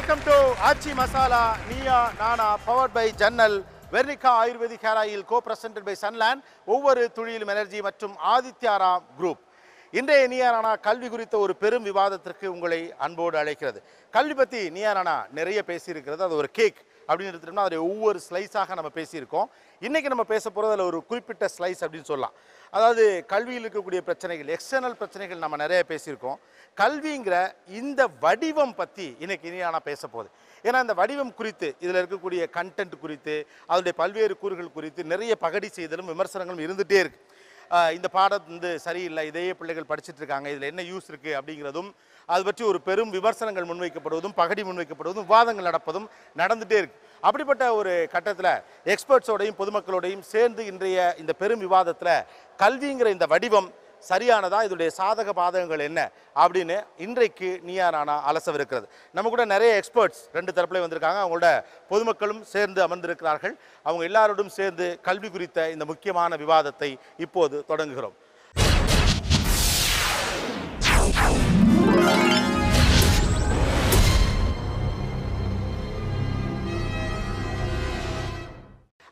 Welcome to Achi Masala, Nia, Nana, powered by Jannal, Vernica Ayurvedic Hair Oil, co-presented by Sunland, ஒவ்வொரு துளியிலும் energy மற்றும் ஆதித்யாரா group. இன்றைய நியாரானா கல்வி குறித்த ஒரு பெரும் விவாதத்திற்கு உங்களை அன்போடு அழைக்கிறது. கல்வி பற்றி நியாரானா நிறைய பேசியிருக்கிறது. அது ஒரு கேக் அப்படின்னு எடுத்துட்டோம்னா அதில் ஒவ்வொரு ஸ்லைஸாக நம்ம பேசியிருக்கோம். இன்றைக்கி நம்ம பேச போகிறது அதில் ஒரு குறிப்பிட்ட ஸ்லைஸ் அப்படின்னு சொல்லலாம். அதாவது கல்வியில் இருக்கக்கூடிய பிரச்சனைகள், எக்ஸ்டர்னல் பிரச்சனைகள் நம்ம நிறைய பேசியிருக்கோம். கல்விங்கிற இந்த வடிவம் பற்றி இன்னைக்கு இனியானா பேச போகுது. ஏன்னா இந்த வடிவம் குறித்து, இதில் இருக்கக்கூடிய கண்டென்ட் குறித்து, அதனுடைய பல்வேறு கூறுகள் குறித்து நிறைய பகடி செய்தலும் விமர்சனங்களும் இருந்துகிட்டே இருக்குது. இந்த பாடம் வந்து சரியில்லை, இதையே பிள்ளைகள் படிச்சுட்டு இருக்காங்க, இதில் என்ன யூஸ் இருக்குது அப்படிங்கிறதும், அது பற்றி ஒரு பெரும் விமர்சனங்கள் முன்வைக்கப்படுவதும், பகடி முன்வைக்கப்படுவதும், விவாதங்கள் நடப்பதும் நடந்துகிட்டே இருக்குது. அப்படிப்பட்ட ஒரு கட்டத்தில் எக்ஸ்பர்ட்ஸோடையும் பொதுமக்களோடையும் சேர்ந்து இன்றைய இந்த பெரும் விவாதத்தில் கல்விங்கிற இந்த வடிவம் சரியானதா, இதோடைய சாதக பாதகங்கள் என்ன அப்படின்னு இன்றைக்கு நியாரானா அலசவிருக்கிறது. நம்ம கூட நிறைய எக்ஸ்பர்ட்ஸ் ரெண்டு தரப்புலையும் வந்திருக்காங்க. அவங்களோட பொதுமக்களும் சேர்ந்து அமர்ந்திருக்கிறார்கள். அவங்க எல்லாரோடும் சேர்ந்து கல்வி குறித்த இந்த முக்கியமான விவாதத்தை இப்போது தொடங்குகிறோம்.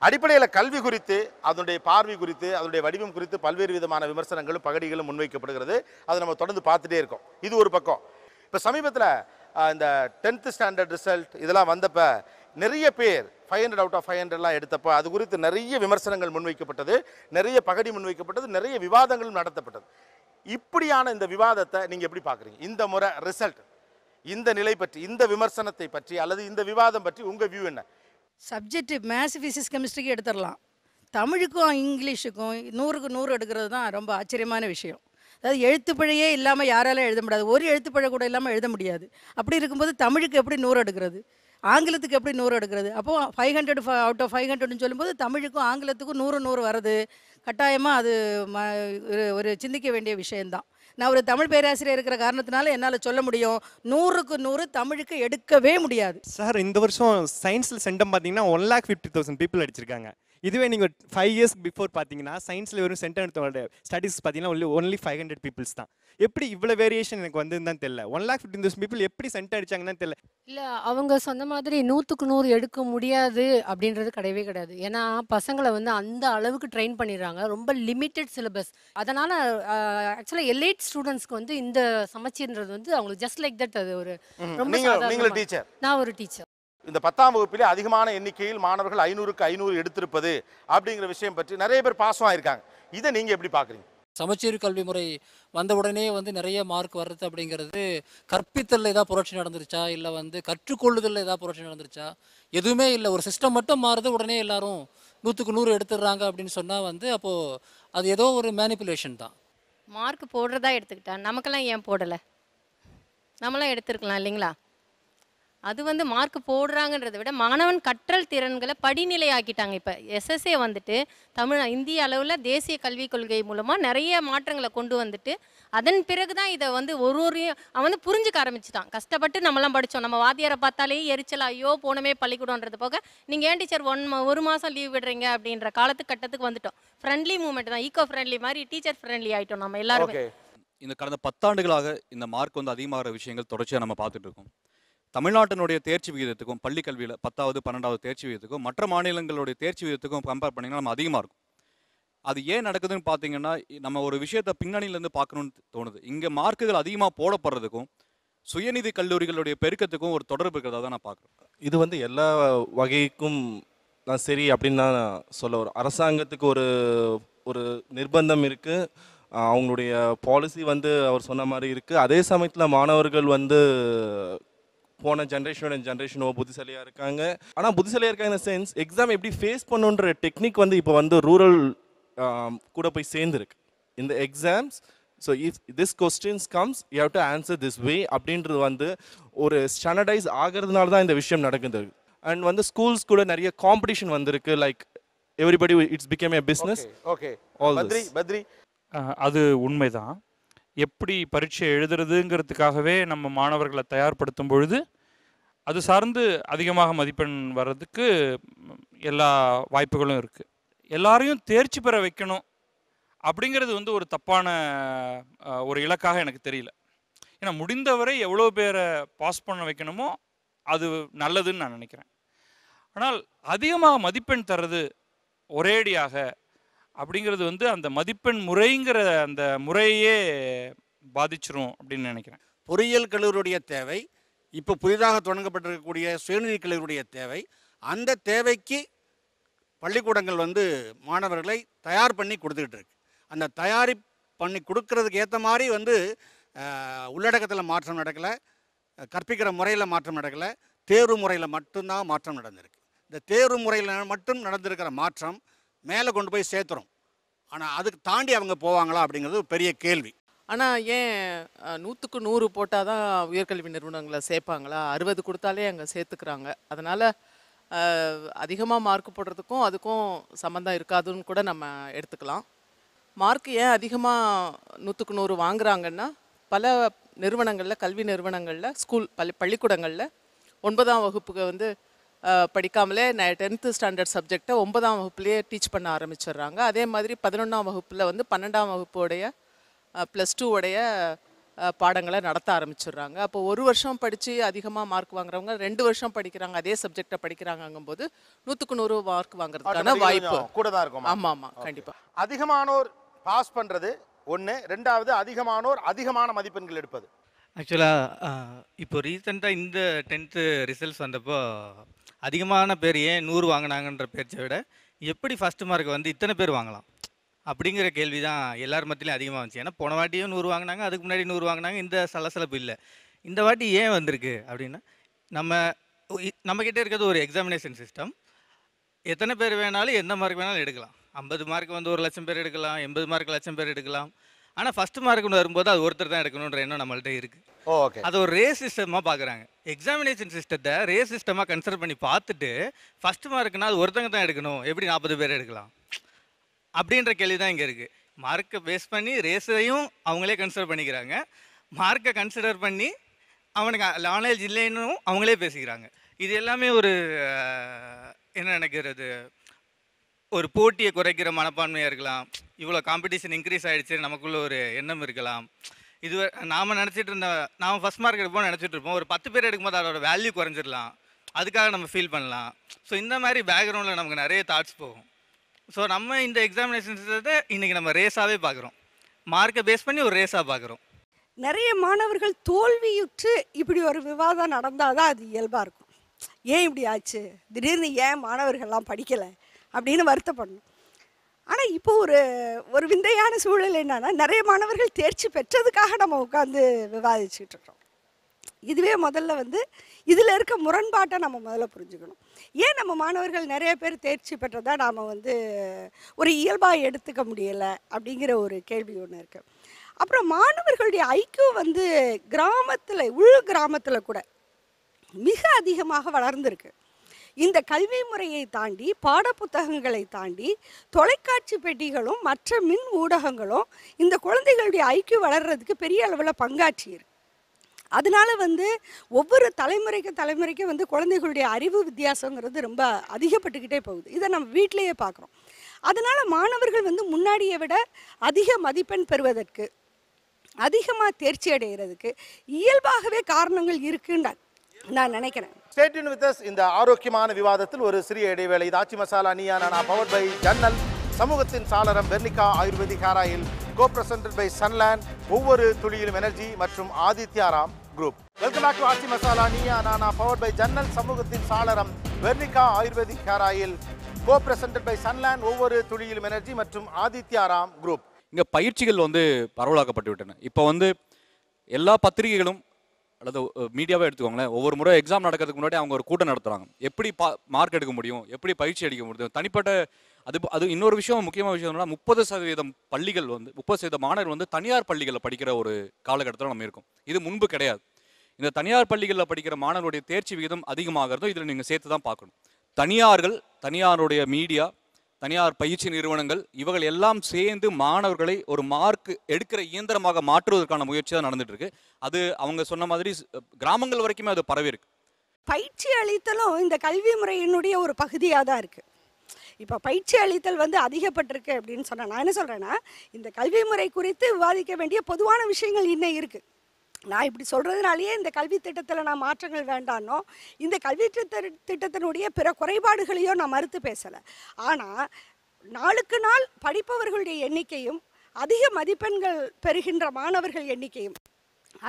அடிப்படையில் கல்வி குறித்து, அதனுடைய பார்வை குறித்து, அதனுடைய வடிவம் குறித்து பல்வேறு விதமான விமர்சனங்களும் பகடிகளும் முன்வைக்கப்படுகிறது. அதை நம்ம தொடர்ந்து பார்த்துட்டே இருக்கோம். இது ஒரு பக்கம். இப்போ சமீபத்தில் இந்த 10th ஸ்டாண்டர்ட் ரிசல்ட் இதெல்லாம் வந்தப்போ நிறைய பேர் 500 out of 500 எடுத்தப்போ அது குறித்து நிறைய விமர்சனங்கள் முன்வைக்கப்பட்டது, நிறைய பகடி முன்வைக்கப்பட்டது, நிறைய விவாதங்களும் நடத்தப்பட்டது. இப்படியான இந்த விவாதத்தை நீங்கள் எப்படி பார்க்குறீங்க? இந்த முறை ரிசல்ட், இந்த நிலை பற்றி, இந்த விமர்சனத்தை பற்றி அல்லது இந்த விவாதம் பற்றி உங்கள் வியூ என்ன? சப்ஜெக்ட் மேத்ஸ், ஃபிசிக்ஸ், கெமிஸ்ட்ரிக்கு எடுத்துடலாம். தமிழுக்கும் இங்கிலீஷுக்கும் 100க்கு 100 எடுக்கிறது தான் ரொம்ப ஆச்சரியமான விஷயம். அதாவது எழுத்துப்பிழையே இல்லாமல் யாராலும் எழுத முடியாது. ஒரு எழுத்துப்பிழை கூட இல்லாமல் எழுத முடியாது. அப்படி இருக்கும்போது தமிழுக்கு எப்படி 100 எடுக்கிறது, ஆங்கிலத்துக்கு எப்படி 100 எடுக்கிறது? அப்போது 500 out of 500ன்னு சொல்லும்போது தமிழுக்கும் ஆங்கிலத்துக்கும் 100 வருது. கட்டாயமாக அது ஒரு சிந்திக்க வேண்டிய விஷயந்தான். நான் ஒரு தமிழ் பேராசிரியர் இருக்கிற காரணத்தினால என்னால் சொல்ல முடியும், 100க்கு 100 தமிழுக்கு எடுக்கவே முடியாது. சார், இந்த வருஷம் சயின்ஸில் சென்டம் பார்த்தீங்கன்னா 1,50,000 பீப்புள் அடிச்சிருக்காங்க. இதுவே நீங்கள் 5 years பிஃபோர் பார்த்தீங்கன்னா சயின்ஸில் வெறும் சென்டம் எடுத்தவங்களோட ஸ்டடீஸ் பார்த்தீங்கன்னா ஒன்லி 500 பீப்புள்ஸ் தான். எப்படி இவ்வளோ வேரியேஷன் எனக்கு வந்துன்னு தெரியல. 1,50,000 பீப்புள் எப்படி சென்டம் அடிச்சாங்கன்னு தெரியல. இல்லை, அவங்க சொன்ன மாதிரி 100க்கு 100 எடுக்க முடியாது அப்படின்றது கிடையவே கிடையாது. ஏன்னா பசங்களை வந்து அந்த அளவுக்கு ட்ரெயின் பண்ணிடுறாங்க. ரொம்ப லிமிட்டட் சிலபஸ். அதனால் ஆக்சுவலாக எலைட் ஸ்டூடெண்ட்ஸ்க்கு வந்து இந்த சமச்சீர்ன்றது வந்து அவங்களுக்கு ஜஸ்ட் லைக் தட். அது ஒரு ரொம்ப டீச்சர், நான் ஒரு டீச்சர். இந்த 10ஆம் வகுப்பிலே அதிகமான எண்ணிக்கையில் மாணவர்கள் 500க்கு 500 எடுத்திருப்பது அப்படிங்கிற விஷயம் பற்றி நிறைய பேர் பாஸ் ஆகியிருக்காங்க. இதை நீங்கள் எப்படி பார்க்குறீங்க? சமச்சீர் கல்வி முறை வந்த உடனே வந்து நிறைய மார்க் வர்றது அப்படிங்கிறது கற்பித்தலில் ஏதாவது புரட்சி நடந்துருச்சா, இல்லை வந்து கற்றுக்கொள்ளுதலில் ஏதாவது புரட்சி நடந்துருச்சா? எதுவுமே இல்லை. ஒரு சிஸ்டம் மட்டும் மாறுது, உடனே எல்லாரும் 100க்கு 100 எடுத்துடுறாங்க அப்படின்னு சொன்னால் வந்து அப்போது அது ஏதோ ஒரு மேனிப்புலேஷன் தான். மார்க் போடுறதா எடுத்துக்கிட்டா நமக்கெல்லாம் ஏன் போடலை? நம்மளாம் எடுத்துருக்கலாம் இல்லைங்களா? அது வந்து மார்க் போடுறாங்கன்றதை விட மாணவன் கற்றல் திறன்களை படிநிலை ஆக்கிட்டாங்க. இப்போ எஸ்எஸ்ஏ வந்துட்டு இந்திய அளவில் தேசிய கல்விக் கொள்கை மூலமாக நிறைய மாற்றங்களை கொண்டு வந்துட்டு அதன் பிறகு தான் இதை வந்து அவன் வந்து புரிஞ்சுக்க ஆரம்பிச்சுட்டான். கஷ்டப்பட்டு நம்மளாம் படித்தோம். நம்ம வாத்தியாரை பார்த்தாலே எரிச்சலா, ஐயோ போனமே பள்ளிக்கூடன்றது போக நீங்கள் ஏன் டீச்சர் ஒரு மாதம் லீவ் விடுறீங்க அப்படின்ற கட்டத்துக்கு வந்துட்டோம். ஃப்ரெண்ட்லி மூவ்மெண்ட் தான், ஈகோ ஃப்ரெண்ட்லி மாதிரி டீச்சர் ஃப்ரெண்ட்லி ஆகிட்டோம் நம்ம எல்லாருமே. இந்த கடந்த 10 ஆண்டுகளாக இந்த மார்க் வந்து அதிகமாகிற விஷயங்கள் தொடர்ச்சியாக நம்ம பார்த்துட்டு இருக்கோம். தமிழ்நாட்டினுடைய தேர்ச்சி விகிதத்துக்கும், பள்ளி கல்வியில் 10வது 12வது தேர்ச்சி விகிதத்துக்கும் மற்ற மாநிலங்களுடைய தேர்ச்சி விகிதத்துக்கும் கம்பேர் பண்ணிங்கன்னா நம்ம அதிகமாக இருக்கும். அது ஏன் நடக்குதுன்னு பார்த்தீங்கன்னா, நம்ம ஒரு விஷயத்தை பின்னணியிலேருந்து பார்க்கணுன்னு தோணுது. இங்கே மார்க்குகள் அதிகமாக போடப்படுறதுக்கும் சுயநிதி கல்லூரிகளுடைய பெருக்கத்துக்கும் ஒரு தொடர்பு இருக்கிறதா தான் நான் பார்க்குறேன். இது வந்து எல்லா வகைக்கும் நான் சரி அப்படின்னு தான் சொல்ல வரும். அரசாங்கத்துக்கு ஒரு நிர்பந்தம் இருக்குது, அவங்களுடைய பாலிசி வந்து அவர் சொன்ன மாதிரி இருக்குது. அதே சமயத்தில் மாணவர்கள் வந்து போன ஜென்ரேஷனோ புத்திசாலியாக இருக்காங்க. ஆனால் புத்திசாலியாக இருக்காங்க இந்த சென்ஸ் எக்ஸாம் எப்படி ஃபேஸ் பண்ணுன்ற டெக்னிக் வந்து இப்போ வந்து ரூரல் கூட போய் சேர்ந்துருக்கு இந்த exams. So if this questions comes you have to answer this way அப்படின்றது வந்து ஒரு ஸ்டாண்டர்டைஸ் ஆகிறதுனால தான் இந்த விஷயம் நடக்குது. அண்ட் வந்து ஸ்கூல்ஸ் கூட நிறைய காம்படிஷன் வந்திருக்கு. Like everybody it's became A business. அது உண்மைதான். எப்படி பரீட்சை எழுதுறதுங்கிறதுக்காகவே நம்ம மாணவர்களை தயார்படுத்தும் பொழுது அது சார்ந்து அதிகமாக மதிப்பெண் வர்றதுக்கு எல்லா வாய்ப்புகளும் இருக்குது. எல்லாரையும் தேர்ச்சி பெற வைக்கணும் அப்படிங்கிறது வந்து ஒரு தப்பான ஒரு இலக்காக எனக்கு தெரியல. ஏன்னா முடிந்தவரை எவ்வளோ பேரை பாஸ் பண்ண வைக்கணுமோ அது நல்லதுன்னு நான் நினைக்கிறேன். ஆனால் அதிகமாக மதிப்பெண் தர்றது ஒரேடியாக அப்படிங்கிறது வந்து அந்த மதிப்பெண் முறைங்கிற அந்த முறையே பாதிச்சிரும் அப்படின்னு நினைக்கிறேன். பொறியியல் கல்லூரியுடைய தேவை, இப்போ புதிதாக தொடங்கப்பட்டிருக்கக்கூடிய சுயநிதி கல்லூரியுடைய தேவை, அந்த தேவைக்கு பள்ளிக்கூடங்கள் வந்து மாணவர்களை தயார் பண்ணி கொடுத்துக்கிட்டு இருக்கு. அந்த தயாரி பண்ணி கொடுக்கறதுக்கு ஏற்ற மாதிரி வந்து உள்ளடக்கத்தில் மாற்றம் நடக்கலை, கற்பிக்கிற முறையில் மாற்றம் நடக்கலை, தேர்வு முறையில் மட்டும்தான் மாற்றம் நடந்திருக்கு. இந்த தேர்வு முறையில் மட்டும் நடந்திருக்கிற மாற்றம் மேலே கொண்டு போய் சேர்த்துறோம். ஆனால் அதுக்கு தாண்டி அவங்க போவாங்களா அப்படிங்கிறது ஒரு பெரிய கேள்வி. ஆனால் ஏன் 100க்கு 100 போட்டால் தான் உயர்கல்வி நிறுவனங்களை சேர்ப்பாங்களா? 60 கொடுத்தாலே அங்கே சேர்த்துக்கிறாங்க. அதனால் அதிகமாக மார்க் போடுறதுக்கும் அதுக்கும் சம்மந்தம் இருக்காதுன்னு கூட நம்ம எடுத்துக்கலாம். மார்க் ஏன் அதிகமாக 100க்கு 100 வாங்குறாங்கன்னா, பல நிறுவனங்களில், கல்வி நிறுவனங்களில், பள்ளிக்கூடங்களில் 9ஆம் வகுப்புக்கு வந்து படிக்காமலே 10th ஸ்டாண்டர்ட் சப்ஜெக்டை 9ஆம் வகுப்புலேயே டீச் பண்ண ஆரம்பிச்சிடுறாங்க. அதே மாதிரி 11ஆம் வகுப்பில் வந்து 12ஆம் வகுப்போடைய +2 உடைய பாடங்களை நடத்த ஆரம்பிச்சிடுறாங்க. அப்போ ஒரு வருஷம் படித்து அதிகமாக மார்க் வாங்குறவங்க 2 வருஷம் படிக்கிறாங்க, அதே சப்ஜெக்டை படிக்கிறாங்கும்போது 100க்கு 100 மார்க் வாங்குறதுக்கான வாய்ப்பு கூட தான் இருக்கும். ஆமாம் ஆமாம், கண்டிப்பாக. அதிகமானோர் பாஸ் பண்ணுறது ஒன்று, ரெண்டாவது அதிகமானோர் அதிகமான மதிப்பெண்கள் எடுப்பது. ஆக்சுவலாக இப்போ ரீசெண்டாக இந்த 10th ரிசல்ட்ஸ் வந்தப்போ அதிகமான பேர் ஏன் 100 வாங்கினாங்கன்ற பேச்சை விட எப்படி ஃபஸ்ட்டு மார்க் வந்து இத்தனை பேர் வாங்கலாம் அப்படிங்கிற கேள்வி தான் எல்லார் மத்தியிலும் அதிகமாக வந்துச்சு. ஏன்னா போன வாட்டியும் 100 வாங்கினாங்க, அதுக்கு முன்னாடி 100 வாங்கினாங்க, இந்த சலசலப்பு இல்லை. இந்த வாட்டி ஏன் வந்திருக்கு அப்படின்னா, நம்மக்கிட்ட இருக்கிறது ஒரு எக்ஸாமினேஷன் சிஸ்டம். எத்தனை பேர் வேணாலும் எந்த மார்க் வேணாலும் எடுக்கலாம். 50 மார்க் வந்து 1,00,000 பேர் எடுக்கலாம், 80 மார்க் 1,00,000 பேர் எடுக்கலாம். ஆனால் ஃபஸ்ட்டு மார்க்னு வரும்போது அது ஒருத்தர் தான் எடுக்கணுன்ற எண்ணம் நம்மள்ட்ட இருக்குது. ஓகே, அது ஒரு ரேஸ் சிஸ்டமாக பார்க்குறாங்க. எக்ஸாமினேஷன் சிஸ்டத்தை ரேஸ் சிஸ்டமாக கன்சிடர் பண்ணி பார்த்துட்டு ஃபஸ்ட்டு மார்க்குனா அது ஒருத்தங்க தான் எடுக்கணும், எப்படி 40 பேர் எடுக்கலாம் அப்படின்ற கேள்வி தான் இங்கே இருக்குது. மார்க்கை பேஸ் பண்ணி ரேஸையும் அவங்களே கன்சிடர் பண்ணிக்கிறாங்க, மார்க்கை கன்சிடர் பண்ணி அவனுக்கு நாலேஜ் இல்லைன்னு அவங்களே பேசிக்கிறாங்க. இது எல்லாமே ஒரு என்ன நினைக்கிறது, ஒரு போட்டியை குறைக்கிற மனப்பான்மையாக இருக்கலாம். இவ்வளோ காம்படிஷன் இன்க்ரீஸ் ஆகிடுச்சு நமக்குள்ள ஒரு எண்ணம் இருக்கலாம். இது நாம் நினச்சிட்டு இருந்த, நாம் ஃபஸ்ட் மார்க் எடுப்போம்னு நினச்சிட்டு இருப்போம், ஒரு 10 பேர் எடுக்கும்போது அதோட வேல்யூ குறைஞ்சிடலாம், அதுக்காக நம்ம ஃபீல் பண்ணலாம். ஸோ இந்த மாதிரி பேக்ரவுண்டில் நமக்கு நிறைய தாட்ஸ் போகும். ஸோ நம்ம இந்த எக்ஸாமினேஷன் சிஸ்டத்தை இன்றைக்கி நம்ம ரேஸாகவே பார்க்குறோம், மார்க்கை பேஸ் பண்ணி ஒரு ரேஸாக பார்க்குறோம். நிறைய மாணவர்கள் தோல்வியுற்று இப்படி ஒரு விவாதம் நடந்தால் தான் அது இயல்பாக இருக்கும். ஏன் இப்படி ஆச்சு, திடீர்னு ஏன் மாணவர்கள்லாம் படிக்கலை அப்படின்னு வருத்தப்படணும். ஆனால் இப்போ ஒரு விந்தையான சூழல் என்னன்னா, நிறைய மாணவர்கள் தேர்ச்சி பெற்றதுக்காக நம்ம உட்காந்து விவாதிச்சுட்டு இருக்கோம். இதுவே முதல்ல வந்து இதில் இருக்க முரண்பாட்டை நம்ம முதல்ல புரிஞ்சுக்கணும். ஏன் நம்ம மாணவர்கள் நிறைய பேர் தேர்ச்சி பெற்றதா நாம் வந்து ஒரு இயல்பாக எடுத்துக்க முடியலை அப்படிங்கிற ஒரு கேள்வி ஒன்று இருக்குது. அப்புறம் மாணவர்களுடைய ஐக்கியூ வந்து கிராமத்தில், உள் கிராமத்தில் கூட மிக அதிகமாக வளர்ந்துருக்கு. இந்த கல்வி முறையை தாண்டி, பாடப்புத்தகங்களை தாண்டி, தொலைக்காட்சி பெட்டிகளும் மற்ற மின் ஊடகங்களும் இந்த குழந்தைகளுடைய ஐக்கியூ வளர்கிறதுக்கு பெரிய அளவில் பங்காற்றி இருக்கு. அதனால வந்து ஒவ்வொரு தலைமுறைக்கு வந்து குழந்தைகளுடைய அறிவு வித்தியாசங்கிறது ரொம்ப அதிகப்பட்டுக்கிட்டே போகுது. இதை நம்ம வீட்டிலேயே பார்க்குறோம். அதனால் மாணவர்கள் வந்து முன்னாடியை விட அதிக மதிப்பெண் பெறுவதற்கு, அதிகமாக தேர்ச்சி அடைகிறதுக்கு இயல்பாகவே காரணங்கள் இருக்குன்னு நான் நினைக்கிறேன். Stay tune with us. இந்த ஆரோக்கியமான விவாதத்தில் ஒரு சிறிய இடைவேளை. இது ஆச்சி மசாலா நீயா நானா, பவர்ட் பை ஜன்னல், சமூகத்தின் சாளரம் Vernika Ayurvedic hair oil, co presented by Sunland, ஒவ்வொரு துளியிலும் எனர்ஜி மற்றும் Adityaram group. Welcome back to Aachi Masala Neeya Naana, powered by Jannal, சமூகத்தின் சாளரம் Vernika Ayurvedic hair oil, co presented by Sunland, ஒவ்வொரு துளியிலும் எனர்ஜி மற்றும் ஆதித்யாராம் குரூப். இங்கே பயிற்சிகள் வந்து பரவலாக்கப்பட்டு விட்டன. இப்போ வந்து எல்லா பத்திரிகைகளும் அல்லது மீடியாவே எடுத்துக்கோங்களேன், ஒவ்வொரு முறை எக்ஸாம் நடக்கிறதுக்கு முன்னாடி அவங்க ஒரு கூட்டம் நடத்துகிறாங்க. எப்படி மார்க் எடுக்க முடியும், எப்படி பயிற்சி அடிக்க முடியும், தனிப்பட்ட அது இன்னொரு விஷயம், முக்கியமான விஷயம் என்னன்னா 30% பள்ளிகள் வந்து 30% மாணவர்கள் வந்து தனியார் பள்ளிகளில் படிக்கிற ஒரு காலகட்டத்தில் நம்ம இருக்கும். இது முன்பு கிடையாது. இந்த தனியார் பள்ளிகளில் படிக்கிற மாணவர்களுடைய தேர்ச்சி விகிதம் அதிகமாகிறதும் இதில் நீங்கள் சேர்த்து தான் பார்க்கணும். தனியாருடைய மீடியா, தனியார் பயிற்சி நிறுவனங்கள் இவர்கள் எல்லாம் சேர்ந்து மாணவர்களை ஒரு மார்க் எடுக்கிற இயந்திரமாக மாற்றுவதற்கான முயற்சி தான் நடந்துட்டு இருக்கு. அது அவங்க சொன்ன மாதிரி கிராமங்கள் வரைக்குமே அது பரவி இருக்கு. பயிற்சி அளித்தலும் இந்த கல்வி முறையினுடைய ஒரு பகுதியாக தான் இருக்குது. இப்போ பயிற்சி அளித்தல் வந்து அதிகப்பட்டிருக்கு அப்படின்னு சொன்னால் நான் என்ன சொல்கிறேன்னா, இந்த கல்வி முறை குறித்து விவாதிக்க வேண்டிய பொதுவான விஷயங்கள் இன்னும் இருக்குது. நான் இப்படி சொல்கிறதுனாலேயே இந்த கல்வி திட்டத்தில் நான் மாற்றங்கள் வேண்டானோ, இந்த கல்வி திட்டத்தினுடைய பிற குறைபாடுகளையும் நான் மறுத்து பேசலை. ஆனால் நாளுக்கு நாள் படிப்பவர்களுடைய எண்ணிக்கையும் அதிக மதிப்பெண்கள் பெறுகின்ற மாணவர்கள் எண்ணிக்கையும்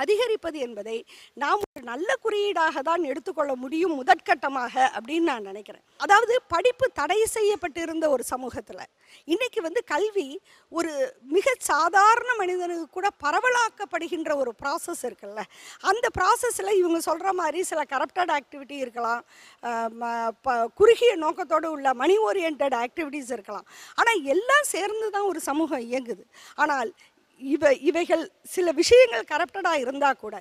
அதிகரிப்பது என்பதை நாம் ஒரு நல்ல குறியீடாக தான் எடுத்துக்கொள்ள முடியும் முதற்கட்டமாக அப்படின்னு நான் நினைக்கிறேன். அதாவது படிப்பு தடை செய்யப்பட்டிருந்த ஒரு சமூகத்தில் இன்னைக்கு கல்வி ஒரு மிக சாதாரண மனிதனுக்கு கூட பரவலாக்கப்படுகின்ற ஒரு ப்ராசஸ் இருக்குல்ல, அந்த ப்ராசஸில் இவங்க சொல்கிற மாதிரி சில கரப்டட் ஆக்டிவிட்டி இருக்கலாம், குறுகிய நோக்கத்தோடு உள்ள மணி ஓரியன்ட் ஆக்டிவிட்டீஸ் இருக்கலாம். ஆனால் எல்லாம் சேர்ந்து தான் ஒரு சமூகம் இயங்குது. ஆனால் இவைகள் சில விஷயங்கள் கரப்டடாக இருந்தால் கூட,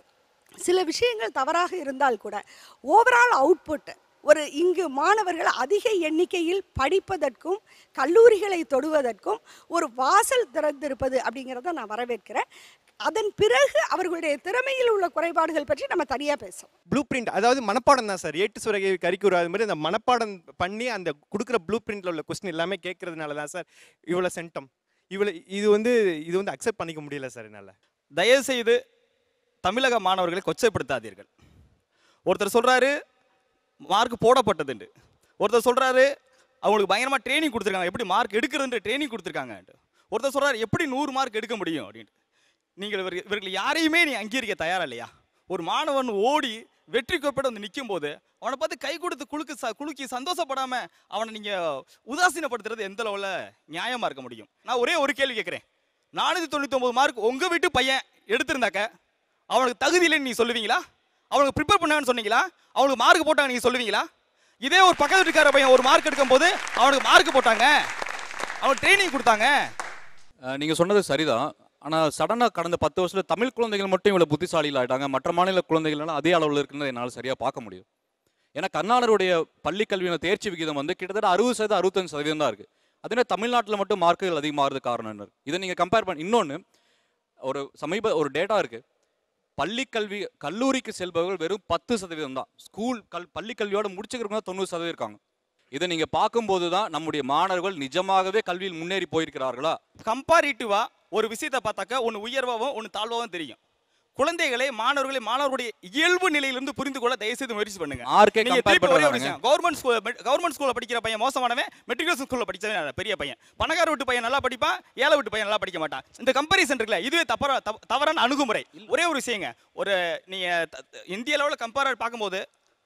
சில விஷயங்கள் தவறாக இருந்தால் கூட, ஓவரால் அவுட்புட் ஒரு இங்கு மாணவர்கள் அதிக எண்ணிக்கையில் படிப்பதற்கும் கல்லூரிகளை தொடுவதற்கும் ஒரு வாசல் திறந்திருப்பது அப்படிங்கிறத நான் வரவேற்கிறேன். அதன் பிறகு அவர்களுடைய திறமையில் உள்ள குறைபாடுகள் பற்றி நம்ம தனியாக பேசலாம். ப்ளூ பிரிண்ட் அதாவது மனப்பாடம் தான் சார். ஏட்டு சுரகை கறிக்கூறு அது மாதிரி அந்த மனப்பாடம் பண்ணி அந்த கொடுக்குற ப்ளூ பிரிண்டில் உள்ள கொஸ்டின் எல்லாமே கேட்கறதுனால தான் சார் இவ்வளோ சென்டம். இது வந்து அக்செப்ட் பண்ணிக்க முடியல சார் என்னால். தயவுசெய்து தமிழக மாணவர்களை கொச்சைப்படுத்தாதீர்கள். ஒருத்தர் சொல்கிறாரு மார்க் போடப்பட்டதுண்டு, ஒருத்தர் சொல்கிறாரு அவங்களுக்கு பயங்கரமாக ட்ரைனிங் கொடுத்துருக்காங்க, எப்படி மார்க் எடுக்கிறதுன்ற ட்ரைனிங் கொடுத்துருக்காங்க. ஒருத்தர் சொல்கிறாரு எப்படி 100 மார்க் எடுக்க முடியும் அப்படின்ட்டு. நீங்கள் இவர்கள் யாரையுமே நீ அங்கீகரிக்க தயாரா இல்லையா? ஒரு மாணவன் ஓடி வெற்றி கோப்பையோட நிற்கும் போது அவனை பார்த்து கை கொடுத்து குலுக்கி சந்தோஷப்படாமல் அவனை நீங்கள் உதாசீனப்படுத்துறது எந்த அளவில் நியாயமாக இருக்க முடியும்? நான் ஒரே ஒரு கேள்வி கேட்குறேன். 499 மார்க் உங்கள் வீட்டு பையன் எடுத்திருந்தாக்க அவனுக்கு தகுதி இல்லைன்னு நீங்கள் சொல்லுவீங்களா? அவனுக்கு ப்ரிப்பேர் பண்ணான்னு சொன்னீங்களா? அவனுக்கு மார்க் போட்டாங்க நீங்கள் சொல்லுவீங்களா? இதே ஒரு பக்கத்து வீட்டுக்கார பையன் ஒரு மார்க் எடுக்கும் போது அவனுக்கு மார்க் போட்டாங்க, அவனுக்கு ட்ரைனிங் கொடுத்தாங்க. நீங்கள் சொன்னது சரிதான். ஆனால் சடனாக கடந்த 10 வருஷத்தில் தமிழ் குழந்தைகள் மட்டும் இவ்வளோ புத்திசாலிகள் ஆகிட்டாங்க, மற்ற மாநில குழந்தைகள்லாம் அதே அளவில் இருக்குன்னு என்னால் சரியாக பார்க்க முடியும். ஏன்னா கர்நாடகருடைய பள்ளி கல்வியின் தேர்ச்சி விகிதம் கிட்டத்தட்ட 60% 65% தான் இருக்குது. அதே தமிழ்நாட்டில் மட்டும் மார்க்குகள் அதிகமாகிறது காரணம் என்ன? இதை நீங்கள் கம்பேர் பண்ணி இன்னொன்று ஒரு டேட்டா இருக்குது. கல்லூரிக்கு செல்பவர்கள் வெறும் 10% தான். பள்ளி கல்வியோடு முடிச்சுக்கிறவங்க 90% இருக்காங்க. இதை நீங்கள் பார்க்கும்போது தான் நம்முடைய மாணவர்கள் நிஜமாகவே கல்வியில் முன்னேறி போயிருக்கிறார்களா? கம்பேரிட்டிவா ஒரு விஷயத்தை பார்த்தாக்க ஒன்று உயர்வாகவும் ஒன்று தாழ்வாகவும் தெரியும். குழந்தைகளை மாணவர்களுடைய இயல்பு நிலையிலிருந்து புரிந்து கொள்ள தயவுசெய்து முயற்சி பண்ணுங்க. கவர்மெண்ட் ஸ்கூல்ல படிக்கிற பையன் மோசமானவன், மெட்ரிகுலேஷன் ஸ்கூல்ல படிச்சவன் பெரிய பையன், பணக்கார வீட்டு பையன் நல்லா படிப்பான், ஏழை வீட்டு பையன் நல்லா படிக்க மாட்டான். இந்த கம்பேரிசன் இருக்குல்ல, இதுவே தவறான அணுகுமுறை. ஒரே ஒரு விஷயங்க, நீங்க இந்திய லெவலில் கம்பேர் பார்க்கும்போது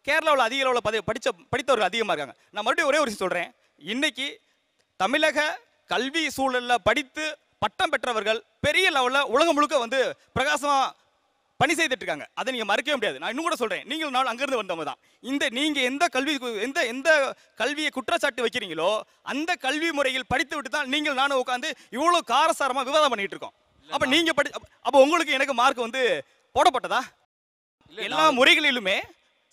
கேரளாவில் அதிக அளவில் படித்தவர்கள் அதிகமாக இருக்காங்க. நான் மறுபடியும் ஒரே ஒரு விஷயம் சொல்கிறேன். இன்னைக்கு தமிழக கல்வி சூழலில் படித்து பட்டம் பெற்றவர்கள் பெரிய லெவலில் உலகம் முழுக்க பிரகாசமாக பணி செய்துட்டு இருக்காங்க. அதை நீங்கள் மறுக்கவே முடியாது. நான் இன்னும் கூட சொல்கிறேன், நீங்கள் நான் அங்கேருந்து வந்தவங்க தான். நீங்கள் எந்த கல்வியை குற்றச்சாட்டு வைக்கிறீங்களோ அந்த கல்வி முறையில் படித்து விட்டு தான் நீங்கள் நானும் உட்காந்து இவ்வளோ காரசாரமாக விவாதம் பண்ணிட்டு இருக்கோம். அப்போ நீங்கள் அப்போ உங்களுக்கு எனக்கு மார்க் போடப்பட்டதா? எல்லா முறைகளிலுமே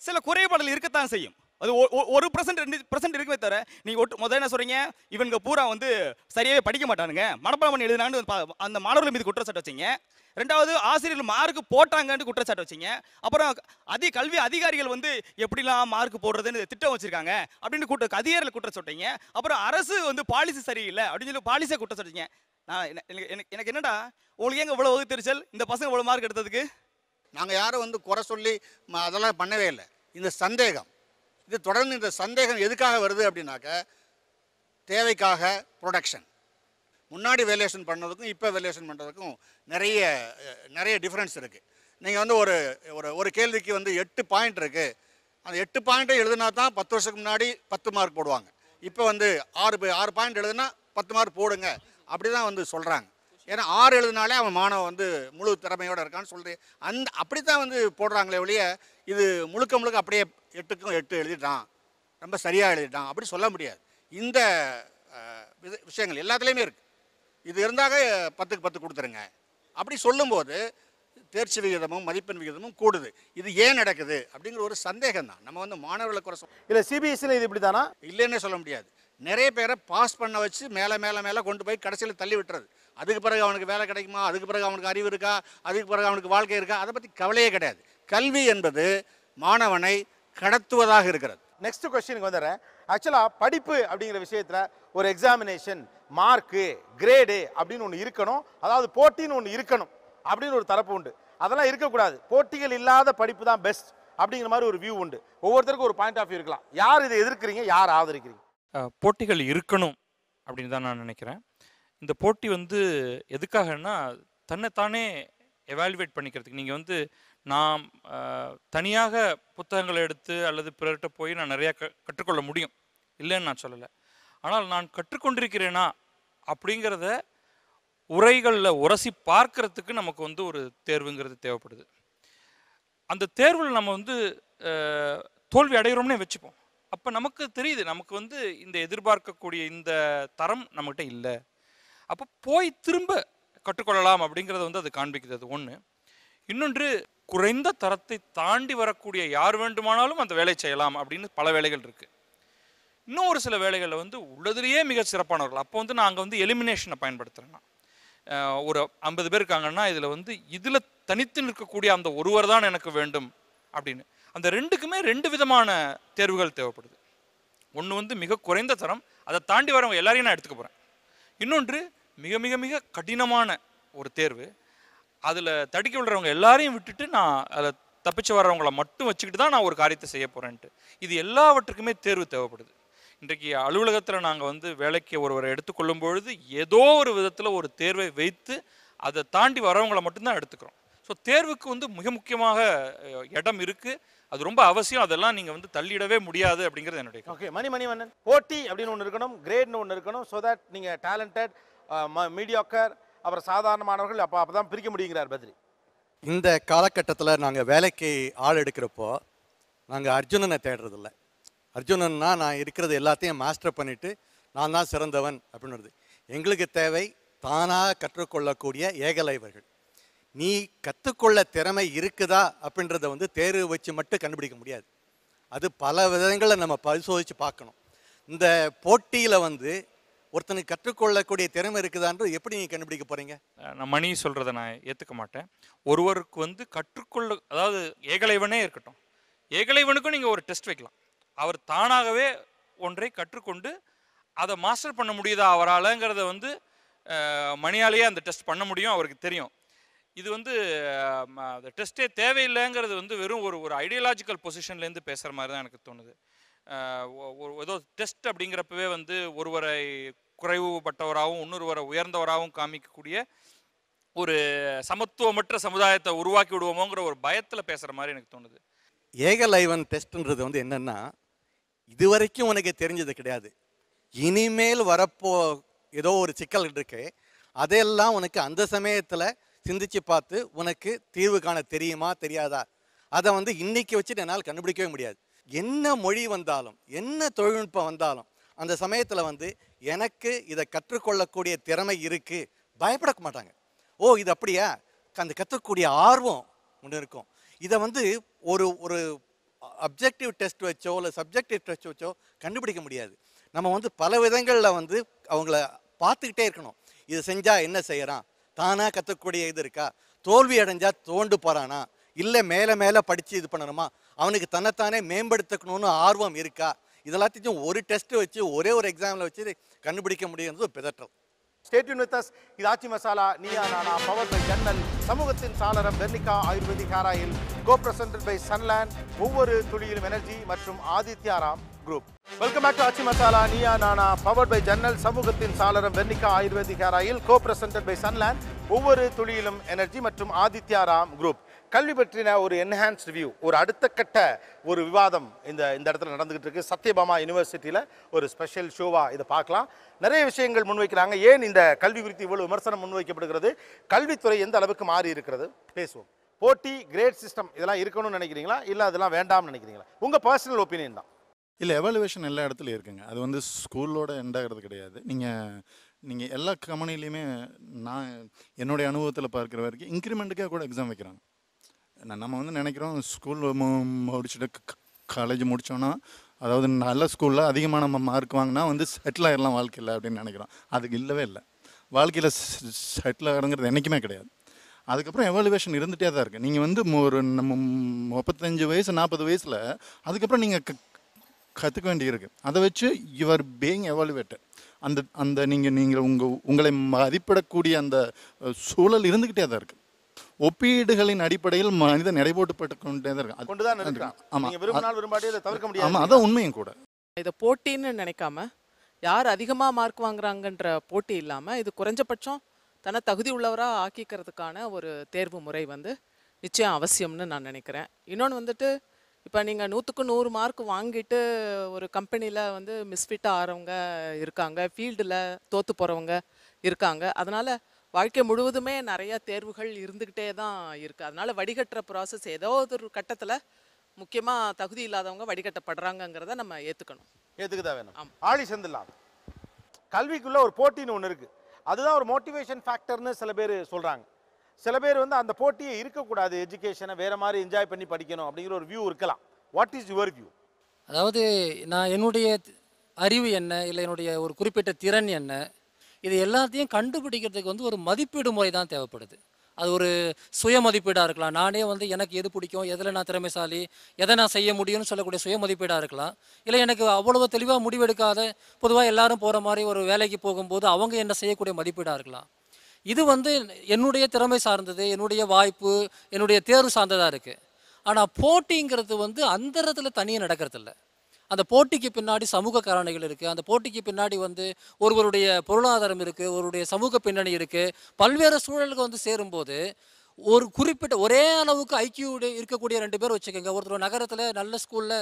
சில குறைபாடுகள் இருக்கத்தான் செய்யும். அது 1% 2% இருக்குமே தவிர நீங்கள் முதல்ல என்ன சொல்கிறீங்க, இவங்க பூரா சரியாகவே படிக்க மாட்டானுங்க, மனப்பாடம் பண்ணி எழுதினான்னு அந்த மாணவர்கள் மீது குற்றச்சாட்டு வச்சிங்க. ரெண்டாவது ஆசிரியர்கள் மார்க் போட்டாங்கன்னு குற்றச்சாட்டு வச்சிங்க. அப்புறம் கல்வி அதிகாரிகள் எப்படிலாம் மார்க் போடுறதுன்னு திட்டம் வச்சிருக்காங்க அப்படின்னு அதிகாரிகள் குற்றச்சாட்டிங்க. அப்புறம் அரசு பாலிசி சரியில்லை அப்படின்னு சொல்லி பாலிசியை குற்றச்சாட்டிங்க. எனக்கு என்னடா உங்களுக்கு எங்க இவ்வளோ வகுத்தறிச்சல், இந்த பசங்க இவ்வளோ மார்க் எடுத்ததுக்கு? நாங்கள் யாரும் குறை சொல்லி அதெல்லாம் பண்ணவே இல்லை. இந்த சந்தேகம் இது தொடர்ந்து இந்த சந்தேகம் எதுக்காக வருது அப்படின்னாக்க, தேவைக்காக ப்ரொடக்ஷன். முன்னாடி வேல்யூஷன் பண்ணதுக்கும் இப்போ வேல்யூஷன் பண்ணுறதுக்கும் நிறைய டிஃப்ரென்ஸ் இருக்குது. நீங்கள் ஒரு கேள்விக்கு 8 பாயிண்ட் இருக்குது. அந்த 8 பாயிண்ட்டை எழுதுனா தான் 10 வருஷத்துக்கு முன்னாடி 10 மார்க் போடுவாங்க. இப்போ 6 பாயிண்ட் எழுதுனா 10 மார்க் போடுங்க அப்படி தான் சொல்கிறாங்க. ஏன்னா 6 எழுதினாலே அவன் மாணவன் முழு திறமையோடு இருக்கான்னு சொல்லி அப்படி தான் போடுறாங்களே ஒழிய இது முழுக்க அப்படியே 8க்கும் 8 எழுதிட்டான், ரொம்ப சரியாக எழுதிட்டான் அப்படி சொல்ல முடியாது. இந்த விஷயங்கள் எல்லாத்துலேயுமே இருக்குது. இது இருந்தாக 10க்கு 10 கொடுத்துருங்க அப்படி சொல்லும்போது தேர்ச்சி விகிதமும் மதிப்பெண் விகிதமும் கூடுது. இது ஏன் நடக்குது அப்படிங்கிற ஒரு சந்தேகம் தான். நம்ம மாணவர்களை குறை இல்லை, சிபிஎஸ்சியில் இது இப்படி தானா? இல்லைன்னே சொல்ல முடியாது. நிறைய பேரை பாஸ் பண்ண வச்சு மேலே கொண்டு போய் கடைசியில் தள்ளி விட்டுறது. அதுக்கு பிறகு அவனுக்கு வேலை கிடைக்குமா, அதுக்கு பிறகு அவனுக்கு அறிவு இருக்கா, அதுக்கு பிறகு அவனுக்கு வாழ்க்கை இருக்கா, அதை பற்றி கவலையே கிடையாது. கல்வி என்பது மாணவனை கடத்துவதாக இருக்கிறது. நெக்ஸ்ட் கொஸ்டினுக்கு வந்துடுறேன். ஆக்சுவலாக படிப்பு அப்படிங்கிற விஷயத்தில் ஒரு எக்ஸாமினேஷன், மார்க்கு, கிரேடு அப்படின்னு ஒன்று இருக்கணும், அதாவது போட்டின்னு ஒன்று இருக்கணும் அப்படின்னு ஒரு தரப்பு உண்டு. அதெல்லாம் இருக்கக்கூடாது. போட்டிகள் இல்லாத படிப்பு தான் பெஸ்ட் அப்படிங்கிற மாதிரி ஒரு வியூ உண்டு. ஒவ்வொருத்தருக்கும் ஒரு பாயிண்ட் ஆஃப் வியூ இருக்கலாம். யார் இதை எதிர்க்கிறீங்க, யார் ஆதரிக்கிறீங்க? போட்டிகள் இருக்கணும் அப்படின்னு தான் நான் நினைக்கிறேன். இந்த போட்டி எதுக்காகன்னா தன்னைத்தானே எவாலுவேட் பண்ணிக்கிறதுக்கு. நீங்கள் நான் தனியாக புத்தகங்களை எடுத்து அல்லது பிறர்கிட்ட போய் நான் நிறையா கற்றுக்கொள்ள முடியும், இல்லைன்னு நான் சொல்லலை. ஆனால் நான் கற்றுக்கொண்டிருக்கிறேனா அப்படிங்கிறத உரைகளில் உரசி பார்க்கறதுக்கு நமக்கு ஒரு தேர்வுங்கிறது தேவைப்படுது. அந்த தேர்வில் நம்ம தோல்வி அடைகிறோம்னே வச்சுப்போம். அப்போ நமக்கு தெரியுது, நமக்கு இந்த எதிர்பார்க்கக்கூடிய இந்த தரம் நம்மகிட்ட இல்லை. அப்போ போய் திரும்ப கற்றுக்கொள்ளலாம் அப்படிங்கிறத அது காண்பிக்குது. அது ஒன்று. இன்னொன்று, குறைந்த தரத்தை தாண்டி வரக்கூடிய யார் வேண்டுமானாலும் அந்த வேலை செய்யலாம் அப்படின்னு பல வேலைகள் இருக்குது. இன்னும் ஒரு சில வேலைகளில் உள்ளதுலேயே மிக சிறப்பானவர்கள். அப்போ நான் அங்கே எலிமினேஷனை பயன்படுத்துகிறேன்னா, ஒரு 50 பேர் இருக்காங்கன்னா இதில் தனித்து நிற்கக்கூடிய அந்த ஒருவர் தான் எனக்கு வேண்டும் அப்படின்னு. அந்த ரெண்டுக்குமே 2 விதமான தேர்வுகள் தேவைப்படுது. ஒன்று மிக குறைந்த தரம், அதை தாண்டி வரவங்க எல்லாரையும் நான் எடுத்துக்க போகிறேன். இன்னொன்று மிக மிக மிக கடினமான ஒரு தேர்வு, அதில் தடுக்கி விடுறவங்க எல்லாரையும் விட்டுட்டு நான் அதில் தப்பிச்சு வர்றவங்களை மட்டும் வச்சுக்கிட்டு தான் நான் ஒரு காரியத்தை செய்ய போகிறேன்ட்டு. இது எல்லாவற்றுக்குமே தேர்வு தேவைப்படுது. இன்றைக்கு அலுவலகத்தில் நாங்கள் வேலைக்கு ஒருவரை எடுத்துக்கொள்ளும் பொழுது ஏதோ ஒரு விதத்தில் ஒரு தேர்வை வைத்து அதை தாண்டி வரவங்களை மட்டும்தான் எடுத்துக்கிறோம். ஸோ தேர்வுக்கு மிக முக்கியமாக இடம் இருக்குது. அது ரொம்ப அவசியம். அதெல்லாம் நீங்கள் தள்ளிடவே முடியாது அப்படிங்கிறது என்னுடைய. ஓகே, மணிவண்ணன், போட்டி அப்படின்னு ஒன்று இருக்கணும், கிரேட்னு ஒன்று இருக்கணும். ஸோ தட் நீங்கள் டேலண்டட், மீடியாக்கர், அப்புறம் சாதாரணமானவர்கள் அப்போ தான் பிரிக்க முடியுங்கிறார் பத்ரி. இந்த காலகட்டத்தில் நாங்கள் வேலைக்கு ஆள் எடுக்கிறப்போ நாங்கள் அர்ஜுனனை தேடுறதில்ல. அர்ஜுனன்னா நான் இருக்கிறது எல்லாத்தையும் மாஸ்டர் பண்ணிவிட்டு நான் தான் சிறந்தவன் அப்படின்னு வருது. எங்களுக்கு தேவை தானாக கற்றுக்கொள்ளக்கூடிய ஏகலைவர்கள். நீ கற்றுக்கொள்ள திறமை இருக்குதா அப்படின்றத தேர்வு வச்சு மட்டும் கண்டுபிடிக்க முடியாது. அது பல விதங்களில் நம்ம பரிசோதித்து பார்க்கணும். இந்த போட்டியில் ஒருத்தனுக்கு கற்றுக்கொள்ளக்கூடிய திறமை இருக்குதான்றது எப்படி நீங்கள் கண்டுபிடிக்க போகிறீங்க? நான் மணி சொல்கிறத நான் ஏற்றுக்க மாட்டேன். ஒருவருக்கு கற்றுக்கொள்ள, அதாவது ஏகலைவனே இருக்கட்டும், ஏகலைவனுக்கும் நீங்கள் ஒரு டெஸ்ட் வைக்கலாம். அவர் தானாகவே ஒன்றை கற்றுக்கொண்டு அதை மாஸ்டர் பண்ண முடியுதா அவராலங்கிறத மணியாலேயே அந்த டெஸ்ட் பண்ண முடியும், அவருக்கு தெரியும். இது அந்த டெஸ்ட்டே தேவையில்லைங்கிறது வெறும் ஒரு ஐடியாலஜிக்கல் பொசிஷன்லேருந்து பேசுகிற மாதிரி தான் எனக்கு தோணுது. ஏதோ டெஸ்ட் அப்படிங்கிறப்பவே ஒருவரை குறைவுபட்டவராகவும் இன்னொருவரை உயர்ந்தவராகவும் காமிக்கக்கூடிய ஒரு சமத்துவமற்ற சமுதாயத்தை உருவாக்கி விடுவோமோங்கிற ஒரு பயத்தில் பேசுகிற மாதிரி எனக்கு தோணுது. ஏகலைவன் டெஸ்ட்ன்றது என்னென்னா, இதுவரைக்கும் உனக்கு தெரிஞ்சது கிடையாது, இனிமேல் வரப்போ ஏதோ ஒரு சிக்கல் இருக்கு, அதையெல்லாம் உனக்கு அந்த சமயத்தில் சிந்திச்சு பார்த்து உனக்கு தீர்வு காண தெரியுமா தெரியாதா, அதை இன்னைக்கு வச்சுட்டு என்னால் கண்டுபிடிக்கவே முடியாது. என்ன மொழி வந்தாலும் என்ன தொழில்நுட்பம் வந்தாலும் அந்த சமயத்தில் எனக்கு இதை கற்றுக்கொள்ளக்கூடிய திறமை இருக்குது, பயப்பட மாட்டாங்க. ஓ இது அப்படியா, அந்த கற்றுக்கக்கூடிய ஆர்வம் ஒன்று இருக்கும். இதை ஒரு ஒரு அப்ஜெக்டிவ் டெஸ்ட் வச்சோ இல்லை சப்ஜெக்டிவ் டெஸ்ட் வச்சோ கண்டுபிடிக்க முடியாது. நம்ம பல விதங்களில் அவங்கள பார்த்துக்கிட்டே இருக்கணும். இதை செஞ்சால் என்ன செய்கிறான், தானாக கற்றுக்கூடிய இது இருக்கா, தோல்வி அடைஞ்சால் தோண்டு போகிறானா, இல்லை மேலே மேலே படித்து இது பண்ணணுமா, அவனுக்கு தன்னைத்தானே மேம்படுத்தணும்னு ஆர்வம் இருக்கா, இதெல்லாத்தையும் ஒரு டெஸ்ட் வச்சு ஒரே ஒரு எக்ஸாமில் வச்சு கண்டுபிடிக்க முடியுங்கிறது ஒரு பிதற்றல். Stay tuned with us. இது ஆச்சி மசாலா, நீயா நானா, பவர்ட் பை ஜன்னல், சமூகத்தின் சாளரம் Vernika Ayurvedic hair oil, co-presented by Sunland, ஒவ்வொரு துளியிலும் எனர்ஜி மற்றும் Adityaram group. Welcome back to Aachi Masala, Neeya Naana, powered by Jannal, சமூகத்தின் சாளரம் Vernika Ayurvedic hair oil, co-presented by Sunland, ஒவ்வொரு துளியிலும் எனர்ஜி மற்றும் ஆதித்யாராம் குரூப். கல்வி பற்றின ஒரு என்ஹான்ஸ்டு வியூ, ஒரு அடுத்த கட்ட ஒரு விவாதம் இந்த இடத்துல நடந்துகிட்டு இருக்கு. சத்யபாமா யூனிவர்சிட்டியில் ஒரு ஸ்பெஷல் ஷோவாக இதை பார்க்கலாம். நிறைய விஷயங்கள் முன்வைக்கிறாங்க. ஏன் இந்த கல்வி குறித்து இவ்வளவு விமர்சனம் முன்வைக்கப்படுகிறது, கல்வித்துறை எந்த அளவுக்கு மாறி இருக்கிறது பேசுவோம். போட்டி, கிரேட் சிஸ்டம் இதெல்லாம் இருக்கணும்னு நினைக்கிறீங்களா, இல்லை அதெல்லாம் வேண்டாம்னு நினைக்கிறீங்களா? உங்கள் பர்சனல் ஒப்பீனியன் தான். இல்லை, எவாலுவேஷன் எல்லா இடத்துலையும் இருக்குங்க. அது ஸ்கூலோட எண்டாகிறது கிடையாது. நீங்கள் எல்லா கம்பெனிலையுமே நான் என்னுடைய அனுபவத்தில் பார்க்குற வரைக்கும் இன்க்ரிமெண்ட்டுக்காக கூட எக்ஸாம் வைக்கிறாங்க. நம்ம நினைக்கிறோம் ஸ்கூல் முடிச்சுட்டு காலேஜ் முடித்தோன்னா, அதாவது நல்ல ஸ்கூலில் அதிகமான மார்க் வாங்கினா செட்டில் ஆகிடலாம் வாழ்க்கையில் அப்படின்னு நினைக்கிறோம். அதுக்கு இல்லவே இல்லை. வாழ்க்கையில் செட்டில் ஆகிறங்கிறது என்றைக்குமே கிடையாது. அதுக்கப்புறம் எவாலுவேஷன் இருந்துகிட்டே தான் இருக்குது. நீங்கள் ஒரு நம்ம 35 வயசு 40 வயசில் அதுக்கப்புறம் நீங்கள் கற்றுக்க வேண்டியிருக்கு. அதை வச்சு யுவர் பீயிங் எவாலுவேட்டட். அந்த நீங்கள் உங்களை மதிப்பிடக்கூடிய அந்த சூழல் இருந்துக்கிட்டே தான் இருக்குது. ஒப்பீடுகளின் அடிப்படையில் மனிதன் எடை போட்டு கொண்டே தான் இருக்கான். கொண்டு தான் இருக்கான். ஆமாம், நீங்க விரும்பினால் விரும்பாட்டி அதை தவிர்க்க முடியாது. ஆமாம், அதான் உண்மையும் கூட. இதை போட்டின்னு நினைக்காம யார் அதிகமாக மார்க் வாங்குறாங்கன்ற போட்டி இல்லாமல் இது குறைஞ்சபட்சம் தன்னை தகுதி உள்ளவராக ஆக்கிக்கிறதுக்கான ஒரு தேர்வு முறை வந்து நிச்சயம் அவசியம்னு நான் நினைக்கிறேன். இன்னொன்று வந்துட்டு இப்போ நீங்கள் 100க்கு 100 மார்க் வாங்கிட்டு ஒரு கம்பெனியில் வந்து மிஸ்ஃபிட் ஆகிறவங்க இருக்காங்க, ஃபீல்டில் தோற்று போகிறவங்க இருக்காங்க. அதனால் வாழ்க்கை முழுவதுமே நிறைய தேர்வுகள் இருந்துக்கிட்டே தான் இருக்குது. அதனால் வடிகட்டுற ப்ராசஸ் ஏதோ ஒரு கட்டத்தில் முக்கியமாக தகுதி இல்லாதவங்க வடிகட்டப்படுறாங்கங்கிறத நம்ம ஏற்றுக்கணும். ஏற்றுக்குதான் வேணும். ஆளி செந்தில்லாம், கல்விக்குள்ளே ஒரு போட்டின்னு ஒன்று இருக்குது. அதுதான் ஒரு மோட்டிவேஷன் ஃபேக்டர்னு சில பேர் சொல்கிறாங்க. சில பேர் வந்து அந்த போட்டியே இருக்கக்கூடாது, எஜுகேஷனை வேறு மாதிரி என்ஜாய் பண்ணி படிக்கணும் அப்படிங்கிற ஒரு வியூ இருக்கலாம். What is your view? அதாவது நான் என்னுடைய அறிவு என்ன, இல்லை என்னுடைய ஒரு குறிப்பிட்ட திறன் என்ன, இது எல்லாத்தையும் கண்டுபிடிக்கிறதுக்கு வந்து ஒரு மதிப்பீடு முறை தான் தேவைப்படுது. அது ஒரு சுய மதிப்பீடாக இருக்கலாம். நானே வந்து எனக்கு எது பிடிக்கும், எதில் நான் திறமைசாலி, எதை நான் செய்ய முடியும்னு சொல்லக்கூடிய சுய மதிப்பீடாக இருக்கலாம். இல்லை எனக்கு அவ்வளவு தெளிவாக முடிவெடுக்காத பொதுவாக எல்லாரும் போகிற மாதிரி ஒரு வேலைக்கு போகும்போது அவங்க என்ன செய்யக்கூடிய மதிப்பீடாக இருக்கலாம். இது வந்து என்னுடைய திறமை சார்ந்தது, என்னுடைய வாய்ப்பு, என்னுடைய தேர்வு சார்ந்ததாக இருக்குது. ஆனால் போட்டிங்கிறது வந்து அந்த இடத்துல தனியாக நடக்கிறதில்ல. அந்த போட்டிக்கு பின்னாடி சமூக காரணிகள் இருக்குது. அந்த போட்டிக்கு பின்னாடி வந்து ஒருவருடைய பொருளாதாரம் இருக்குது, ஒருவருடைய சமூக பின்னணி இருக்குது. பல்வேறு சூழலுக்கு வந்து சேரும்போது ஒரு குறிப்பிட்ட ஒரே அளவுக்கு ஐக்கியூ இருக்கக்கூடிய 2 பேர் வச்சுக்கோங்க. ஒருத்தர் நகரத்தில் நல்ல ஸ்கூலில்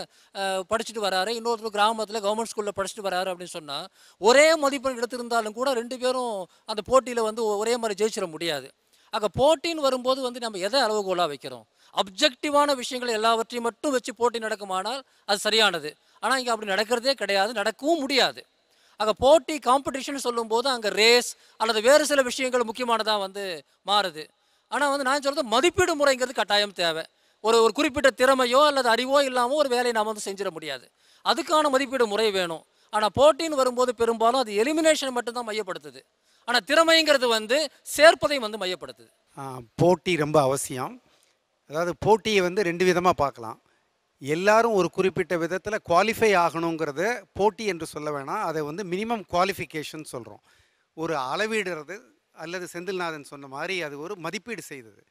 படிச்சுட்டு வராரு, இன்னொருத்தர் கிராமத்தில் கவர்மெண்ட் ஸ்கூலில் படிச்சுட்டு வராரு அப்படின்னு சொன்னால் ஒரே மதிப்பெண் எடுத்திருந்தாலும் கூட 2 பேரும் அந்த போட்டியில் வந்து ஒரே மாதிரி ஜெயிச்சிட முடியாது. ஆக போட்டின்னு வரும்போது வந்து நம்ம எதை அளவுகோலாக வைக்கிறோம்? அப்ஜெக்டிவான விஷயங்கள் எல்லாவற்றையும் மட்டும் வச்சு போட்டி நடக்குமானால் அது சரியானது. ஆனால் இங்கே அப்படி நடக்கிறதே கிடையாது, நடக்கவும் முடியாது. ஆக போட்டி காம்படிஷன் சொல்லும்போது அங்கே ரேஸ் அல்லது வேறு சில விஷயங்கள் முக்கியமானதாக வந்து மாறுது. ஆனால் வந்து நான் சொல்கிறது மதிப்பீடு முறைங்கிறது கட்டாயம் தேவை. ஒரு குறிப்பிட்ட திறமையோ அல்லது அறிவோ இல்லாமல் ஒரு வேலையை நாம் வந்து செஞ்சிட முடியாது. அதுக்கான மதிப்பீடு முறை வேணும். ஆனால் போட்டின்னு வரும்போது பெரும்பாலும் அது எலிமினேஷன் மட்டும்தான் மையப்படுத்துது. ஆனால் திறமைங்கிறது வந்து சேர்ப்பதை வந்து மையப்படுத்துது. போட்டி ரொம்ப அவசியம். அதாவது போட்டியை வந்து 2 விதமாக பார்க்கலாம். எல்லாரும் ஒரு குறிப்பிட்ட விதத்தில் குவாலிஃபை ஆகணுங்கிறத போட்டி என்று சொல்ல வேணாம், அதை வந்து மினிமம் குவாலிஃபிகேஷன் சொல்கிறோம். ஒரு அளவிடுறது அல்லது செந்தில்நாதன் சொன்ன மாதிரி அது ஒரு மதிப்பீடு செய்தது.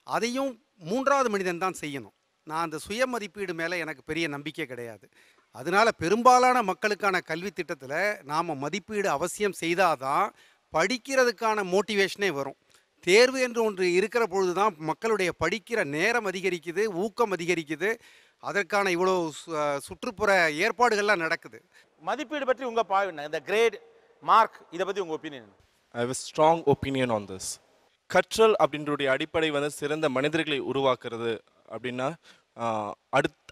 அதையும் 3வது மனிதன் தான் செய்யணும். நான் அந்த சுய மதிப்பீடு மேலே எனக்கு பெரிய நம்பிக்கை கிடையாது. அதனால் பெரும்பாலான மக்களுக்கான கல்வி திட்டத்தில் நாம் மதிப்பீடு அவசியம் செய்தால் தான் படிக்கிறதுக்கான மோட்டிவேஷனே வரும். தேர்வு என்று ஒன்று இருக்கிற பொழுது தான் மக்களுடைய படிக்கிற நேரம் அதிகரிக்குது, ஊக்கம் அதிகரிக்குது. அதற்கான இவ்வளோ சுற்றுப்புற ஏற்பாடுகள்லாம் நடக்குது. மதிப்பீடு பற்றி உங்கள் பார்வை என்ன? இந்த கிரேட் மார்க் இதை பற்றி உங்கள் opinion? I have a strong opinion on this. கற்றல் அப்படின்றடைய அடிப்படை வந்து சிறந்த மனிதர்களை உருவாக்குறது அப்படின்னா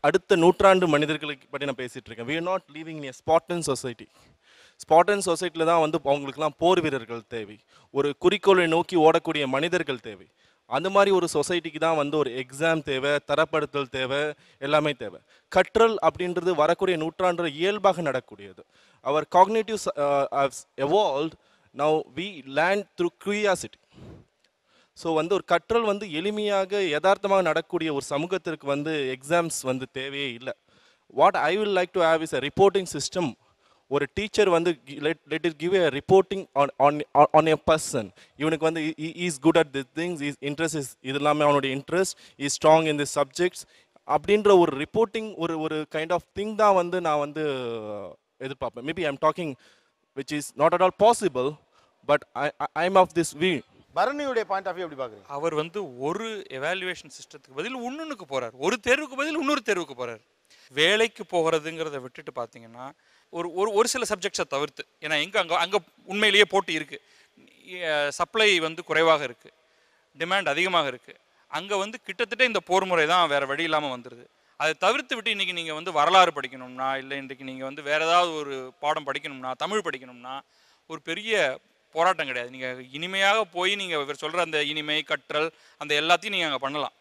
அடுத்த நூற்றாண்டு மனிதர்களுக்கு பற்றி நான் பேசிகிட்டு இருக்கேன். we are not living in a Spartan society. Spartan சொசைட்டியில் தான் வந்து அவங்களுக்குலாம் போர் வீரர்கள் தேவை, ஒரு குறிக்கோளை நோக்கி ஓடக்கூடிய மனிதர்கள் தேவை. அந்த மாதிரி ஒரு சொசைட்டிக்கு தான் வந்து ஒரு எக்ஸாம் தேவை, தரப்படுத்தல் தேவை, எல்லாமே தேவை. கற்றல் அப்படின்றது வரக்கூடிய நூற்றாண்டு இயல்பாக நடக்கூடியது. அவர் cognitives evolved, now we learn through curiosity. So வந்து ஒரு கற்றல் வந்து எளிமையாக யதார்த்தமாக நடக்கக்கூடிய ஒரு சமூகத்திற்கு வந்து எக்ஸாம்ஸ் வந்து தேவையே இல்லை. What I will like to have is a reporting system. ஒரு டீச்சர் வந்து let it give a reporting on a person. இவனுக்கு வந்து is good at these things, his interest is இது எல்லாமே அவனுடைய interest, is strong in these subjects அப்படின்ற ஒரு reporting ஒரு கைண்ட் ஆஃப் திங் தான் வந்து நான் வந்து எதிர்பார்ப்பேன். Maybe I am talking which is not at all possible, but I am of this view. பரணியுடைய பாயிண்ட் ஆஃப் வியூ எப்படி பார்க்குறீங்க? அவர் வந்து ஒரு எவாலுவேஷன் சிஸ்டத்துக்கு பதில் இன்னொன்றுக்கு போகிறார், ஒரு தேர்வுக்கு பதில் இன்னொரு தேர்வுக்கு போகிறார். வேலைக்கு போகிறதுங்கிறத விட்டுட்டு பார்த்தீங்கன்னா ஒரு சில சப்ஜெக்ட்ஸை தவிர்த்து, ஏன்னா அங்கே உண்மையிலேயே போட்டி இருக்குது, சப்ளை வந்து குறைவாக இருக்குது, டிமாண்ட் அதிகமாக இருக்குது. அங்கே வந்து கிட்டத்தட்ட இந்த போர் முறை தான் வேறு வழி இல்லாமல் வந்துடுது. அதை தவிர்த்து விட்டு இன்றைக்கி நீங்கள் வந்து வரலாறு படிக்கணும்னா, இல்லை இன்றைக்கி நீங்கள் வந்து வேறு ஏதாவது ஒரு பாடம் படிக்கணும்னா, தமிழ் படிக்கணும்னா ஒரு பெரிய போராட்டம் கிடையாது. நீங்கள் இனிமையாக போய் நீங்கள் இவர் சொல்கிற அந்த இனிமை கற்றல் அந்த எல்லாத்தையும் நீங்கள் அங்கே பண்ணலாம்.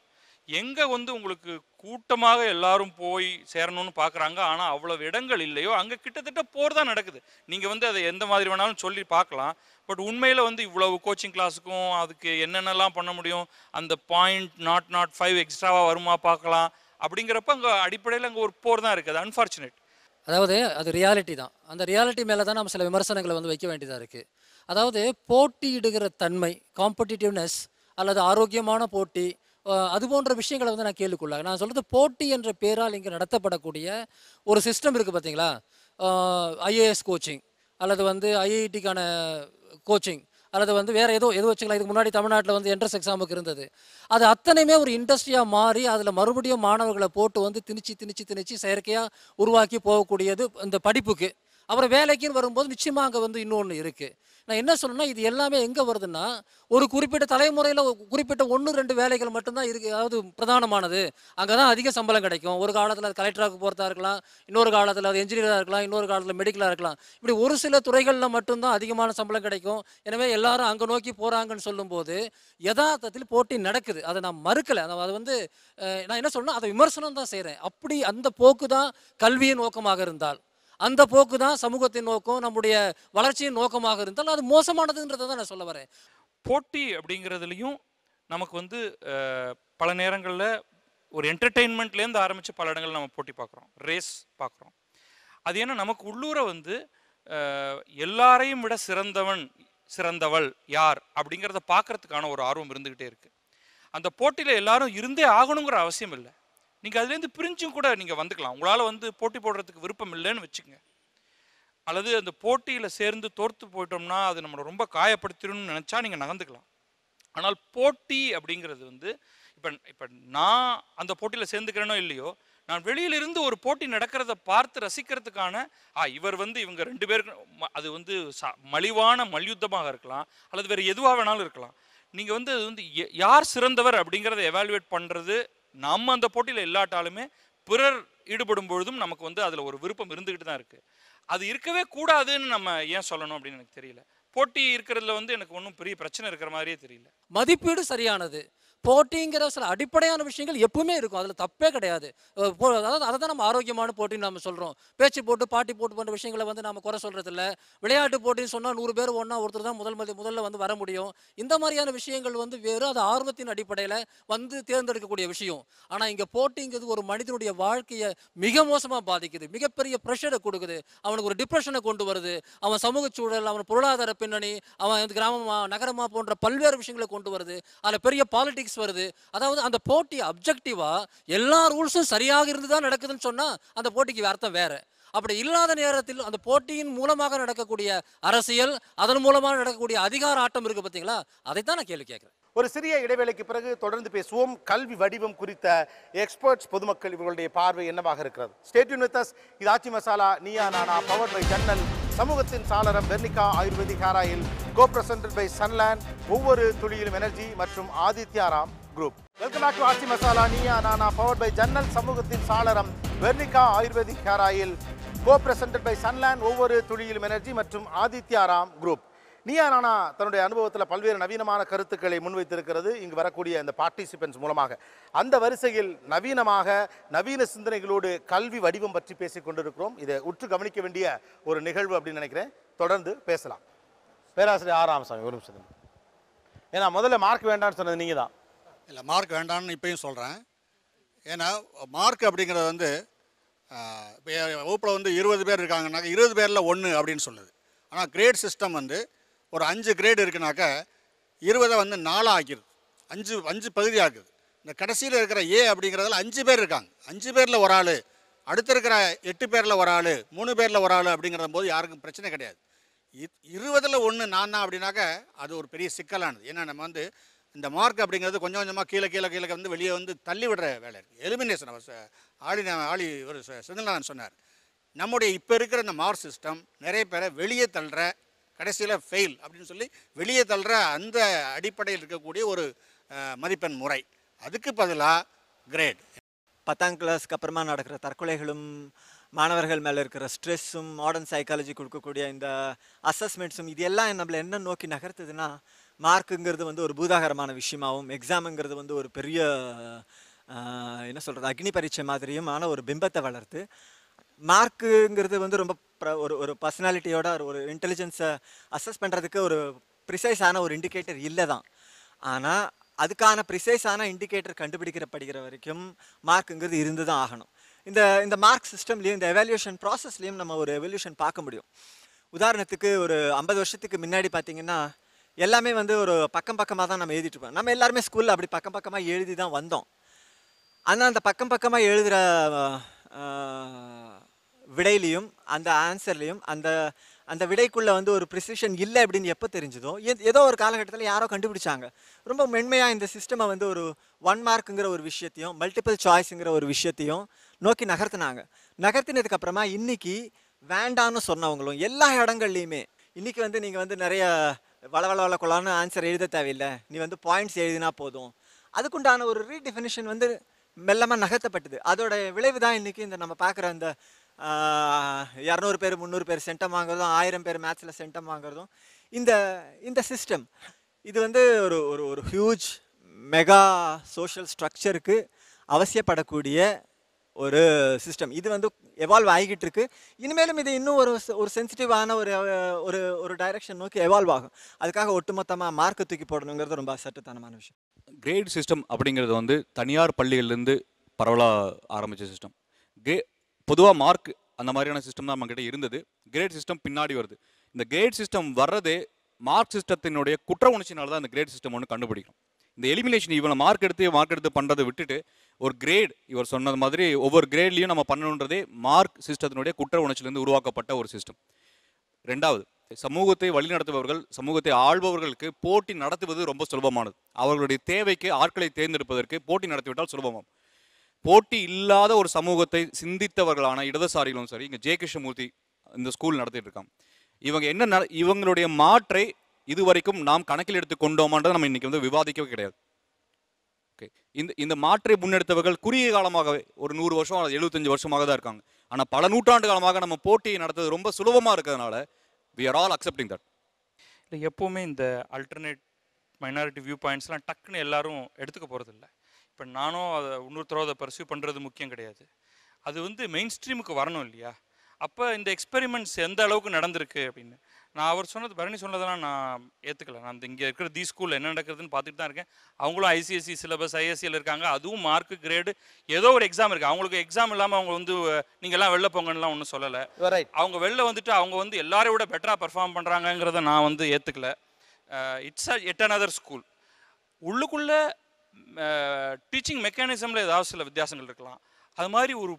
எங்கே வந்து உங்களுக்கு கூட்டமாக எல்லாரும் போய் சேரணும்னு பார்க்குறாங்க, ஆனால் அவ்வளவு இடங்கள் இல்லையோ அங்கே கிட்டத்தட்ட போர் தான் நடக்குது. நீங்கள் வந்து அதை எந்த மாதிரி வேணாலும் சொல்லி பார்க்கலாம், பட் உண்மையில் வந்து இவ்வளவு கோச்சிங் கிளாஸுக்கும் அதுக்கு என்னென்னலாம் பண்ண முடியும், அந்த 0.05 எக்ஸ்ட்ராவாக வருமா பார்க்கலாம் அப்படிங்கிறப்ப அங்கே அடிப்படையில் அங்கே ஒரு போர் தான் இருக்குது. அது அன்ஃபார்ச்சுனேட். அதாவது அது ரியாலிட்டி தான். அந்த ரியாலிட்டி மேலே தான் நம்ம சில விமர்சனங்களை வந்து வைக்க வேண்டியதாக இருக்குது. அதாவது போட்டியிடுகிற தன்மை, காம்படிட்டிவ்னஸ் அல்லது ஆரோக்கியமான போட்டி, அது போன்ற விஷயங்களை வந்து நான் கேள்விக்குள்ளாங்க. நான் சொல்கிறது போட்டி என்ற பேரால் இங்கே நடத்தப்படக்கூடிய ஒரு சிஸ்டம் இருக்குது பார்த்தீங்களா? ஐஏஎஸ் கோச்சிங் அல்லது வந்து ஐஐடிக்கான கோச்சிங் அல்லது வந்து வேறு ஏதோ வச்சுக்கலாம். இதுக்கு முன்னாடி தமிழ்நாட்டில் வந்து என்ட்ரன்ஸ் எக்ஸாமுக்கு இருந்தது. அது அத்தனையுமே ஒரு இண்டஸ்ட்ரியாக மாறி அதில் மறுபடியும் மாணவர்களை போட்டு வந்து திணிச்சு செயற்கையாக உருவாக்கி போகக்கூடியது இந்த படிப்புக்கு. அப்புறம் வேலைக்குன்னு வரும்போது நிச்சயமாக அங்கே வந்து இன்னொன்று இருக்குது. நான் என்ன சொல்லணும்னா, இது எல்லாமே எங்கே வருதுன்னா, ஒரு குறிப்பிட்ட தலைமுறையில் குறிப்பிட்ட 1-2 வேலைகள் மட்டும்தான் இருக்குது. அதாவது பிரதானமானது அங்கே தான் அதிக சம்பளம் கிடைக்கும். ஒரு காலத்தில் அது கலெக்டராக போகிறதா இருக்கலாம், இன்னொரு காலத்தில் அது என்ஜினியராக இருக்கலாம், இன்னொரு காலத்தில் மெடிக்கலாக இருக்கலாம். இப்படி ஒரு சில துறைகளில் மட்டும்தான் அதிகமான சம்பளம் கிடைக்கும். எனவே எல்லாரும் அங்கே நோக்கி போகிறாங்கன்னு சொல்லும்போது யதார்த்தத்தில் போட்டி நடக்குது. அதை நான் மறுக்கலை. அது வந்து நான் என்ன சொல்லணும், அதை விமர்சனம் தான் செய்கிறேன். அப்படி அந்த போக்கு தான் கல்வியின் நோக்கமாக இருந்தால், அந்த போக்கு தான் சமூகத்தின் நோக்கம், நம்முடைய வளர்ச்சியின் நோக்கமாக இருந்தால் அது மோசமானதுன்றதை தான் நான் சொல்ல வரேன். போட்டி அப்படிங்கிறதுலையும் நமக்கு வந்து பல நேரங்களில் ஒரு என்டர்டெயின்மெண்ட்லேருந்து ஆரம்பித்து பல இடங்கள் நம்ம போட்டி பார்க்குறோம், ரேஸ் பார்க்குறோம். அது ஏன்னா நமக்கு உள்ளூர வந்து எல்லாரையும் விட சிறந்தவள் யார் அப்படிங்கிறத பார்க்கறதுக்கான ஒரு ஆர்வம் இருந்துக்கிட்டே இருக்குது. அந்த போட்டியில் எல்லாரும் இருந்தே ஆகணுங்கிற அவசியம் இல்லை. நீங்கள் அதுலேருந்து பிரிஞ்சும் கூட நீங்கள் வந்துக்கலாம். உங்களால் வந்து போட்டி போடுறதுக்கு விருப்பம் இல்லைன்னு வச்சுக்கோங்க, அல்லது அந்த போட்டியில் சேர்ந்து தோற்று போயிட்டோம்னா அது நம்மளை ரொம்ப காயப்படுத்திடணும்னு நினச்சா நீங்கள் நகர்ந்துக்கலாம். ஆனால் போட்டி அப்படிங்கிறது வந்து இப்போ நான் அந்த போட்டியில் சேர்ந்துக்கிறேனோ இல்லையோ, நான் வெளியிலிருந்து ஒரு போட்டி நடக்கிறத பார்த்து ரசிக்கிறதுக்கான இவங்க 2 பேருக்கு அது வந்து மலிவான மல்யுத்தமாக இருக்கலாம், அல்லது வேறு எதுவாக வேணாலும் இருக்கலாம். நீங்கள் வந்து அது வந்து யார் சிறந்தவர் அப்படிங்கிறத எவாலுவேட் பண்ணுறது, நம்ம அந்த போட்டியில் இல்லாட்டாலுமே பிறர் ஈடுபடும் பொழுதும் நமக்கு வந்து அதில் ஒரு விருப்பம் இருந்துக்கிட்டு தான் இருக்குது. அது இருக்கவே கூடாதுன்னு நம்ம ஏன் சொல்லணும் அப்படின்னு எனக்கு தெரியல. போட்டி இருக்கிறதுல வந்து எனக்கு ஒன்றும் பெரிய பிரச்சனை இருக்கிற மாதிரியே தெரியல. மதிப்பீடு சரியானது. போட்டிங்கிற சில அடிப்படையான விஷயங்கள் எப்பவுமே இருக்கும், அதில் தப்பே கிடையாது. அதாவது அதை தான் நம்ம ஆரோக்கியமான போட்டின்னு நம்ம சொல்கிறோம். பேச்சு போட்டு பாட்டி போட்டு போன்ற விஷயங்களை வந்து நம்ம குறை சொல்கிறதில்ல. விளையாட்டு போட்டின்னு சொன்னால் 100 பேர் ஒன்றா ஒருத்தர் தான் முதல்ல வந்து வர முடியும். இந்த மாதிரியான விஷயங்கள் வந்து வேறு, அது ஆர்வத்தின் அடிப்படையில் வந்து தேர்ந்தெடுக்கக்கூடிய விஷயம். ஆனால் இங்கே போட்டிங்கிறது ஒரு மனிதனுடைய வாழ்க்கையை மிக மோசமாக பாதிக்குது, மிகப்பெரிய ப்ரெஷரை கொடுக்குது, அவனுக்கு ஒரு டிப்ரெஷனை கொண்டு வருது. அவன் சமூக சூழல், அவன் பொருளாதார பின்னணி, அவன் கிராமமா நகரமா போன்ற பல்வேறு விஷயங்களை கொண்டு வருது. அதில் பெரிய பாலிடிக்ஸ் வருது. அதாவது அந்த போட்டி அப்ஜெக்டிவா எல்லா ரூல்ஸும் சரியாக இருந்து தான் நடக்குதுன்னு சொன்னா அந்த போட்டிக்கு அர்த்தம் வேற. அப்படி இல்லாத நேரத்தில் அந்த போட்டியின் மூலமாக நடக்கக்கூடிய அரசியல், அதன் மூலமாக நடக்கக்கூடிய அதிகார ஆட்டம் இருக்கு பார்த்தீங்களா, அதைத்தான் நான் கேள்வி கேட்கிறேன். ஒரு சிறிய இடைவேளைக்கு பிறகு தொடர்ந்து பேசுவோம். கல்வி வடிவம் குறித்த எக்ஸ்பர்ட்ஸ், பொதுமக்கள் இவர்களுடைய பார்வை என்னவாக இருக்கிறது? Stay tune with us. இது ஆச்சி மசாலா நீயா நானா, பவர்ட் பை ஜன்னல், சமூகத்தின் சாளரம் Vernika Ayurvedic hair oil, co presented by Sunland, ஒவ்வொரு துளியிலும் எனர்ஜி மற்றும் Adityaram group. Welcome back to Aachi Masala Neeya Naana, powered by Jannal, சமூகத்தின் சாளரம் Vernika Ayurvedic hair oil, co presented by Sunland, ஒவ்வொரு துளியிலும் எனர்ஜி மற்றும் ஆதித்யாராம் குரூப். நீயா நானா தன்னுடைய அனுபவத்தில் பல்வேறு நவீனமான கருத்துக்களை முன்வைத்திருக்கிறது இங்கு வரக்கூடிய இந்த பார்ட்டிசிபென்ட்ஸ் மூலமாக. அந்த வரிசையில் நவீன சிந்தனைகளோடு கல்வி வடிவம் பற்றி பேசிக் கொண்டிருக்கிறோம். இதை உற்று கவனிக்க வேண்டிய ஒரு நிகழ்வு அப்படின்னு நினைக்கிறேன். தொடர்ந்து பேசலாம். பேராசிரியர் ஆர் ராமசாமி, ஒரு நிமிஷம். ஏன்னா முதல்ல மார்க் வேண்டாம்னு சொன்னது நீங்கள் தான். இல்லை, மார்க் வேண்டாம்னு இப்பயும் சொல்கிறேன். ஏன்னா மார்க் அப்படிங்கிறது வந்து இப்போ வகுப்பில் வந்து 20 பேர் இருக்காங்கனாக்கா 20 பேரில் 1 அப்படின்னு சொல்லுது. ஆனால் கிரேட் சிஸ்டம் வந்து ஒரு 5 கிரேடு இருக்குனாக்கா 20 வந்து 4 ஆக்கிடுது, 5 பகுதி ஆக்குது. இந்த கடைசியில் இருக்கிற ஏ அப்படிங்கிறதுல 5 பேர் இருக்காங்க. 5 பேரில் ஒரு ஆள், அடுத்து இருக்கிற 8 பேரில் ஒரு ஆள், 3 பேரில் ஒரு ஆள் அப்படிங்கிற போது யாருக்கும் பிரச்சனை கிடையாது. 20ல் 1 நான் தான் அப்படின்னாக்கா அது ஒரு பெரிய சிக்கலானது. ஏன்னா நம்ம வந்து இந்த மார்க் அப்படிங்கிறது கொஞ்சம் கொஞ்சமாக கீழே வந்து வெளியே வந்து தள்ளி விடுற வேலை இருக்குது. எலிமினேஷன் ஆளி ஒரு செந்தில்நாதன் சொன்னார். நம்முடைய இப்போ இருக்கிற இந்த மார்க் சிஸ்டம் நிறைய பேரை வெளியே தள்ளுற, கடைசியில் ஃபெயில் அப்படின்னு சொல்லி வெளியே தள்ளுற அந்த அடிப்படையில் இருக்கக்கூடிய ஒரு மதிப்பெண் முறை. அதுக்கு பதிலாக கிரேட். 10ஆம் கிளாஸ்க்கு அப்புறமா நடக்கிற தற்கொலைகளும், மாணவர்கள் மேலே இருக்கிற ஸ்ட்ரெஸ்ஸும், மாடர்ன் சைக்காலஜி கொடுக்கக்கூடிய இந்த அசஸ்மெண்ட்ஸும், இது எல்லாம் நம்மளை என்ன நோக்கி நகர்த்துதுன்னா, மார்க்குங்கிறது வந்து ஒரு பூதாகரமான விஷயமாகவும், எக்ஸாமுங்கிறது வந்து ஒரு பெரிய என்ன சொல்கிறது அக்னி பரீட்சை மாதிரியுமான ஒரு பிம்பத்தை வளர்த்து, மார்க்குங்கிறது வந்து ரொம்ப ஒரு பர்சனாலிட்டியோட ஒரு இன்டெலிஜென்ஸை அசஸ் பண்ணுறதுக்கு ஒரு ப்ரிசைஸான ஒரு இண்டிகேட்டர் இல்லை தான். ஆனால் அதுக்கான ப்ரிசைஸான இண்டிகேட்டர் கண்டுபிடிக்கப்படுகிற வரைக்கும் மார்க்குங்கிறது இருந்து தான் ஆகணும். இந்த மார்க் சிஸ்டம்லேயும் இந்த எவாலுவேஷன் ப்ராசஸ்லேயும் நம்ம ஒரு எவல்யூஷன் பார்க்க முடியும். உதாரணத்துக்கு ஒரு 50 வருஷத்துக்கு முன்னாடி பார்த்திங்கன்னா எல்லாமே வந்து ஒரு பக்கம் பக்கமாக தான் நம்ம எழுதிட்டு இருப்போம். நம்ம எல்லாருமே ஸ்கூலில் அப்படி பக்கம் பக்கமாக எழுதி தான் வந்தோம். ஆனால் அந்த பக்கம் பக்கமாக எழுதுகிற விடையிலையும் அந்த ஆன்சர்லேயும் அந்த அந்த விடைக்குள்ளே வந்து ஒரு ப்ரிசிஷன் இல்லை அப்படின்னு எப்போ தெரிஞ்சதோ, ஏதோ ஒரு காலகட்டத்தில் யாரோ கண்டுபிடிச்சாங்க. ரொம்ப மென்மையாக இந்த சிஸ்டமை வந்து ஒரு 1 மார்க்குங்கிற ஒரு விஷயத்தையும் மல்டிபிள் சாய்ஸுங்கிற ஒரு விஷயத்தையும் நோக்கி நகர்த்தினாங்க. நகர்த்தினதுக்கப்புறமா இன்றைக்கி வேண்டான்னு சொன்னவங்களும் எல்லா இடங்கள்லையுமே இன்றைக்கி வந்து நீங்கள் வந்து நிறைய வள கொள்ளான்னு ஆன்சர் எழுத தேவையில்லை, நீ வந்து பாயிண்ட்ஸ் எழுதினா போதும், அதுக்குண்டான ஒரு ரீடெஃபினிஷன் வந்து மெல்லமாக நகர்த்தப்பட்டது. அதோட விளைவு தான் இன்றைக்கி இந்த நம்ம பார்க்குற அந்த 200 பேர் 300 பேர் சென்டம் வாங்குறதும் 1000 பேர் மேத்ஸில் சென்டம் வாங்குறதும் இந்த சிஸ்டம். இது வந்து ஒரு ஒரு ஒரு ஹியூஜ் மெகா சோஷியல் ஸ்ட்ரக்சருக்கு அவசியப்படக்கூடிய ஒரு சிஸ்டம். இது வந்து எவால்வ் ஆகிக்கிட்டு இருக்கு. இனிமேலும் இது இன்னும் ஒரு சென்சிட்டிவான ஒரு டைரக்ஷன் நோக்கி எவால்வ் ஆகும். அதுக்காக ஒட்டுமொத்தமாக மார்க்கு தூக்கி போடணுங்கிறது ரொம்ப சட்டத்தனமான விஷயம். கிரேட் சிஸ்டம் அப்படிங்கிறது வந்து தனியார் பள்ளிகள்லேருந்து பரவலாக ஆரம்பித்த சிஸ்டம். பொதுவாக மார்க் அந்த மாதிரியான சிஸ்டம் தான் நம்மக்கிட்ட இருந்தது. கிரேட் சிஸ்டம் பின்னாடி வருது. இந்த கிரேட் சிஸ்டம் வர்றதே மார்க் சிஸ்டத்தினுடைய குற்ற உணர்ச்சினால தான் இந்த கிரேட் சிஸ்டம் ஒன்று கண்டுபிடிக்கும். இந்த எலிமினேஷன் இவனை மார்க் எடுத்து பண்ணுறதை விட்டுட்டு ஒரு கிரேட், இவர் சொன்னது மாதிரி ஒவ்வொரு கிரேட்லையும் நம்ம பண்ணணுன்றதே மார்க் சிஸ்டத்தினுடைய குற்ற உணர்ச்சியிலிருந்து உருவாக்கப்பட்ட ஒரு சிஸ்டம். ரெண்டாவது, சமூகத்தை வழிநடத்துபவர்கள், சமூகத்தை ஆள்பவர்களுக்கு போட்டி நடத்துவது ரொம்ப சுலபமானது. அவர்களுடைய தேவைக்கு ஆட்களை தேர்ந்தெடுப்பதற்கு போட்டி நடத்திவிட்டால் சுலபமாகும். போட்டி இல்லாத ஒரு சமூகத்தை சிந்தித்தவர்களான இடதுசாரிகளும் சரி, இங்கே ஜே கிருஷ்ணமூர்த்தி இந்த ஸ்கூல் நடத்திட்டு இருக்காங்க. இவங்க இவங்களுடைய மாற்றை இதுவரைக்கும் நாம் கணக்கில் எடுத்து கொண்டோமான்றதை நம்ம இன்னைக்கு வந்து விவாதிக்கவே கிடையாது. ஓகே, இந்த மாற்றை முன்னெடுத்தவர்கள் குறுகிய காலமாகவே ஒரு 100 வருஷம் 75 வருஷமாக தான் இருக்காங்க. ஆனால் பல நூற்றாண்டு காலமாக நம்ம போட்டியை நடத்துறது ரொம்ப சுலபமாக இருக்கிறதுனால we are all accepting that. இல்லை, எப்போவுமே இந்த அல்டர்னேட் மைனாரிட்டி வியூ பாயிண்ட்ஸ்லாம் டக்குன்னு எல்லாரும் எடுத்துக்க போகிறது இல்லை. இப்போ நானும் அதை இன்னொருத்தரோ அதை பர்சியூ பண்ணுறது முக்கியம் கிடையாது. அது வந்து மெயின் ஸ்ட்ரீமுக்கு வரணும் இல்லையா? அப்போ இந்த எக்ஸ்பெரிமெண்ட்ஸ் எந்த அளவுக்கு நடந்திருக்கு அப்படின்னு நான் அவர் சொன்னது, பரணி சொன்னதெல்லாம் நான் ஏற்றுக்கல. நான் இங்கே இருக்கிற தி ஸ்கூலில் என்ன நடக்குதுன்னு பார்த்துட்டு தான் இருக்கேன். அவங்களும் ஐசிஎஸ்சி சிலபஸ் ஐஎஸ்சியில் இருக்காங்க. அதுவும் மார்க்கு கிரேடு ஏதோ ஒரு எக்ஸாம் இருக்குது. அவங்களுக்கு எக்ஸாம் இல்லாமல் அவங்க வந்து நீங்கள்லாம் வெளில போங்கன்னுலாம் ஒன்றும் சொல்லலை. அவங்க வெளில வந்துட்டு அவங்க வந்து எல்லாரையும் விட பெட்டராக பர்ஃபார்ம் பண்ணுறாங்கங்கிறத நான் வந்து ஏற்றுக்கல. It's yet another school. உள்ளுக்குள்ளே டீச்சிங் மெக்கானிசமில் ஏதாவது சில வித்தியாசங்கள் இருக்கலாம். அது மாதிரி ஒரு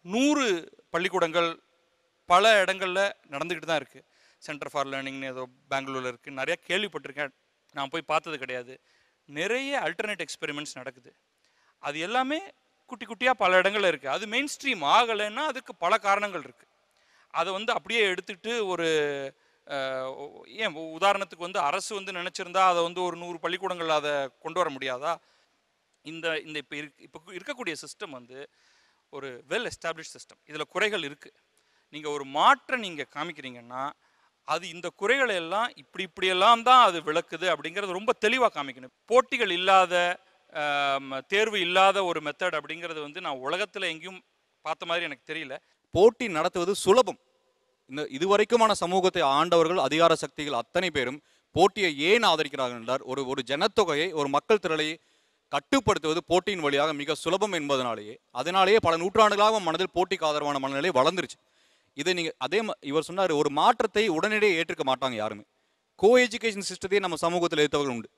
100 பள்ளிக்கூடங்கள் பல இடங்களில் நடந்துக்கிட்டு தான் இருக்குது. சென்டர் ஃபார் லேர்னிங்னு ஏதோ பெங்களூரில் இருக்குது. நிறையா கேள்விப்பட்டிருக்கேன், நான் போய் பார்த்தது கிடையாது. நிறைய அல்டர்னேட் எக்ஸ்பெரிமெண்ட்ஸ் நடக்குது. அது எல்லாமே குட்டி குட்டியாக பல இடங்களில் இருக்குது. அது மெயின் ஸ்ட்ரீம் ஆகலைன்னா அதுக்கு பல காரணங்கள் இருக்குது. அதை வந்து அப்படியே எடுத்துக்கிட்டு ஒரு ஏன் உதாரணத்துக்கு வந்து அரசு வந்து நினச்சிருந்தா அதை வந்து ஒரு 100 பள்ளிக்கூடங்கள் அதை கொண்டு வர முடியாதா? இந்த இப்போ இருக்கக்கூடிய சிஸ்டம் வந்து ஒரு வெல் எஸ்டாப்ளிஷ் சிஸ்டம். இதில் குறைகள் இருக்குது. நீங்கள் ஒரு மாற்றம் நீங்கள் காமிக்கிறீங்கன்னா அது இந்த குறைகளை எல்லாம் இப்படியெல்லாம் தான் அது விளக்குது அப்படிங்கிறது ரொம்ப தெளிவாக காமிக்கணும். போட்டிகள் இல்லாத தேர்வு இல்லாத ஒரு மெத்தட் அப்படிங்கிறது வந்து நான் உலகத்தில் எங்கேயும் பார்த்த மாதிரி எனக்கு தெரியல. போட்டி நடத்துவது சுலபம். இந்த இதுவரைக்குமான சமூகத்தை ஆண்டவர்கள், அதிகார சக்திகள் அத்தனை பேரும் போட்டியை ஏன் ஆதரிக்கிறார்கள் என்றால் ஒரு ஜனத்தொகையை, ஒரு மக்கள் திரளையை கட்டுப்படுத்துவது போட்டியின் வழியாக மிக சுலபம் என்பதனாலேயே, அதனாலேயே பல நூற்றாண்டுகளாக மனதில் போட்டிக்கு ஆதரவான மனநிலை வளர்ந்துருச்சு. இதை நீங்கள் இவர் சொன்னார், ஒரு மாற்றத்தை உடனடியே ஏற்றுக்க மாட்டாங்க யாருமே. கோ எஜுகேஷன் சிஸ்டத்தையே நம்ம சமூகத்தில் எதிர்த்தவர்கள் உண்டு.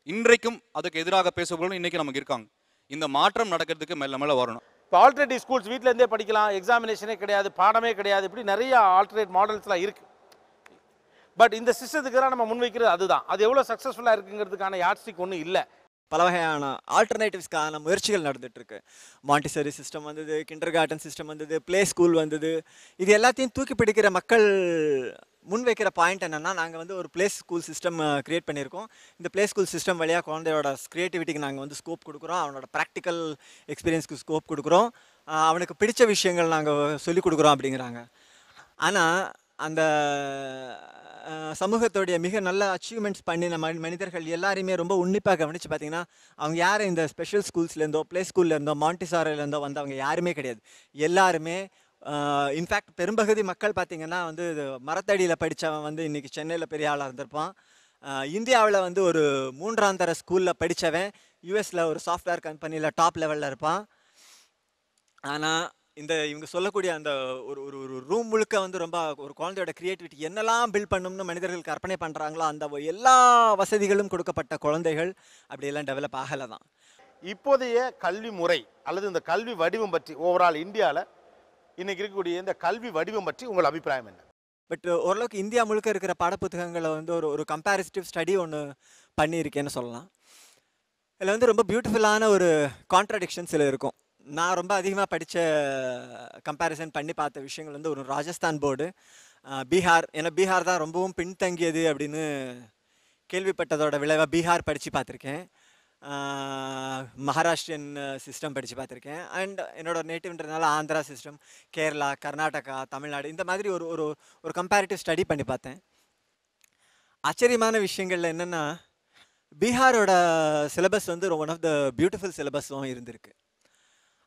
இன்றைக்கும் அதுக்கு எதிராக பேசுபவர்களும் இன்றைக்கி நமக்கு இருக்காங்க. இந்த மாற்றம் நடக்கிறதுக்கு மெல்ல வரணும். இப்போ ஆல்டர்னேட்டிவ் ஸ்கூல்ஸ் வீட்டிலேருந்தே படிக்கலாம், எக்ஸாமினேஷனே கிடையாது, பாடமே கிடையாது, இப்படி நிறைய ஆல்டர்னேட் மாடல்ஸ்லாம் இருக்குது. பட் இந்த சிஸ்டத்துக்கு நம்ம முன்வைக்கிறது அதுதான். அது எவ்வளோ சக்ஸஸ்ஃபுல்லாக இருக்குங்கிறதுக்கான யாட்ஸ்டிக் ஒன்றும் இல்லை. பல வகையான ஆல்டர்னேட்டிவ்ஸ்க்கான முயற்சிகள் நடந்துகிட்ருக்கு. மாண்டிசரி சிஸ்டம் வந்தது, கிண்டர் கார்டன் சிஸ்டம் வந்தது, ப்ளே ஸ்கூல் வந்தது. இது எல்லாத்தையும் தூக்கி பிடிக்கிற மக்கள் முன்வைக்கிற பாயிண்ட் என்னென்னா, நாங்கள் வந்து ஒரு ப்ளே ஸ்கூல் சிஸ்டம் க்ரியேட் பண்ணியிருக்கோம். இந்த ப்ளே ஸ்கூல் சிஸ்டம் வழியாக குழந்தையோட க்ரியேட்டிவிட்டிக்கு நாங்கள் வந்து ஸ்கோப் கொடுக்குறோம், அவனோட ப்ராக்டிக்கல் எக்ஸ்பீரியன்ஸ்க்கு ஸ்கோப் கொடுக்குறோம், அவனுக்கு பிடிச்ச விஷயங்கள் நாங்கள் சொல்லிக் கொடுக்குறோம் அப்படிங்கிறாங்க. ஆனால் அந்த சமூகத்தோடைய மிக நல்ல அச்சீவ்மெண்ட்ஸ் பண்ணின மனிதர்கள் எல்லாரையுமே ரொம்ப உன்னிப்பாக கவனித்து பார்த்தீங்கன்னா, அவங்க யாரும் இந்த ஸ்பெஷல் ஸ்கூல்ஸ்லேருந்தோ, ப்ளே ஸ்கூல்லேருந்தோ, மாண்டிசாரிலேருந்தோ வந்தவங்க யாருமே கிடையாது. எல்லாருமே இன்ஃபேக்ட் பெரும்பகுதி மக்கள் பார்த்திங்கன்னா வந்து மரத்தடியில் படித்தவன் வந்து இன்றைக்கி சென்னையில் பெரிய ஆளாக இருந்திருப்பான். இந்தியாவில் வந்து ஒரு 3ஆம் தர ஸ்கூலில் படித்தவன் யூஎஸில் ஒரு சாஃப்ட்வேர் கம்பெனியில் டாப் லெவலில் இருப்பான். ஆனால் இந்த இவங்க சொல்லக்கூடிய அந்த ஒரு ஒரு ஒரு ரூம் முழுக்க வந்து ரொம்ப ஒரு குழந்தையோட கிரியேட்டிவிட்டி என்னெல்லாம் பில்ட் பண்ணணும்னு மனிதர்கள் கற்பனை பண்ணுறாங்களோ அந்த எல்லா வசதிகளும் கொடுக்கப்பட்ட குழந்தைகள் அப்படியெல்லாம் டெவலப் ஆகலை தான். இப்போதைய கல்வி முறை அல்லது இந்த கல்வி வடிவம் பற்றி ஓவரால் இந்தியாவில் இன்னைக்கு இருக்கக்கூடிய இந்த கல்வி வடிவம் பற்றி உங்கள் அபிப்பிராயம் என்ன? பட் ஓரளவுக்கு இந்தியா முழுக்க இருக்கிற பாடப்புத்தகங்களை வந்து ஒரு ஒரு கம்பேரிட்டிவ் ஸ்டடி ஒன்று பண்ணியிருக்கேன்னு சொல்லலாம். இதில் வந்து ரொம்ப பியூட்டிஃபுல்லான ஒரு கான்ட்ரடிக்ஷன்ஸ் இதில் இருக்கும். நான் ரொம்ப அதிகமாக படித்த கம்பேரிசன் பண்ணி பார்த்த விஷயங்கள் வந்து ஒரு ராஜஸ்தான் போர்டு, பீகார். ஏன்னா பீகார் தான் ரொம்பவும் பின்தங்கியது அப்படின்னு கேள்விப்பட்டதோட விளைவாக பீகார் படித்து பார்த்துருக்கேன். மகாராஷ்டிரியன் சிஸ்டம் படித்து பார்த்துருக்கேன். அண்ட் என்னோட நேட்டிவ்ன்றதுனால ஆந்திரா சிஸ்டம், கேரளா, கர்நாடகா, தமிழ்நாடு, இந்த மாதிரி ஒரு ஒரு ஒரு கம்பேரிட்டிவ் ஸ்டடி பண்ணி பார்த்தேன். ஆச்சரியமான விஷயங்கள்ல என்னென்னா, பீகாரோட சிலபஸ் வந்து ஒன் ஆஃப் த பியூட்டிஃபுல் சிலபஸும் இருந்திருக்கு.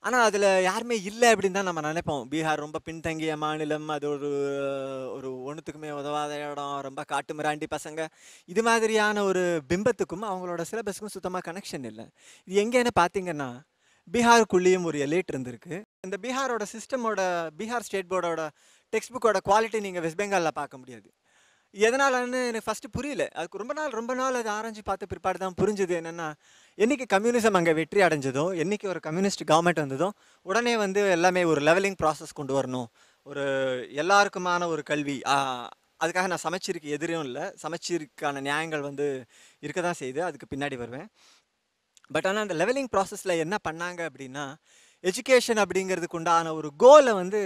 ஆனால் அதில் யாருமே இல்லை அப்படின்னு தான் நம்ம நினைப்போம். பீகார் ரொம்ப பின்தங்கிய மாநிலம், அது ஒரு ஒரு ஒன்றுத்துக்குமே உதவாத இடம், ரொம்ப காட்டு மிராண்டி பசங்க, இது மாதிரியான ஒரு பிம்பத்துக்கும் அவங்களோட சிலபஸுக்கும் சுத்தமாக கனெக்ஷன் இல்லை. இது எங்கேன்னு பார்த்தீங்கன்னா பீகாருக்குள்ளேயும் ஒரு எலைட் இருந்திருக்கு. இந்த பீகாரோட சிஸ்டமோட, பீகார் ஸ்டேட் போர்டோட டெக்ஸ்ட் புக்கோட குவாலிட்டி நீங்கள் வெஸ்ட் பெங்காலில் பார்க்க முடியாது. எதனாலன்னு எனக்கு ஃபஸ்ட்டு புரியல. அதுக்கு ரொம்ப நாள் அதை ஆராய்ச்சி பார்த்த பிற்பாடு தான் புரிஞ்சுது. என்னென்னா, என்றைக்கு கம்யூனிசம் அங்கே வெற்றி அடைஞ்சதோ, என்றைக்கு ஒரு கம்யூனிஸ்ட் கவர்மெண்ட் வந்ததோ, உடனே வந்து எல்லாமே ஒரு லெவலிங் ப்ராசஸ் கொண்டு வரணும், ஒரு எல்லாருக்குமான ஒரு கல்வி. அதுக்காக நான் சமச்சீருக்கு எதிரும் இல்லை, சமச்சீருக்கான நியாயங்கள் வந்து இருக்க தான் செய்யுது, அதுக்கு பின்னாடி வருவேன். பட் ஆனால் அந்த லெவலிங் ப்ராசஸில் என்ன பண்ணாங்க அப்படின்னா, எஜுகேஷன் அப்படிங்கிறதுக்கு உண்டான ஒரு கோலை வந்து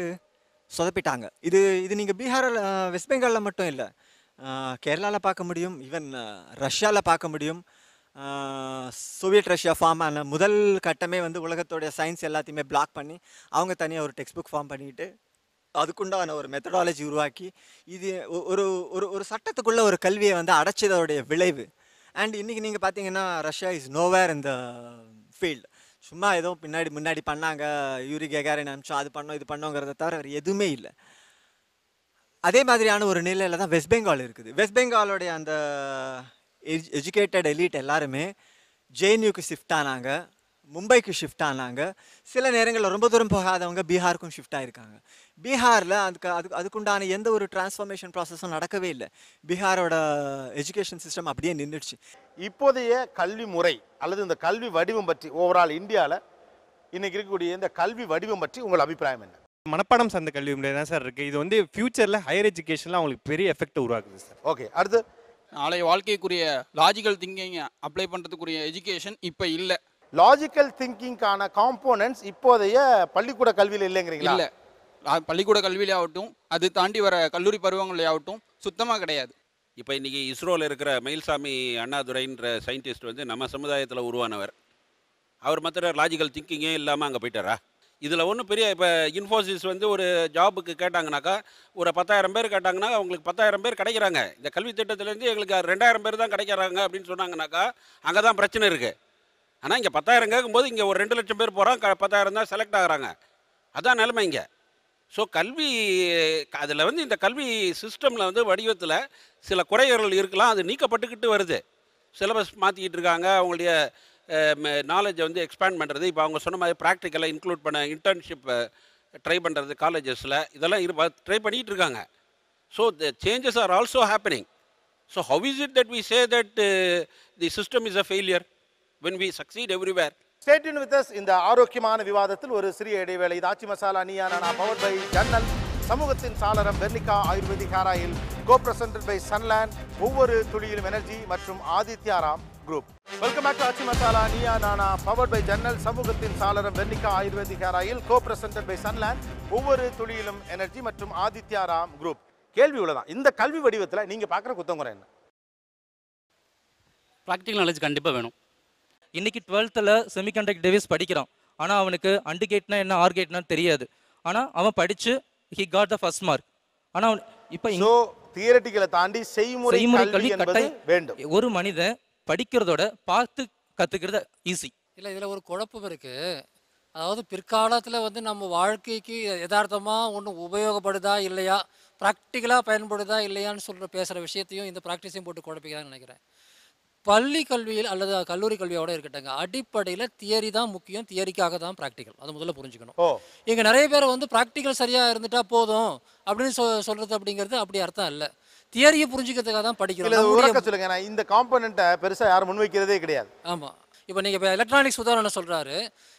சொதப்பிட்டாங்க. இது இது நீங்கள் பீகாரில், வெஸ்ட் பெங்காலில் மட்டும் இல்லை, கேரளாவில் பார்க்க முடியும், ஈவன் ரஷ்யாவில் பார்க்க முடியும். சோவியட் ரஷ்யா ஃபார்ம் ஆன முதல் கட்டமே வந்து உலகத்தோடைய சயின்ஸ் எல்லாத்தையுமே பிளாக் பண்ணி அவங்க தனியாக ஒரு டெக்ஸ்ட் புக் ஃபார்ம் பண்ணிட்டு அதுக்குண்டான ஒரு மெத்தடாலஜி உருவாக்கி இது ஒரு ஒரு ஒரு சட்டத்துக்குள்ளே ஒரு கல்வியை வந்து அடைச்சதோடைய விளைவு. அண்ட் இன்றைக்கி நீங்கள் பார்த்தீங்கன்னா ரஷ்யா இஸ் நோவேர் இந்த ஃபீல்டு. சும்மா ஏதோ முன்னாடி பண்ணாங்க, யூரி கெகாரின் அனுப்பிச்சோம், அது பண்ணோம் இது பண்ணோங்கிறத தவிர வேறு எதுவுமே இல்லை. அதே மாதிரியான ஒரு நிலையில் தான் வெஸ்ட் பெங்கால் இருக்குது. வெஸ்ட் பெங்காலோடைய அந்த எஜுகேட்டட் எலீட் எல்லாருமே ஜேஎன்யூக்கு ஷிஃப்ட் ஆனாங்க, மும்பைக்கு ஷிஃப்ட் ஆனாங்க. சில நேரங்களில் ரொம்ப தூரம் போகாதவங்க பீகாருக்கும் ஷிஃப்ட் ஆகிருக்காங்க. பீகாரில் அதுக்குண்டான எந்த ஒரு டிரான்ஸ்ஃபர்மேஷன் ப்ராசஸும் நடக்கவே இல்லை. பீகாரோட எஜுகேஷன் சிஸ்டம் அப்படியே நின்றுடுச்சு. இப்போதைய கல்வி முறை அல்லது இந்த கல்வி வடிவம் பற்றி ஓவரால் இந்தியாவில் இன்னைக்கு இருக்கக்கூடிய இந்த கல்வி வடிவம் பற்றி உங்கள் அபிப்பிராயம் என்ன? மனப்பாடம் சார்ந்த கல்வி முறை தான் சார் இருக்குது. இது வந்து ஃபியூச்சரில் ஹையர் எஜுகேஷனில் அவங்களுக்கு பெரிய எஃபெக்ட் உருவாக்குது சார். ஓகே, அடுத்து நாளைய வாழ்க்கைக்குரிய லாஜிக்கல் திங்கிங் அப்ளை பண்ணுறதுக்குரிய எஜுகேஷன் இப்போ இல்லை. லாஜிக்கல் திங்கிங்கான காம்போனன்ட்ஸ் இப்போதைய பள்ளிக்கூட கல்வியில் இல்லைங்கிறீங்களா? இல்லை, பள்ளிக்கூட கல்வியிலே ஆகட்டும், அது தாண்டி வர கல்லூரி பருவங்களே ஆகட்டும், சுத்தமாக கிடையாது. இப்போ இன்றைக்கி இஸ்ரோவில் இருக்கிற மயில்சாமி அண்ணாதுரைன்ற சயின்டிஸ்ட் வந்து நம்ம சமுதாயத்தில் உருவானவர். அவர் மாத்திர லாஜிக்கல் திங்கிங்கே இல்லாமல் அங்கே போயிட்டாரா? இதில் ஒன்றும் பெரிய, இப்போ இன்ஃபோசிஸ் வந்து ஒரு ஜாபுக்கு கேட்டாங்கனாக்கா, ஒரு 10,000 பேர் கேட்டாங்கன்னா அவங்களுக்கு 10,000 பேர் கிடைக்கிறாங்க. இந்த கல்வி திட்டத்திலேருந்து எங்களுக்கு 2,000 பேர் தான் கிடைக்கிறாங்க அப்படின்னு சொன்னாங்கனாக்கா அங்கே தான் பிரச்சனை இருக்குது. ஆனால் இங்கே 10,000 கேட்கும்போது இங்கே ஒரு 2 லட்சம் பேர் போகிறான், 10,000 தான் செலக்ட் ஆகிறாங்க. அதான் நிலைமை இங்கே. ஸோ கல்வி அதில் வந்து இந்த கல்வி சிஸ்டமில் வந்து வடிவத்தில் சில குறைகள் இருக்கலாம், அது நீக்கப்பட்டுக்கிட்டு வருது. சிலபஸ் மாற்றிக்கிட்டு இருக்காங்க, அவங்களுடைய நாலேஜை வந்து எக்ஸ்பேண்ட் பண்ணுறது. இப்போ அவங்க சொன்ன மாதிரி ப்ராக்டிக்கலாக இன்க்ளூட் பண்ண இன்டர்ன்ஷிப் ட்ரை பண்ணுறது காலேஜஸில், இதெல்லாம் ட்ரை பண்ணிகிட்டு இருக்காங்க. So the changes are also happening. So how is it that we say that the system is a failure when we succeed everywhere? Stay tuned with us. இந்த ஆரோக்கியமான விவாதத்தில் ஒரு சிறிய இடைவேளை. இது ஆச்சி மசாலா நீயா நானா பவர்ட் பை ஜன்னல், சமூகத்தின் சாளரம் Vernika Ayurvedic hair oil, co-presented by Sunland, ஒவ்வொரு துளியிலும் எனர்ஜி மற்றும் Adityaram group. Welcome back to Aachi Masala Neeya Naana powered by Jannal, சமூகத்தின் சாளரம் Vernika Ayurvedic hair oil, co-presented by Sunland, ஒவ்வொரு துளியிலும் எனர்ஜி மற்றும் ஆதித்யாராம் குரூப். கேள்வி உள்ளதான், இந்த கல்வி வடிவத்தில் நீங்கள் பார்க்குற குத்தங்குறை என்ன? ப்ராக்டிக்கல் நாலேஜ் கண்டிப்பாக வேணும். இன்றைக்கி 12th செமிகண்டக்டர் டிவைஸ் படிக்கிறான், ஆனால் அவனுக்கு அண்டு கேட்னா என்ன ஆர் கேட்னா தெரியாது. ஆனால் அவன் படித்து he got the first mark. ஆனால் அவன் இப்போ தியரிட்டிக்கலை தாண்டி செய்முறை கல்வி என்பது வேண்டும். ஒரு மனிதன் படிக்கிறதோட பார்த்து கற்றுக்கிறது ஈஸி. இல்லை, இதில் ஒரு குழப்பம் இருக்குது. அதாவது பிற்காலத்தில் வந்து நம்ம வாழ்க்கைக்கு யதார்த்தமாக ஒன்றும் உபயோகப்படுதா இல்லையா, ப்ராக்டிக்கலாக பயன்படுதா இல்லையான்னு சொல்கிற பேசுகிற விஷயத்தையும் இந்த ப்ராக்டிஸையும் போட்டு குழப்பிக்கிறான்னு நினைக்கிறேன். பள்ளி கல்வியில் அல்லது கல்லூரி கல்வியோட இருக்கட்டங்க, அடிப்படையில் தியரி தான் முக்கியம், தியரிக்காக தான் ப்ராக்டிக்கல். அது முதல்ல புரிஞ்சுக்கணும். இங்கே நிறைய பேர் வந்து ப்ராக்டிக்கல் சரியாக இருந்துட்டா போதும் அப்படின்னு சொல்கிறது அப்படிங்கிறது அப்படி அர்த்தம் இல்லை. தியரியை புரிஞ்சுக்கிறதுக்காக தான் படிக்கிறோம். சொல்லுங்க, நான் இந்த காம்பனண்ட்டை பெருசாக யாரும் முன்வைக்கிறதே கிடையாது. ஆமாம். இப்போ நீங்கள் இப்போ எலக்ட்ரானிக்ஸ் உதாரணம் சொல்கிறாரு.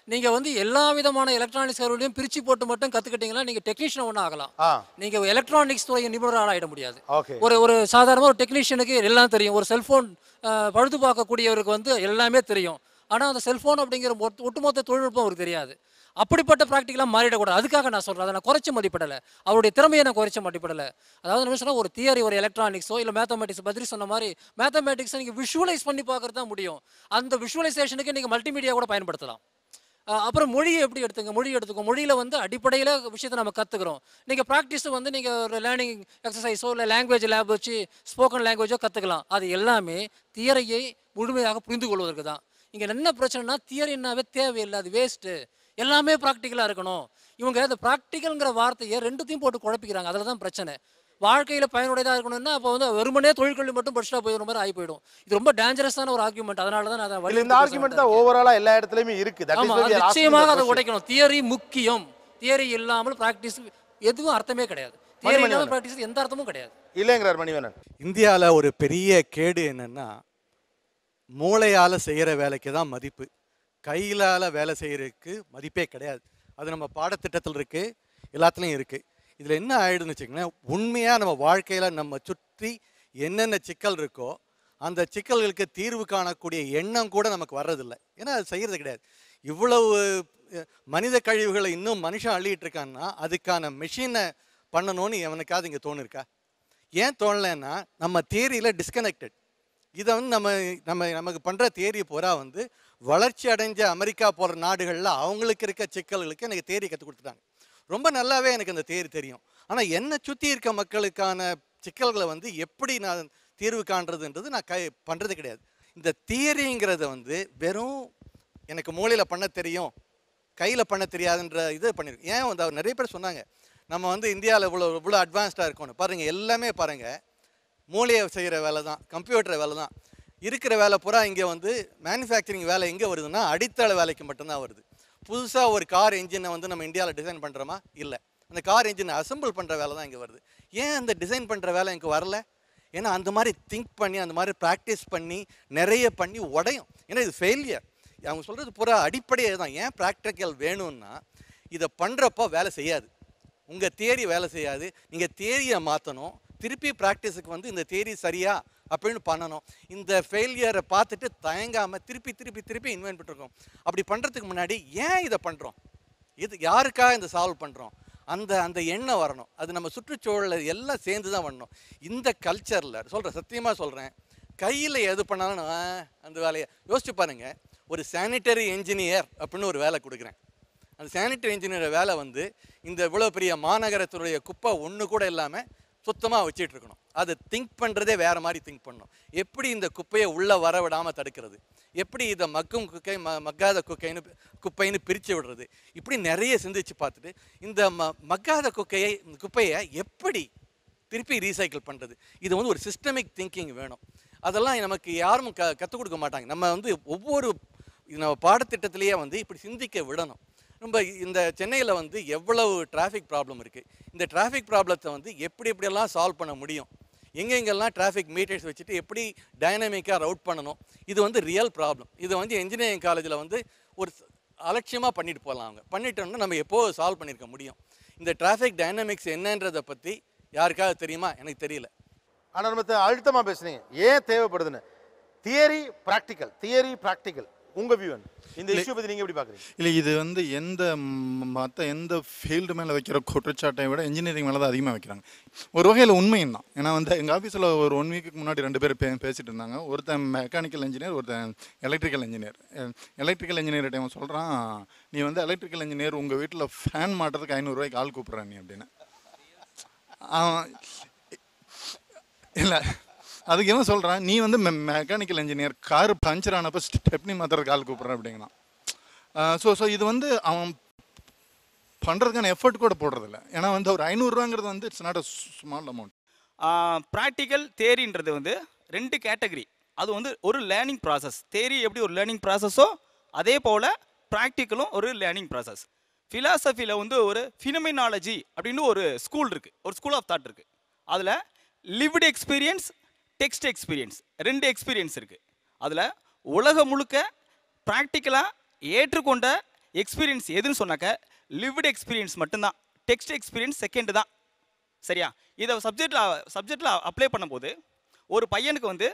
நீங்கள் வந்து எல்லா விதமான எலக்ட்ரானிக்ஸ் கருவிலையும் பிரித்து போட்டு மட்டும் கற்றுக்கிட்டீங்கன்னா நீங்கள் டெக்னீஷியன் ஒன்றும் ஆகலாம். நீங்கள் எலக்ட்ரானிக்ஸ் துறை நிபுணராக ஆகிட முடியாது. ஒரு சாதாரண ஒரு டெக்னீஷியனுக்கு எல்லாம் தெரியும். ஒரு செல்ஃபோன் பழுது பார்க்கக்கூடியவருக்கு வந்து எல்லாமே தெரியும். ஆனால் அந்த செல்ஃபோன் அப்படிங்கிற ஒட்டுமொத்த தொழில்நுட்பம் அவருக்கு தெரியாது. அப்படிப்பட்ட ப்ராக்டிக்கலாக மாறிடக்கூடாது. அதுக்காக நான் சொல்கிறேன். அதை நான் குறைச்சி மதிப்பிடலை, அவருடைய திறமையை நான் குறைச்சி மதிப்பிடலை. அதாவது என்ன சொன்னால், ஒரு தியரி, ஒரு எலக்ட்ரானிக்ஸோ இல்லை மேத்தமெட்டிக்ஸ், பத்ரி சொன்ன மாதிரி மேத்தமெட்டிக்ஸை நீங்கள் விஷுவலைஸ் பண்ணி பார்க்குறது தான் முடியும். அந்த விஷுவலைசேஷனுக்கு நீங்கள் மல்டிமீடியா கூட பயன்படுத்தலாம். அப்புறம் மொழியை எப்படி எடுத்துக்கோ. மொழியில் வந்து அடிப்படையில் விஷயத்தை நம்ம கற்றுக்குறோம். நீங்கள் ப்ராக்டிஸ் வந்து நீங்கள் ஒரு லேர்னிங் எக்ஸசைஸோ இல்லை லாங்குவேஜ் லேப் வச்சு ஸ்போக்கன் லாங்குவேஜோ கற்றுக்கலாம். அது எல்லாமே தியரியை முழுமையாக புரிந்து கொள்வதற்கு தான். இங்கே என்ன பிரச்சனைனா, தியரின்னாவே தேவையில்லை, அது வேஸ்ட்டு, எல்லாமே ப்ராக்டிக்கலாக இருக்கணும். இவங்க இந்த ப்ராக்டிக்கல்ங்கிற வார்த்தையை ரெண்டுத்தையும் போட்டு குழப்பிக்கிறாங்க. அதில் தான் பிரச்சனை. வாழ்க்கையில் பயனுடையதாக இருக்கணும்னா அப்போ வந்து வெறுமனே தொழிற்கல்வி மட்டும் படிச்சுட்டா போயிடுற மாதிரி ஆகி போயிடும். இது ரொம்ப டேஞ்சரஸான ஒரு ஆர்குமெண்ட். அதனால தான் நான் இந்த ஆர்குமெண்ட் தான் ஓவராலாக எல்லா இடத்துலையுமே இருக்குது. நிச்சயமாக அதை உடைக்கணும். தியரி முக்கியம். தியரி இல்லாமல் ப்ராக்டிஸ் எதுவும் அர்த்தமே கிடையாது. தியரி இல்லாமல் ப்ராக்டிஸ் எந்த அர்த்தமும் கிடையாது. இல்லைங்கிறார் மணிவண்ணன். இந்தியாவில் ஒரு பெரிய கேடு என்னன்னா, மூளையால் செய்கிற வேலைக்கு தான் மதிப்பு, கையிலால் வேலை செய்கிறதுக்கு மதிப்பே கிடையாது. அது நம்ம பாடத்திட்டத்தில் இருக்குது, எல்லாத்துலேயும் இருக்குது. இதில் என்ன ஆகிடுன்னு வச்சுக்கோங்களேன், உண்மையாக நம்ம வாழ்க்கையில் நம்ம சுற்றி என்னென்ன சிக்கல் இருக்கோ அந்த சிக்கல்களுக்கு தீர்வு காணக்கூடிய எண்ணம் கூட நமக்கு வர்றதில்லை. ஏன்னா அது செய்கிறது கிடையாது. இவ்வளவு மனித கழிவுகளை இன்னும் மனுஷன் அள்ளிட்டு இருக்கான்னா அதுக்கான மெஷினை பண்ணணும்னு எவனுக்காவது இங்கே தோணுருக்கா? ஏன் தோணலைன்னா, நம்ம தியரியில் டிஸ்கனெக்டட். இதை வந்து நமக்கு பண்ணுற தியரி பூரா வந்து வளர்ச்சி அடைஞ்ச அமெரிக்கா போகிற நாடுகளில் அவங்களுக்கு இருக்க சிக்கல்களுக்கு எனக்கு தியரி கற்றுக் கொடுத்துட்டாங்க. ரொம்ப நல்லாவே எனக்கு அந்த தியரி தெரியும். ஆனால் என்னை சுற்றி இருக்க மக்களுக்கான சிக்கல்களை வந்து எப்படி நான் தீர்வு காண்றதுன்றது நான் பண்ணுறது கிடையாது. இந்த தியரிங்கிறத வந்து வெறும் எனக்கு மூளையில் பண்ண தெரியும், கையில் பண்ண தெரியாதுன்ற இது பண்ணியிருக்கேன். ஏன் வந்து அவர் நிறைய பேர் சொன்னாங்க, நம்ம வந்து இந்தியாவில் இவ்வளோ அட்வான்ஸ்டாக இருக்கணும். பாருங்கள், எல்லாமே பாருங்கள், மூளையை செய்கிற வேலை தான், கம்ப்யூட்டர் வேலை தான். இருக்கிற வேலை பூரா இங்கே வந்து மேனுஃபேக்சரிங் வேலை எங்கே வருதுன்னா அடித்தள வேலைக்கு மட்டும்தான் வருது. புதுசாக ஒரு கார் என்ஜினை வந்து நம்ம இந்தியாவில் டிசைன் பண்ணுறோமா? இல்லை. அந்த கார் என்ஜினை அசம்பிள் பண்ணுற வேலை தான் இங்கே வருது. ஏன் அந்த டிசைன் பண்ணுற வேலை இங்கே வரல? ஏன்னா அந்த மாதிரி திங்க் பண்ணி, அந்த மாதிரி ப்ராக்டிஸ் பண்ணி, நிறைய பண்ணி உடையும். ஏன்னா இது ஃபெயிலியர். அவங்க சொல்கிறது பூரா அடிப்படையே தான். ஏன் ப்ராக்டிக்கல் வேணும்னா, இதை பண்ணுறப்போ வேலை செய்யாது, உங்கள் தியரி வேலை செய்யாது. நீங்கள் தியரியை மாற்றணும், திருப்பி ப்ராக்டிஸுக்கு வந்து இந்த தியரி சரியா அப்படின்னு பண்ணணும். இந்த ஃபெயிலியரை பார்த்துட்டு தயங்காமல் திருப்பி திருப்பி திருப்பி இன்வென்ட் பண்ணிருக்கோம். அப்படி பண்ணுறதுக்கு முன்னாடி ஏன் இதை பண்ணுறோம், இது யாருக்காக இந்த சால்வ் பண்ணுறோம், அந்த எண்ணம் வரணும். அது நம்ம சுற்றுச்சூழலில் எல்லாம் சேர்ந்து தான் பண்ணணும். இந்த கல்ச்சரில் சொல்கிறேன், சத்தியமாக சொல்கிறேன், கையில் எது பண்ணாலும் அந்த வேலையை யோசிச்சு பாருங்கள். ஒரு சானிட்டரி என்ஜினியர் அப்படின்னு ஒரு வேலை கொடுக்குறேன். அந்த சானிட்டரி இன்ஜினியர் வேலை வந்து இந்த இவ்வளோ பெரிய மாநகரத்துடைய குப்பை ஒன்று கூட இல்லாமல் சுத்தமாக வச்சுட்டு இருக்கணும். அதை திங்க் பண்ணுறதே வேறு மாதிரி திங்க் பண்ணணும். எப்படி இந்த குப்பையை உள்ளே வர விடாமல் தடுக்கிறது, எப்படி இதை மக்கும் குக்கை மக்காத குப்பைன்னு பிரித்து விடுறது, இப்படி நிறைய சிந்திச்சு பார்த்துட்டு இந்த மக்காத குப்பையை எப்படி திருப்பி ரீசைக்கிள் பண்ணுறது, இது வந்து ஒரு சிஸ்டமிக் திங்கிங் வேணும். அதெல்லாம் நமக்கு யாரும் கற்றுக் கொடுக்க மாட்டாங்க. நம்ம வந்து ஒவ்வொரு நம்ம பாடத்திட்டத்திலேயே வந்து இப்படி சிந்திக்க விடணும். நம்ம இந்த சென்னையில் வந்து எவ்வளவு டிராஃபிக் ப்ராப்ளம் இருக்குது, இந்த டிராஃபிக் ப்ராப்ளத்தை வந்து எப்படியெல்லாம் சால்வ் பண்ண முடியும், எங்கெங்கெல்லாம் டிராஃபிக் மீட்டர்ஸ் வச்சுட்டு எப்படி டைனமிக்காக ரவுட் பண்ணணும், இது வந்து ரியல் ப்ராப்ளம். இது வந்து இன்ஜினியரிங் காலேஜில் வந்து ஒரு அலட்சியமாக பண்ணிட்டு போகலாம். அவங்க பண்ணிட்டோம்னா நம்ம எப்போது சால்வ் பண்ணியிருக்க முடியும். இந்த டிராஃபிக் டைனமிக்ஸ் என்னன்றதை பற்றி யாருக்காவது தெரியுமா? எனக்கு தெரியல. ஆனால் நம்ம அழுத்தமாக பேசுனீங்க, ஏன் தேவைப்படுதுன்னு. தியரி ப்ராக்டிக்கல் உங்கள் வியூ இந்த இஷ்யூ பற்றி நீங்கள் எப்படி பார்க்குறீங்க? இல்லை, இது வந்து எந்த ஃபீல்டு மேலே வைக்கிற குற்றச்சாட்டை விட இன்ஜினியரிங் மேலே தான் அதிகமாக வைக்கிறாங்க. ஒரு வகையில் உண்மையும் தான். ஏன்னா வந்து எங்கள் ஆஃபீஸில் ஒரு 1 வீக்குக்கு முன்னாடி 2 பேர் பேசிகிட்டு இருந்தாங்க. ஒருத்தன் மெக்கானிக்கல் இன்ஜினியர், ஒருத்தன் electrical engineer. Electrical engineer time சொல்கிறான், நீ வந்து எலக்ட்ரிக்கல் இன்ஜினியர் உங்கள் வீட்டில் ஃபேன் மாட்டுறதுக்கு 500 ரூபாய்க்கு ஆள் கூப்பிட்றான் நீ அப்படின்னு. இல்லை, அதுக்கு என்ன சொல்கிறான், நீ வந்து மெக்கானிக்கல் இன்ஜினியர், கார் பஞ்சர் ஆனப்போ ஸ்டெப்னி மாத்திரத்துக்கு ஆள் கூப்பிட்றேன் அப்படிங்கன்னா. ஸோ இது வந்து அவன் பண்ணுறதுக்கான எஃபர்ட் கூட போடுறதில்ல. ஏன்னா வந்து ஒரு 500 ரூபாங்கிறது வந்து it's not a small amount. Practical தேரின்றது வந்து 2 கேட்டகரி. அது வந்து ஒரு லேர்னிங் ப்ராசஸ். தேரி எப்படி ஒரு லேர்னிங் ப்ராசஸோ அதே போல் ப்ராக்டிக்கலும் ஒரு லேர்னிங் ப்ராசஸ். ஃபிலாசபியில் வந்து ஒரு ஃபினமினாலஜி அப்படின்னு ஒரு ஸ்கூல் இருக்குது, ஒரு ஸ்கூல் ஆஃப் தாட் இருக்குது. அதில் lived experience, text experience, 2 experience இருக்குது. அதில் உலகம் முழுக்க ப்ராக்டிக்கலாக ஏற்றுக்கொண்ட எக்ஸ்பீரியன்ஸ் எதுன்னு சொன்னாக்க லிவ்டு எக்ஸ்பீரியன்ஸ் மட்டும்தான். டெக்ஸ்ட் எக்ஸ்பீரியன்ஸ் செகண்டு தான். சரியா? இதை சப்ஜெக்டில் அப்ளை பண்ணும்போது ஒரு பையனுக்கு வந்து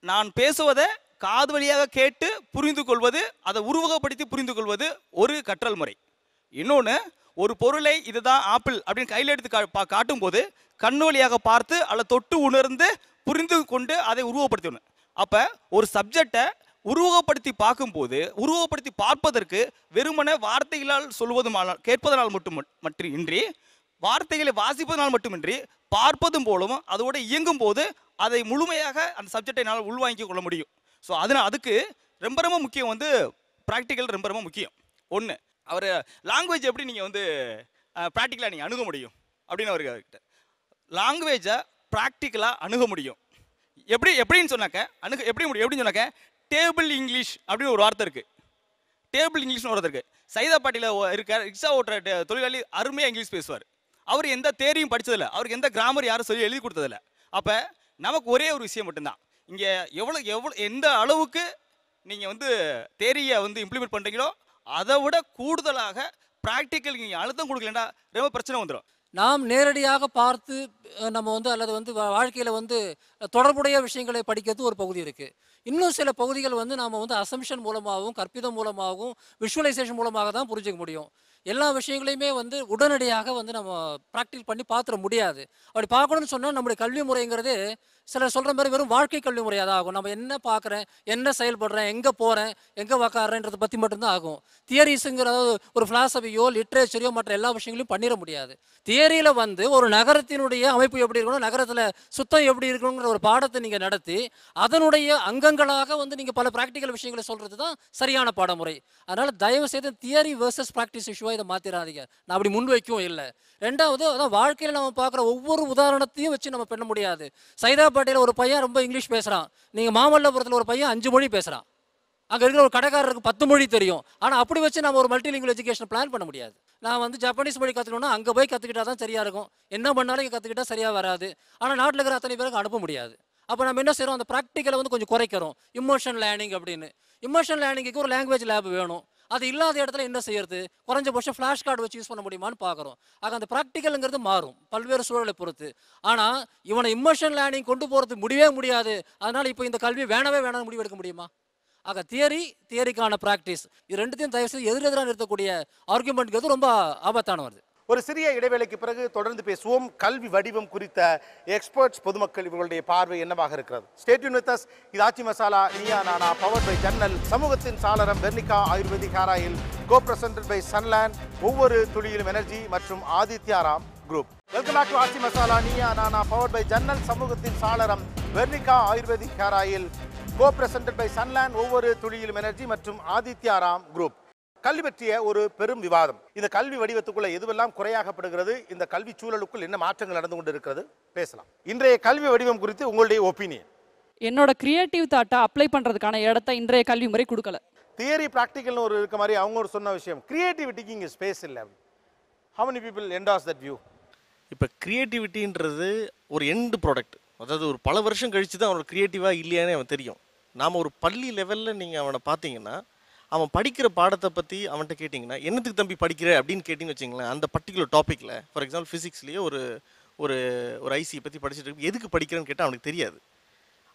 நான் பேசுவதை காது வழியாக கேட்டு புரிந்து கொள்வது, அதை உருவகப்படுத்தி புரிந்து கொள்வது ஒரு கற்றல் முறை. இன்னொன்று, ஒரு பொருளை இதுதான் ஆப்பிள் அப்படின்னு கையில் எடுத்து காட்டும் போது கண்ணு வழியாக பார்த்து அதை தொட்டு உணர்ந்து புரிந்து கொண்டு அதை உருவப்படுத்தணும். அப்போ ஒரு சப்ஜெக்டை உருவகப்படுத்தி பார்க்கும்போது, உருவகப்படுத்தி பார்ப்பதற்கு வெறுமனே வார்த்தைகளால் சொல்வதுமானால் கேட்பதனால் மட்டுமின்றி, வார்த்தைகளை வாசிப்பதனால் மட்டுமின்றி பார்ப்பதும் போலும் அதோடு இயங்கும் போது அதை முழுமையாக அந்த சப்ஜெக்டை என்னால் உள்வாங்கிக் கொள்ள முடியும். ஸோ அதுக்கு ரொம்ப ரொம்ப முக்கியம் வந்து ப்ராக்டிக்கல் ரொம்ப ரொம்ப முக்கியம். ஒன்று, அவர் லாங்குவேஜ் எப்படி நீங்கள் வந்து ப்ராக்டிக்கலாக நீங்கள் அணுக முடியும் அப்படின்னு அவர்கிட்ட லாங்குவேஜை ப்ராக்டிக்கலாக அணுக முடியும். எப்படின்னு சொன்னாக்க எப்படி முடியும் எப்படின்னு சொன்னாக்க டேபிள் இங்கிலீஷ் அப்படின்னு ஒரு வார்த்தை இருக்குது. டேபிள் இங்கிலீஷ்னு ஒரு வார்த்தை இருக்குது. சைதாப்பேட்டையில் இருக்க ரிக்ஷா ஓட்டுற தொழிலாளி அருமையாக இங்கிலீஷ் பேசுவார். அவர் எந்த தேரியும் படித்ததில்லை, அவருக்கு எந்த கிராமர் யாரும் சொல்லி எழுதி கொடுத்ததில்லை. அப்போ நமக்கு ஒரே ஒரு விஷயம் மட்டும்தான், இங்கே எந்த அளவுக்கு நீங்கள் வந்து தேரியை வந்து இம்ப்ளிமெண்ட் பண்ணுறீங்களோ அதை விட கூடுதலாக ப்ராக்டிக்கல் நீங்கள் அழுத்தம் கொடுக்கலன்னா ரொம்ப பிரச்சனை வந்துடும். நாம் நேரடியாக பார்த்து நம்ம வந்து அல்லது வந்து வாழ்க்கையில் வந்து தொடர்புடைய விஷயங்களை படிக்கிறது ஒரு பகுதி இருக்குது. இன்னும் சில பகுதிகள் வந்து நாம் வந்து அசம்ஷன் மூலமாகவும் கற்பிதம் மூலமாகவும் விஷுவலைசேஷன் மூலமாக தான் புரிஞ்சிக்க முடியும். எல்லா விஷயங்களையுமே வந்து உடனடியாக வந்து நம்ம ப்ராக்டிஸ் பண்ணி பார்த்துட முடியாது. அப்படி பார்க்கணும்னு சொன்னால் நம்முடைய கல்வி முறைங்கிறது சிலர் சொல்கிற மாதிரி வெறும் வாழ்க்கை கல்வி முறையாக தான் ஆகும். நம்ம என்ன பார்க்குறேன், என்ன செயல்படுறேன், எங்கே போகிறேன், எங்கே உக்காடுறேன்றதை பற்றி மட்டும்தான் ஆகும். தியரிஸுங்கிறது ஒரு ஃபிலாசபியோ லிட்ரேச்சரையோ மற்ற எல்லா விஷயங்களையும் பண்ணிட முடியாது. தியரியில் வந்து ஒரு நகரத்தினுடைய அமைப்பு எப்படி இருக்கணும், நகரத்தில் சுத்தம் எப்படி இருக்கணுங்கிற ஒரு பாடத்தை நீங்கள் நடத்தி அதனுடைய அங்கங்களாக வந்து நீங்கள் பல ப்ராக்டிக்கல் விஷயங்களை சொல்கிறது தான் சரியான பாடமுறை. அதனால் தயவு செய்து தியரி வேர்சஸ் ப்ராக்டிஸ் இஷ்யூவாக இதை மாற்றிடாதீங்க. நான் அப்படி முன்வைக்கவும் இல்லை. ரெண்டாவது, அதான் வாழ்க்கையில் நம்ம பார்க்குற ஒவ்வொரு உதாரணத்தையும் வச்சு நம்ம பண்ண முடியாது. சைதாப்பேட்டையில் ஒரு பையன் ரொம்ப இங்கிலீஷ் பேசுகிறான், நீங்கள் மாமல்லபுரத்தில் ஒரு பையன் 5 மொழி பேசுகிறான். அங்கே இருக்கிற ஒரு கடைக்காரருக்கு 10 மொழி தெரியும். ஆனால் அப்படி வச்சு நம்ம ஒரு மல்டிலிங்குவல் எஜுகேஷன் பிளான் பண்ண முடியாது. நான் வந்து ஜப்பானீஸ் மொழி கற்றுக்கணும்னா அங்கே போய் கற்றுக்கிட்டா தான் சரியாக இருக்கும். என்ன பண்ணாலும் இங்கே கற்றுக்கிட்டா சரியாக வராது. ஆனால் நாட்டில் இருக்கிற அத்தனை பேருக்கு அனுப்ப முடியாது. அப்போ நம்ம என்ன செய்கிறோம், அந்த ப்ராக்டிக்கலை வந்து கொஞ்சம் குறைக்கிறோம். இமோஷன் லேர்னிங் அப்படின்னு. இமோஷன் லேர்னிங்க்கு ஒரு லாங்குவேஜ் லேப் வேணும். அது இல்லாத இடத்துல என்ன செய்யறது, குறைஞ்சபட்சம் ஃப்ளாஷ் கார்டு வச்சு யூஸ் பண்ண முடியுமான்னு பார்க்குறோம். ஆக அந்த ப்ராக்டிக்கலுங்கிறது மாறும் பல்வேறு சூழலை பொறுத்து. ஆனால் இவனை இமோஷன் லேர்னிங் கொண்டு போகிறது முடியவே முடியாது. அதனால் இப்போ இந்த கல்வி வேணாம்னு முடிவு எடுக்க முடியுமா? ஆக தியரிக்கான ப்ராக்டிஸ் இது ரெண்டுத்தையும் தயவு செய்து எதிரெதிராக நிறுத்தக்கூடிய ஆர்குமெண்ட்ங்கிறது ரொம்ப ஆபத்தான வருது. ஒரு சிறிய இடைவேளைக்கு பிறகு தொடர்ந்து பேசுவோம். கல்வி வடிவம் குறித்த எக்ஸ்பர்ட்ஸ் பொதுமக்கள் இவர்களுடைய பார்வை என்னவாக இருக்கிறது? Stay tune with us. இது ஆச்சி மசாலா நீயா நானா பவர்ட் பை ஜன்னல், சமூகத்தின் சாளரம் Vernika Ayurvedic hair oil, co presented by Sunland, ஒவ்வொரு துளியிலும் எனர்ஜி மற்றும் Adityaram group. Welcome back to Aachi Masala Neeya Naana powered by Jannal, சமூகத்தின் சாளரம் Vernika Ayurvedic hair oil, co presented by Sunland, ஒவ்வொரு துளியிலும் எனர்ஜி மற்றும் ஆதித்யாராம் குரூப். கல்வி பற்றிய ஒரு பெரும் விவாதம். இந்த கல்வி வடிவத்துக்குள்ள எதுவெல்லாம் குறையாகப்படுகிறது, இந்த கல்வி சூழலுக்குள் என்ன மாற்றங்கள் நடந்து கொண்டு இருக்கிறது, பேசலாம். இன்றைய கல்வி வடிவம் குறித்து உங்களுடைய ஒப்பீனியன்? என்னோட கிரியேட்டிவ் தாட்டை அப்ளை பண்றதுக்கான இடத்தை இன்றைய கல்வி முறை கொடுக்கல. தியரி ப்ராக்டிக்கல்னு ஒரு இருக்க மாதிரி அவங்க ஒரு சொன்ன விஷயம், கிரியேட்டிவிட்டிக்கு இங்கே ஸ்பேஸ் இல்லை. How many people endorse that view? இப்போ கிரியேட்டிவிட்டின்றது ஒரு எண்டு ப்ராடக்ட். அதாவது ஒரு பல வருஷம் கழித்து தான் அவனோட க்ரியேட்டிவாக இல்லையானே அவன் தெரியும். நாம் ஒரு பள்ளி லெவலில் நீங்கள் அவனை பார்த்தீங்கன்னா அவன் படிக்கிற பாடத்தை பற்றி அவன்கிட்ட கேட்டிங்கன்னா என்னத்துக்கு தம்பி படிக்கிற அப்படின்னு கேட்டிங்கன்னு வச்சிங்களேன், அந்த பர்டிகுலர் டாப்பிக்கில் ஃபார் எக்ஸாம்பிள் ஃபிசிக்ஸ்லேயே ஒரு ஒரு ஒரு ஐசியை பற்றி படிச்சுட்டு இருக்கு, எதுக்கு படிக்கிறேன்னு கேட்டால் அவனுக்கு தெரியாது.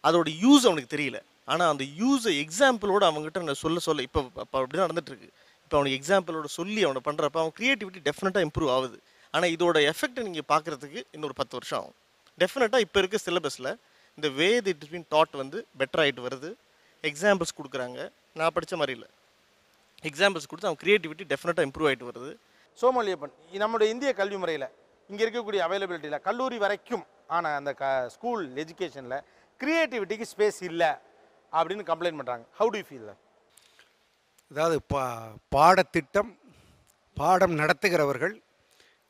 அதோட யூஸ் அவனுக்கு தெரியல. ஆனால் அந்த யூஸை எக்ஸாம்பிளோடு அவங்ககிட்ட நான் சொல்ல இப்போ அப்படி தான் நடந்துகிட்ருக்கு. இப்போ அவனுக்கு எக்ஸாம்பிளோட சொல்லி அவனை பண்ணுறப்ப அவன் க்ரியேட்டிவிட்டி டெஃபினட்டாக இம்ப்ரூவ் ஆகுது. ஆனால் இதோட எஃபெக்டை நீங்கள் பார்க்குறதுக்கு இன்னொரு 10 வருஷம் ஆகும். டெஃபினட்டாக இப்போ இருக்க சிலபஸில் இந்த way it is been dot வந்து பெட்டர் ஆகிட்டு வருது. எக்ஸாம்பிள்ஸ் கொடுக்குறாங்க. நான் படித்த மாதிரி இல்லை, எக்ஸாம்பிள்ஸ் கொடுத்து அவன் க்ரியேட்டிவிட்டி டெஃபினட்டாக இம்ப்ரூவ் ஆகிட்டு வருது. சோமலியப்பன், நம்முடைய இந்திய கல்வி முறையில் இங்கே இருக்கக்கூடிய அவைலபிலிட்டியில் கல்லூரி வரைக்கும் ஆனால் அந்த ஸ்கூல் எஜுகேஷனில் க்ரியேட்டிவிட்டிக்கு ஸ்பேஸ் இல்லை அப்படின்னு கம்ப்ளைண்ட் பண்ணுறாங்க. How to you feel? அதாவது பாடத்திட்டம், பாடம் நடத்துகிறவர்கள்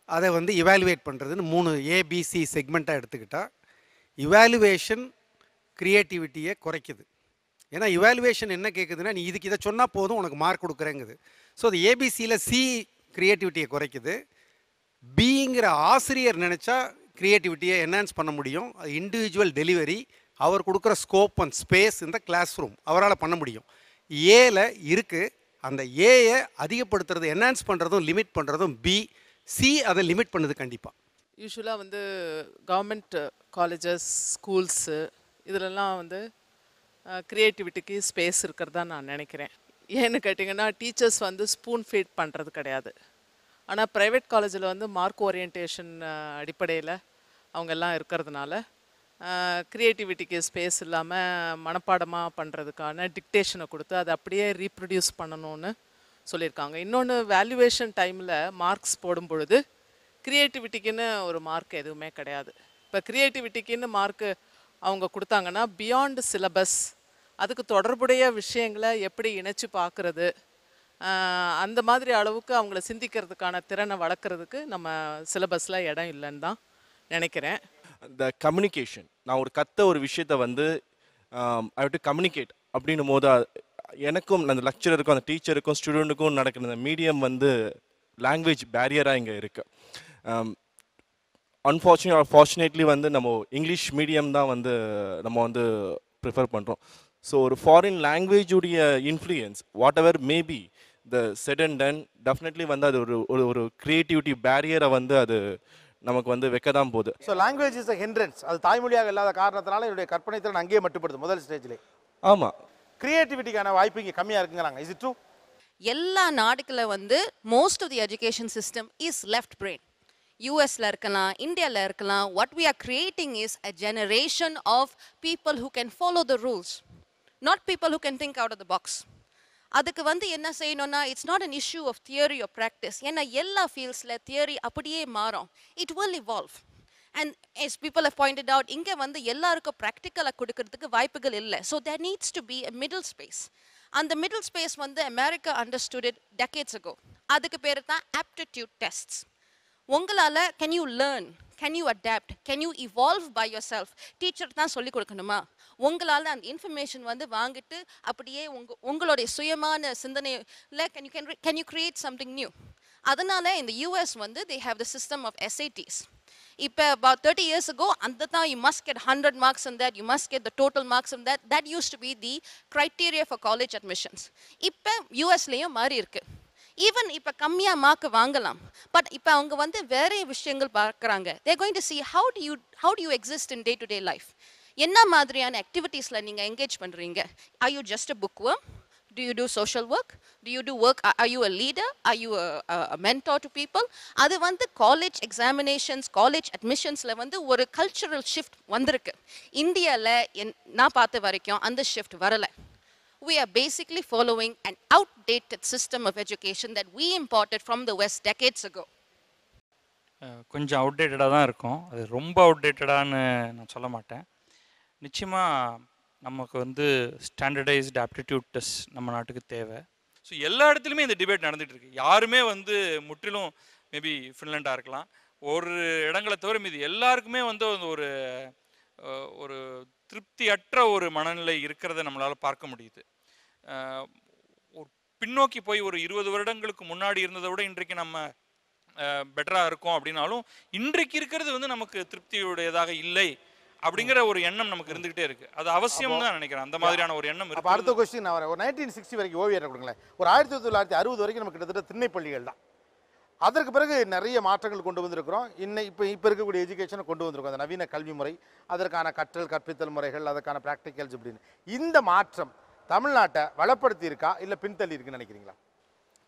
அதை வந்து இவாலுவேட் பண்ணுறதுன்னு 3 ABC செக்மெண்ட்டாக எடுத்துக்கிட்டால், இவாலுவேஷன் க்ரியேட்டிவிட்டியை குறைக்குது. ஏன்னா இவாலுவேஷன் என்ன கேட்குதுன்னா, நீ இதுக்கு இதை சொன்னால் போதும் உனக்கு மார்க் கொடுக்குறேங்குது. ஸோ அது ஏபிசியில் சி க்ரியேட்டிவிட்டியை குறைக்குது. பிங்கிற ஆசிரியர் நினச்சா க்ரியேட்டிவிட்டியை என்ஹான்ஸ் பண்ண முடியும். அது இண்டிவிஜுவல் டெலிவரி, அவர் கொடுக்குற ஸ்கோப் அண்ட் ஸ்பேஸ் இந்த கிளாஸ் ரூம் அவரால் பண்ண முடியும். ஏல இருக்குது, அந்த ஏயை அதிகப்படுத்துறது, என்ஹான்ஸ் பண்ணுறதும் லிமிட் பண்ணுறதும் பி. சி அதை லிமிட் பண்ணுது கண்டிப்பாக. யூஸ்வலாக வந்து கவர்மெண்ட் காலேஜஸ், ஸ்கூல்ஸு இதிலெல்லாம் வந்து க்ரியேட்டிவிட்டிக்கு ஸ்பேஸ் இருக்கிறதா நான் நினைக்கிறேன். ஏன்னு கேட்டிங்கன்னா, டீச்சர்ஸ் வந்து ஸ்பூன் ஃபீட் பண்ணுறது கிடையாது. ஆனால் ப்ரைவேட் காலேஜில் வந்து மார்க் ஓரியன்டேஷன் அடிப்படையில் அவங்க எல்லாம் இருக்கிறதுனால க்ரியேட்டிவிட்டிக்கு ஸ்பேஸ் இல்லாமல் மனப்பாடமாக பண்ணுறதுக்கான டிக்டேஷனை கொடுத்து அதை அப்படியே ரீப்ரொடியூஸ் பண்ணணும்னு சொல்லியிருக்காங்க. இன்னொன்று, வேல்யூவேஷன் டைமில் மார்க்ஸ் போடும் பொழுது க்ரியேட்டிவிட்டிக்குன்னு ஒரு மார்க் எதுவுமே கிடையாது. இப்போ க்ரியேட்டிவிட்டிக்குன்னு மார்க்கு அவங்க கொடுத்தாங்கன்னா பியாண்ட் சிலபஸ், அதுக்கு தொடர்புடைய விஷயங்களை எப்படி இணைச்சி பார்க்குறது, அந்த மாதிரி அளவுக்கு அவங்கள சிந்திக்கிறதுக்கான திறனை வளர்க்குறதுக்கு நம்ம சிலபஸில் இடம் இல்லைன்னு தான் நினைக்கிறேன். இந்த கம்யூனிகேஷன், நான் ஒரு விஷயத்தை வந்து ஐ ஹவ் டு கம்யூனிகேட் அப்படின்னும் போது எனக்கும் அந்த லெக்சரருக்கும் அந்த டீச்சருக்கும் ஸ்டூடெண்ட்டுக்கும் நடக்கிற இந்த மீடியம் வந்து லாங்குவேஜ் பேரியராக இங்கே இருக்குது. ஃபார்ச்சுனேட்லி வந்து நம்ம இங்கிலீஷ் மீடியம் தான் வந்து நம்ம வந்து ப்ரிஃபர் பண்ணுறோம். ஸோ ஒரு ஃபாரின் லாங்குவேஜுடைய influence whatever maybe the set and done definitely வந்து அது ஒரு க்ரியேட்டிவிட்டி பேரியரை வந்து அது நமக்கு வந்து வைக்க தான் போகுது. So language is a hindrance. அது தாய்மொழியாக இல்லாத காரணத்தினால என்னுடைய கற்பனை திறன் அங்கேயே மட்டுப்படுது முதல் ஸ்டேஜ்லேயே. ஆமாம், கிரியேட்டிவிட்டிக்கான வாய்ப்பு இங்கே கம்மியாக இருக்குங்கிறாங்க. Is it true? எல்லா நாடுகளை வந்து most of the education system is left brain. யூஎஸ்ல இருக்கலாம், இந்தியாவில் இருக்கலாம். What we are creating is a generation of people who can follow the rules, not people who can think out of the box. அதுக்கு வந்து என்ன செய்யணும்னா, it's not an issue of theory of practice. ஏன்னா எல்லா ஃபீல்ட்ஸில் theory அப்படியே மாறும். It will evolve. And as people have pointed out, இங்கே வந்து எல்லாருக்கும் ப்ராக்டிக்கலாக கொடுக்கறதுக்கு வாய்ப்புகள் இல்லை. So there needs to be a middle space. அந்த மிடில் ஸ்பேஸ் வந்து America understood it decades ago. அதுக்கு பேர் தான் ஆப்டிடியூட் டெஸ்ட்ஸ். உங்களால் can you learn, can you adapt, can you evolve by yourself? Teacher தான் சொல்லிக் கொடுக்கணுமா? உங்களால் அந்த இன்ஃபர்மேஷன் வந்து வாங்கிட்டு அப்படியே உங்களுடைய சுயமான சிந்தனையில் can you create something new? அதனால இந்த யூஎஸ் வந்து they have the system of SITs. இப்போ about 30 years ago, அந்த தான் you must get 100 marks in that, you must get the total marks in that. That used to be the criteria for college admissions. இப்போ யூஎஸ்லேயும் மாறி இருக்கு. Even இப்போ கம்மியாக mark வாங்கலாம், but இப்போ அவங்க வந்து வேற விஷயங்கள் பார்க்குறாங்க. They're going to see how do you exist in day-to-day life. என்ன மாதிரியான ஆக்டிவிட்டீஸில் நீங்கள் என்கேஜ் பண்ணுறீங்க? Are you just a bookworm? Do you do social work? Do you do work? Are you a leader? Are you a mentor to people? அது வந்து college examinations, college அட்மிஷன்ஸில் வந்து ஒரு cultural shift வந்திருக்கு. இந்தியாவில் நான் பார்த்த வரைக்கும் அந்த ஷிஃப்ட் வரலை. We are basically following an outdated system of education that we imported from the West decades ago. கொஞ்சம் அவுடேட்டடாக தான் இருக்கும். அது ரொம்ப அவுடேட்டடான்னு நான் சொல்ல மாட்டேன். நிச்சயமாக நமக்கு வந்து ஸ்டாண்டர்டைஸ்டு ஆப்டிடியூட் டெஸ்ட் நம்ம நாட்டுக்கு தேவை. ஸோ எல்லா இடத்துலையுமே இந்த டிபேட் நடந்துகிட்டு இருக்கு. யாருமே வந்து முற்றிலும் மேபி ஃபின்லாண்டாக இருக்கலாம், ஒரு இடங்களை தவிர மீது எல்லாருக்குமே வந்து ஒரு ஒரு திருப்தியற்ற ஒரு மனநிலை இருக்கிறத நம்மளால் பார்க்க முடியுது. ஒரு பின்னோக்கி போய் ஒரு 20 வருடங்களுக்கு முன்னாடி இருந்ததை விட இன்றைக்கு நம்ம பெட்டராக இருக்கோம் அப்படின்னாலும் இன்றைக்கு இருக்கிறது வந்து நமக்கு திருப்தியுடையதாக இல்லை அப்படிங்கிற ஒரு எண்ணம் நமக்கு இருந்துகிட்டே இருக்கு. அது அவசியம் தான் நினைக்கிறேன். அந்த மாதிரியான ஒரு எண்ணம் இருக்கு. அடுத்த கொஸ்டின் நான் வரேன். ஒரு 1960 வரைக்கும் ஓவியரை கொடுங்களேன். ஒரு 1960 வரைக்கும் நமக்கு கிட்டத்தட்ட திண்ணைப்பள்ளிகள் தான். அதற்கு பிறகு நிறைய மாற்றங்கள் கொண்டு வந்திருக்கிறோம். இப்போ இருக்கக்கூடிய எஜுகேஷனை கொண்டு வந்திருக்கோம். அந்த நவீன கல்வி முறை, அதற்கான கற்பித்தல் முறைகள், அதற்கான ப்ராக்டிக்கல்ஸ் இப்படின்னு. இந்த மாற்றம் தமிழ்நாட்டை வளப்படுத்தி இருக்கா இல்லை பின்தள்ளி இருக்குன்னு நினைக்கிறீங்களா?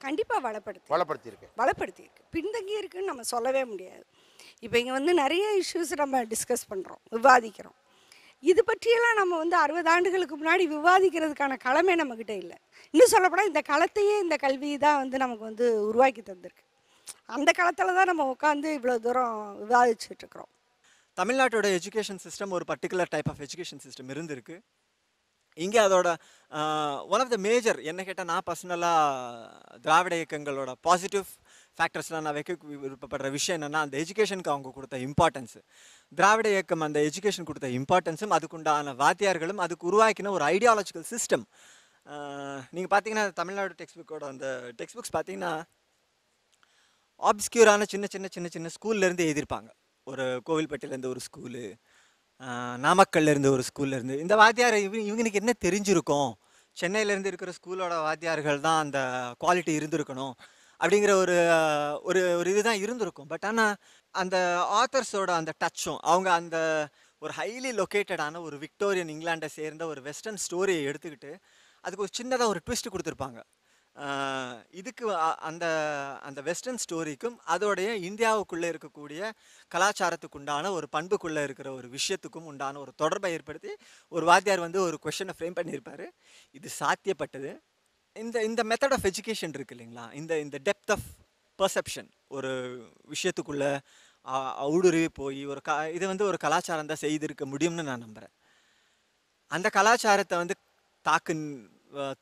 கண்டிப்பாக வளப்படுத்தியிருக்கு. பின்தங்கி இருக்குன்னு நம்ம சொல்லவே முடியாது. இப்போ இங்கே வந்து நிறைய இஷ்யூஸ் நம்ம டிஸ்கஸ் பண்ணுறோம், விவாதிக்கிறோம். இது பற்றியெல்லாம் நம்ம வந்து 60 ஆண்டுகளுக்கு முன்னாடி விவாதிக்கிறதுக்கான களமே நம்மக்கிட்ட இல்லை. இன்னும் சொல்லப்போனால் இந்த களத்தையே இந்த கல்வி தான் வந்து நமக்கு வந்து உருவாக்கி தந்திருக்கு. அந்த களத்தில் தான் நம்ம உட்காந்து இவ்வளோ தூரம் விவாதிச்சுட்டு இருக்கிறோம். தமிழ்நாட்டோட எஜுகேஷன் சிஸ்டம் ஒரு particular type of education system இருந்திருக்கு. இங்கே அதோட ஒன் ஆஃப் த மேஜர் என்ன கேட்டால், நான் பர்சனலாக திராவிட இயக்கங்களோட பாசிட்டிவ் ஃபேக்டர்ஸ்லாம் நான் வைக்க விருப்பப்படுற விஷயம் என்னென்னா அந்த எஜுகேஷனுக்கு அவங்க கொடுத்த இம்பார்ட்டன்ஸு, திராவிட இயக்கம் அந்த எஜுகேஷன் கொடுத்த இம்பார்ட்டன்ஸும் அதுக்குண்டான வாத்தியார்களும் அதுக்கு உருவாக்கின ஒரு ஐடியாலஜிக்கல் சிஸ்டம். நீங்கள் பார்த்தீங்கன்னா தமிழ்நாடு டெக்ஸ்ட் புக்கோட அந்த டெக்ஸ்ட் புக்ஸ் பார்த்தீங்கன்னா ஆப்ஸ்கியூரான சின்ன சின்ன சின்ன சின்ன ஸ்கூல்லேருந்து எழுதியிருப்பாங்க. ஒரு கோவில்பட்டியிலேருந்து ஒரு ஸ்கூலு, நாமக்கல்லேருந்து ஒரு ஸ்கூல்லேருந்து. இந்த வாத்தியார் இவங்களுக்கு என்ன தெரிஞ்சிருக்கும், சென்னையிலேருந்து இருக்கிற ஸ்கூலோட வாத்தியார்கள் தான் அந்த குவாலிட்டி இருந்திருக்கணும் அப்படிங்கிற ஒரு ஒரு ஒரு இதுதான் இருந்திருக்கும். பட் ஆனால் அந்த ஆத்தர்ஸோட அந்த டச்சும் அவங்க அந்த ஒரு ஹைலி லொக்கேட்டடான ஒரு விக்டோரியன் இங்கிலாண்டை சேர்ந்த ஒரு வெஸ்டர்ன் ஸ்டோரியை எடுத்துக்கிட்டு அதுக்கு ஒரு சின்னதாக ஒரு ட்விஸ்ட் கொடுத்துருப்பாங்க. இதுக்கு அந்த அந்த வெஸ்டர்ன் ஸ்டோரிக்கும் அதோடைய இந்தியாவுக்குள்ளே இருக்கக்கூடிய கலாச்சாரத்துக்கு உண்டான ஒரு பண்புக்குள்ளே இருக்கிற ஒரு விஷயத்துக்கும் உண்டான ஒரு தொடர்பை ஏற்படுத்தி ஒரு வாத்தியார் வந்து ஒரு கொஷனை ஃப்ரேம் பண்ணியிருப்பார். இது சாத்தியப்பட்டது இந்த மெத்தட் ஆஃப் எஜுகேஷன் இருக்குது இல்லைங்களா, இந்த டெப்த் ஆஃப் பர்செப்ஷன் ஒரு விஷயத்துக்குள்ளே ஊடுருவி போய் ஒரு இதை வந்து ஒரு கலாச்சாரம் தான் செய்திருக்க முடியும்னு நான் நம்புகிறேன். அந்த கலாச்சாரத்தை வந்து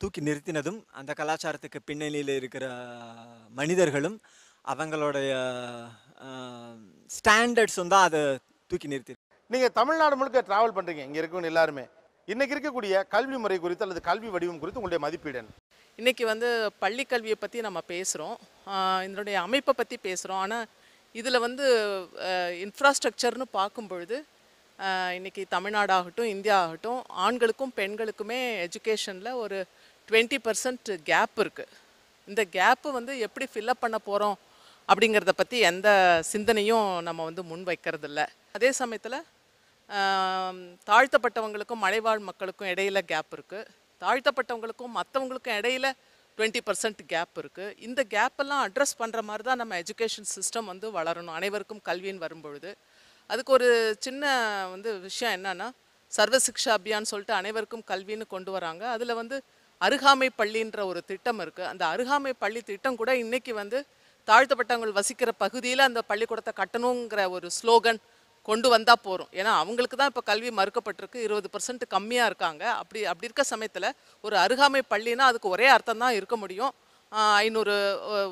தூக்கி நிறுத்தினதும் அந்த கலாச்சாரத்துக்கு பின்னணியில் இருக்கிற மனிதர்களும் அவங்களுடைய ஸ்டாண்டர்ட்ஸும் தான் அதை தூக்கி நிறுத்தி. நீங்கள் தமிழ்நாடு முழுக்க ட்ராவல் பண்ணுறீங்க, இங்கே இருக்கவங்க எல்லாருமே இன்றைக்கி இருக்கக்கூடிய கல்வி முறை குறித்து அல்லது கல்வி வடிவம் குறித்து உங்களுடைய மதிப்பீடு? இன்றைக்கி வந்து பள்ளி கல்வியை பற்றி நம்ம பேசுகிறோம், இதனுடைய அமைப்பை பற்றி பேசுகிறோம். ஆனால் இதில் வந்து இன்ஃப்ராஸ்ட்ரக்சர்னு பார்க்கும் பொழுது இன்றைக்கி தமிழ்நாடாகட்டும் இந்தியா ஆகட்டும் ஆண்களுக்கும் பெண்களுக்குமே எஜுகேஷனில் ஒரு 20% கேப் இருக்குது. இந்த கேப்பு வந்து எப்படி ஃபில்லப் பண்ண போகிறோம் அப்படிங்கிறத பற்றி எந்த சிந்தனையும் நம்ம வந்து முன் வைக்கிறதில்ல. அதே சமயத்தில் தாழ்த்தப்பட்டவங்களுக்கும் மலைவாழ் மக்களுக்கும் இடையில கேப் இருக்குது, தாழ்த்தப்பட்டவங்களுக்கும் மற்றவங்களுக்கும் இடையில 20% கேப் இருக்குது. இந்த கேப்பெல்லாம் அட்ரஸ் பண்ணுற மாதிரி தான் நம்ம எஜுகேஷன் சிஸ்டம் வந்து வளரணும். அனைவருக்கும் கல்வின்னு வரும்பொழுது அதுக்கு ஒரு சின்ன வந்து விஷயம் என்னன்னா, சர்வசிக்ஷா அபியான் சொல்லிட்டு அனைவருக்கும் கல்வின்னு கொண்டு வராங்க. அதில் வந்து அருகாமை பள்ளின்ற ஒரு திட்டம் இருக்குது. அந்த அருகாமை பள்ளி திட்டம் கூட இன்றைக்கி வந்து தாழ்த்தப்பட்டவங்க வசிக்கிற பகுதியில் அந்த பள்ளிக்கூடத்தை கட்டணுங்கிற ஒரு ஸ்லோகன் கொண்டு வந்தால் போகிறோம். ஏன்னா அவங்களுக்கு தான் இப்போ கல்வி மறுக்கப்பட்டிருக்கு, 20% கம்மியாக இருக்காங்க. அப்படி இருக்க சமயத்தில் ஒரு அருகாமை பள்ளினா அதுக்கு ஒரே அர்த்தம் தான் இருக்க முடியும். 500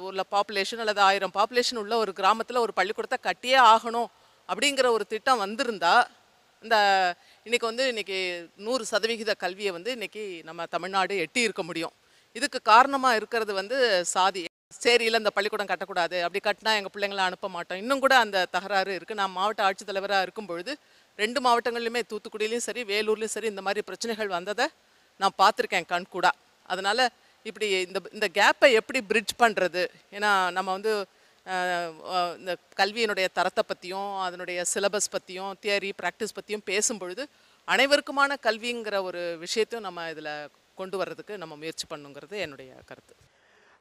உள்ள பாப்புலேஷன் அல்லது 1000 பாப்புலேஷன் உள்ள ஒரு கிராமத்தில் ஒரு பள்ளிக்கூடத்தை கட்டியே ஆகணும் அப்படிங்கிற ஒரு திட்டம் வந்திருந்தா இன்னைக்கு 100% கல்வியை வந்து இன்னைக்கு நம்ம தமிழ்நாடு எட்டி இருக்க முடியும். இதுக்கு காரணமாக இருக்கிறது வந்து சாதி. சேரியில் இந்த பள்ளிக்கூடம் கட்டக்கூடாது, அப்படி கட்டினா எங்கள் பிள்ளைங்களை அனுப்ப மாட்டோம், இன்னும் கூட அந்த தகராறு இருக்குது. நான் மாவட்ட ஆட்சித்தலைவராக இருக்கும் பொழுது 2 மாவட்டங்கள்லையுமே தூத்துக்குடியிலையும் சரி வேலூர்லேயும் சரி இந்த மாதிரி பிரச்சனைகள் வந்ததை நான் பார்த்துருக்கேன் கண் கூட. அதனால் இப்படி இந்த கேப்பை எப்படி பிரிட்ஜ் பண்ணுறது? ஏன்னா நம்ம வந்து இந்த கல்வியினுடைய தரத்தை பற்றியும் அதனுடைய சிலபஸ் பற்றியும் தியரி ப்ராக்டிஸ் பற்றியும் பேசும்பொழுது அனைவருக்குமான கல்விங்கிற ஒரு விஷயத்தையும் நம்ம இதில் கொண்டு வர்றதுக்கு நம்ம முயற்சி பண்ணுங்கிறது என்னுடைய கருத்து.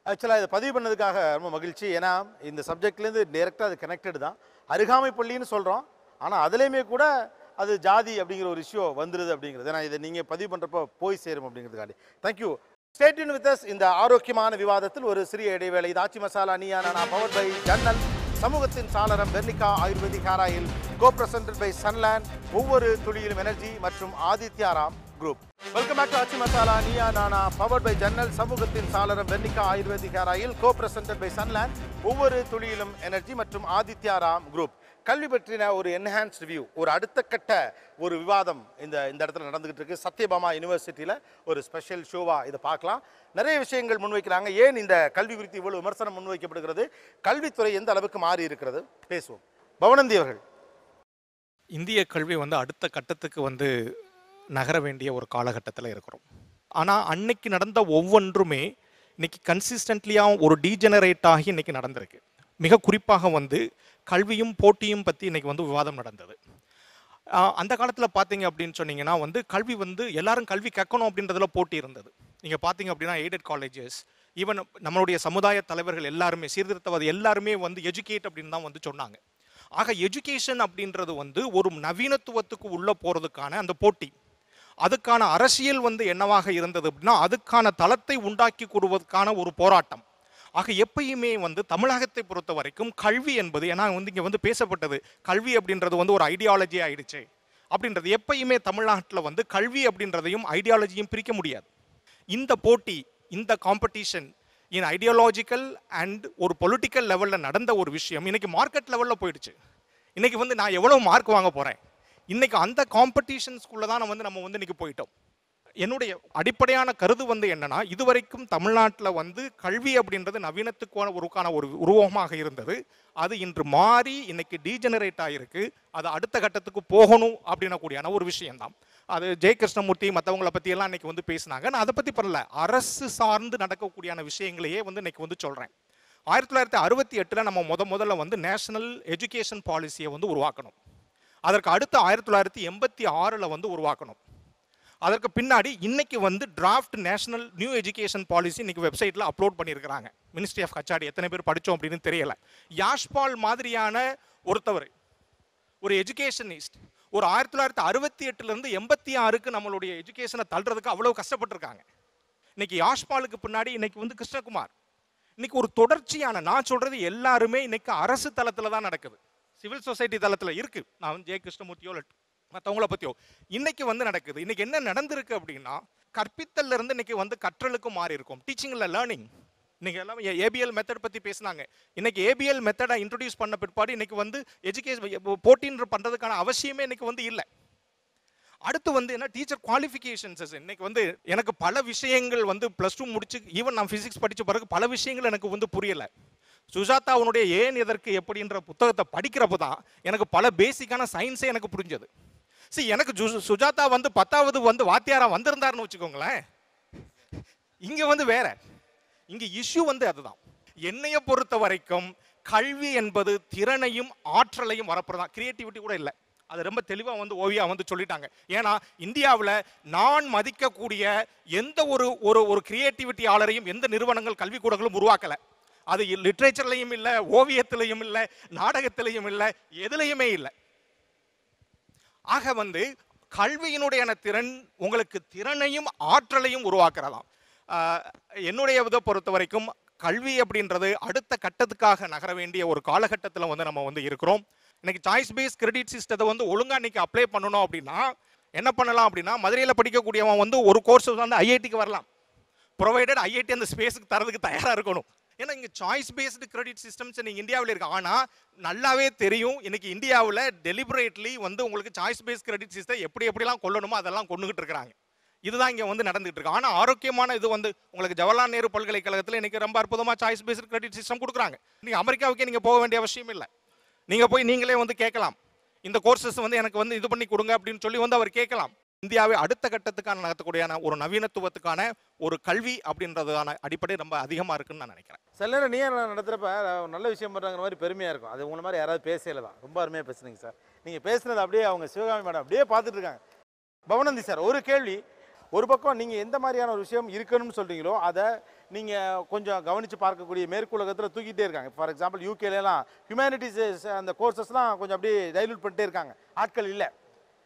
ஆக்சுவலாக இதை பதிவு பண்ணதுக்காக ரொம்ப மகிழ்ச்சி. ஏன்னா இந்த சப்ஜெக்ட்லேருந்து டைரெக்டாக அது கனெக்டட் தான். அருகாமை பள்ளின்னு சொல்கிறோம், ஆனால் அதுலேயுமே கூட அது ஜாதி அப்படிங்கிற ஒரு இஷ்யூ வந்துடுது அப்படிங்கிறது. ஏன்னா இதை நீங்கள் பதிவு பண்ணுறப்போ போய் சேரும் அப்படிங்கிறதுக்காண்டி. Thank you. Stay tuned with us. இந்த ஆரோக்கியமான விவாதத்தில் ஒரு சிறிய இடைவேளை. இது ஆச்சி மசாலா நீயா நானா பவர்ட் பை ஜன்னல், சமூகத்தின் சாளரம் Vernika Ayurvedic hair oil, co presented by Sunland, ஒவ்வொரு துளியிலும் எனர்ஜி மற்றும் Adityaram group. Welcome back to Aachi Masala Neeya Naana powered by Jannal, சமூகத்தின் சாளரம் Vernika Ayurvedic hair oil, co presented by Sunland, ஒவ்வொரு துளியிலும் எனர்ஜி மற்றும் ஆதித்யாராம் குரூப். கல்வி பற்றின ஒரு என்ஹான்ஸ்ட் வியூ, ஒரு அடுத்த கட்ட ஒரு விவாதம் இந்த இடத்துல நடந்துகிட்டு இருக்கு. சத்யபாமா யூனிவர்சிட்டியில் ஒரு ஸ்பெஷல் ஷோவாக இதை பார்க்கலாம். நிறைய விஷயங்கள் முன்வைக்கிறாங்க. ஏன் இந்த கல்வி குறித்து இவ்வளவு விமர்சனம் முன்வைக்கப்படுகிறது, கல்வித்துறை எந்த அளவுக்கு மாறி இருக்கிறது, பேசுவோம். பவனந்தி அவர்கள். இந்திய கல்வி வந்து அடுத்த கட்டத்துக்கு நகர வேண்டிய ஒரு காலகட்டத்தில் இருக்கிறோம். ஆனால் அன்னைக்கு நடந்த ஒவ்வொன்றுமே இன்னைக்கு கன்சிஸ்டன்ட்லியாக ஒரு டீஜெனரேட் ஆகி இன்னைக்கு நடந்திருக்கு. மிக குறிப்பாக கல்வியும் போட்டியும் பற்றி இன்னைக்கு விவாதம் நடந்தது. அந்த காலத்தில் பார்த்தீங்க அப்படின்னு சொன்னீங்கன்னா கல்வி எல்லாரும் கல்வி கற்கணும் அப்படின்றதுல போட்டி இருந்தது. நீங்கள் பார்த்தீங்க அப்படின்னா எய்டட் காலேஜஸ், ஈவன் நம்மளுடைய சமுதாய தலைவர்கள் எல்லாருமே சீர்திருத்தவாதி எல்லாருமே எஜுகேட் அப்படின்னு தான் சொன்னாங்க. ஆக எஜுகேஷன் அப்படின்றது ஒரு நவீனத்துவத்துக்கு உள்ள போகிறதுக்கான அந்த போட்டி, அதுக்கான அரசியல் என்னவாக இருந்தது அப்படின்னா அதுக்கான தளத்தை உண்டாக்கி கொடுவதற்கான ஒரு போராட்டம். ஆக எப்பயுமே தமிழகத்தை பொறுத்த வரைக்கும் கல்வி என்பது, ஏன்னா இங்கே பேசப்பட்டது கல்வி அப்படின்றது ஒரு ஐடியாலஜி ஆயிடுச்சு அப்படின்றது. எப்பயுமே தமிழ்நாட்டில் கல்வி அப்படின்றதையும் ஐடியாலஜியும் பிரிக்க முடியாது. இந்த போட்டி, இந்த காம்படிஷன், இன் ஐடியாலஜிக்கல் அண்ட் ஒரு பொலிட்டிக்கல் லெவலில் நடந்த ஒரு விஷயம் இன்னைக்கு மார்க்கெட் லெவலில் போயிடுச்சு. இன்னைக்கு வந்து நான் எவ்வளோ மார்க் வாங்க போகிறேன், இன்னைக்கு அந்த காம்படிஷன்ஸ்குள்ளே தான் நம்ம வந்து இன்னைக்கு போயிட்டோம். என்னுடைய அடிப்படையான கருது வந்து என்னன்னா, இதுவரைக்கும் தமிழ்நாட்டில் வந்து கல்வி அப்படின்றது நவீனத்துக்கான ஒரு உருவமாக இருந்தது. அது இன்று மாறி இன்னைக்கு டீஜெனரேட் ஆகிருக்கு. அது அடுத்த கட்டத்துக்கு போகணும் அப்படின்னக்கூடியான ஒரு விஷயம்தான். அது ஜெய கிருஷ்ணமூர்த்தி மற்றவங்களை பற்றியெல்லாம் இன்னைக்கு வந்து பேசினாங்க. நான் அதை பற்றி பரல, அரசு சார்ந்து நடக்கக்கூடியான விஷயங்களையே வந்து இன்னைக்கு வந்து சொல்கிறேன். 1968 நம்ம முதல்ல வந்து நேஷனல் எஜுகேஷன் பாலிசியை வந்து உருவாக்கணும். அதற்கு அடுத்து 1986 வந்து உருவாக்கணும். அதற்கு பின்னாடி இன்னைக்கு வந்து draft national new education policy இன்னைக்கு வெப்சைட்டில் அப்லோட் பண்ணியிருக்கிறாங்க. மினிஸ்ட்ரி ஆஃப் ஹச்ஆர்டி எத்தனை பேர் படித்தோம் அப்படின்னு தெரியல. யாஷ்பால் மாதிரியான ஒருத்தவர், ஒரு எஜுகேஷனிஸ்ட், ஒரு 1968 86 நம்மளுடைய எஜுகேஷனை தள்ளுறதுக்கு அவ்வளவு கஷ்டப்பட்டிருக்காங்க. இன்னைக்கு யாஷ்பாலுக்கு பின்னாடி இன்னைக்கு வந்து கிருஷ்ணகுமார். இன்னைக்கு ஒரு தொடர்ச்சியான, நான் சொல்றது எல்லாருமே இன்னைக்கு அரசு தளத்தில் தான் நடக்குது, சிவில் சொசைட்டி தளத்தில் இருக்கு. நான் ஜெய கிருஷ்ணமூர்த்தியோ மற்றவங்கள பற்றியோ இன்னைக்கு வந்து நடக்குது. இன்னைக்கு என்ன நடந்திருக்கு அப்படின்னா, கற்பித்தல்ல இருந்து இன்னைக்கு வந்து கற்றலுக்கு மாறி இருக்கும். டீச்சிங்ல லேர்னிங் இன்னைக்கு எல்லாம் ஏபிஎல் மெத்தட் பற்றி பேசினாங்க. இன்னைக்கு ஏபிஎல் மெத்தடை இன்ட்ரடியூஸ் பண்ண பிற்பாடு இன்னைக்கு வந்து எஜுகேஷன் போட்டின்னு பண்ணுறதுக்கான அவசியமே இன்னைக்கு வந்து இல்லை. அடுத்து வந்து என்ன, டீச்சர் குவாலிஃபிகேஷன்ஸ். இன்னைக்கு வந்து எனக்கு பல விஷயங்கள் வந்து +2 முடிச்சு, ஈவன் நான் ஃபிசிக்ஸ் படித்த பிறகு பல விஷயங்கள் எனக்கு வந்து புரியலை. சுஜாதா அவனுடைய ஏன் எதற்கு எப்படின்ற புத்தகத்தை படிக்கிறப்ப தான் எனக்கு பல பேசிக்கான சயின்ஸே எனக்கு புரிஞ்சது. எனக்கு சுஜாதா வந்து 10வது வந்து வாத்தியாரா வந்திருந்தாருன்னு வச்சுக்கோங்களேன், இங்க வந்து வேற, இங்க இஷ்யூ வந்து அதுதான். என்னைய பொறுத்த வரைக்கும் கல்வி என்பது திறனையும் ஆற்றலையும் வரப்புறதான், கிரியேட்டிவிட்டி கூட இல்லை. அது ரொம்ப தெளிவா வந்து ஓவியா வந்து சொல்லிட்டாங்க. ஏன்னா இந்தியாவில் நான் மதிக்கக்கூடிய எந்த ஒரு கிரியேட்டிவிட்டியாளரையும் எந்த நிறுவனங்கள் கல்விக்கூடங்களும் உருவாக்கலை. அது லிட்ரேச்சர்லையும் இல்லை, ஓவியத்திலையும் இல்லை, நாடகத்திலையும் இல்லை, எதுலையுமே இல்லை. ஆக வந்து கல்வியினுடைய திறன் உங்களுக்கு திறனையும் ஆற்றலையும் உருவாக்குறதாம். என்னுடைய இதை பொறுத்த வரைக்கும் கல்வி அப்படின்றது அடுத்த கட்டத்துக்காக நகர வேண்டிய ஒரு காலகட்டத்தில் வந்து நம்ம வந்து இருக்கிறோம். இன்னைக்கு சாய்ஸ் பேஸ் கிரெடிட் சிஸ்டத்தை வந்து ஒழுங்காக இன்னைக்கு அப்ளை பண்ணணும் அப்படின்னா என்ன பண்ணலாம் அப்படின்னா, மதுரையில் படிக்கக்கூடியவன் வந்து ஒரு கோர்ஸ் வந்து ஐஐடிக்கு வரலாம், ப்ரொவைடட் ஐஐடி அந்த ஸ்பேஸுக்கு தரதுக்கு தயாராக இருக்கணும். ஏன்னா இங்கே சாய்ஸ் பேஸ்டு கிரெடிட் சிஸ்டம்ஸ் நீங்கள் இந்தியாவில் இருக்கு. ஆனால் நல்லாவே தெரியும், இன்னைக்கு இந்தியாவில் டெலிபரேட்லி வந்து உங்களுக்கு சாய்ஸ் பேஸ்ட் கிரெடிட் சிஸ்டம் எப்படிலாம் கொள்ளணுமோ அதெல்லாம் கொண்டுகிட்டு இருக்கிறாங்க. இதுதான் இங்கே வந்து நடந்துகிட்டு இருக்கு. ஆனால் ஆரோக்கியமான இது வந்து உங்களுக்கு ஜவஹர்லால் நேரு பல்கலைக்கழகத்தில் இன்னைக்கு ரொம்ப அற்புதமாக சாய்ஸ் பேஸ்ட் கிரெடிட் சிஸ்டம் கொடுக்குறாங்க. நீங்கள் அமெரிக்காவுக்கே நீங்கள் போக வேண்டிய அவசியம் இல்லை. நீங்கள் போய் நீங்களே வந்து கேட்கலாம், இந்த கோர்சஸ் வந்து எனக்கு வந்து இது பண்ணி கொடுங்க அப்படின்னு சொல்லி வந்து அவர் கேட்கலாம். இந்தியாவை அடுத்த கட்டத்துக்கான நடத்தக்கூடிய ஒரு நவீனத்துவத்துக்கான ஒரு கல்வி அப்படின்றதான அடிப்படை ரொம்ப அதிகமாக இருக்குன்னு நான் நினைக்கிறேன். சில நேரம் நீ நடத்துகிறப்ப நல்ல விஷயம் பண்ணுறாங்கிற மாதிரி பெருமையாக இருக்கும். அது உங்களை மாதிரி யாராவது பேசல தான், ரொம்ப அருமையாக பேசுனீங்க சார். நீங்கள் பேசுனது அப்படியே அவங்க சிவகாமி மேடம் அப்படியே பார்த்துட்டு இருக்காங்க. பவனந்தி சார், ஒரு கேள்வி. ஒரு பக்கம் நீங்கள் எந்த மாதிரியான ஒரு விஷயம் இருக்கணும்னு சொல்கிறீங்களோ அதை நீங்கள் கொஞ்சம் கவனித்து பார்க்கக்கூடிய மேற்குலகத்தில் தூக்கிட்டே இருக்காங்க. ஃபார் எக்ஸாம்பிள் யூகேலாம் ஹியூமனிட்டிஸ் அந்த கோர்சஸ்லாம் கொஞ்சம் அப்படியே டைல்யூட் பண்ணிட்டே இருக்காங்க. ஆட்கள் இல்லை,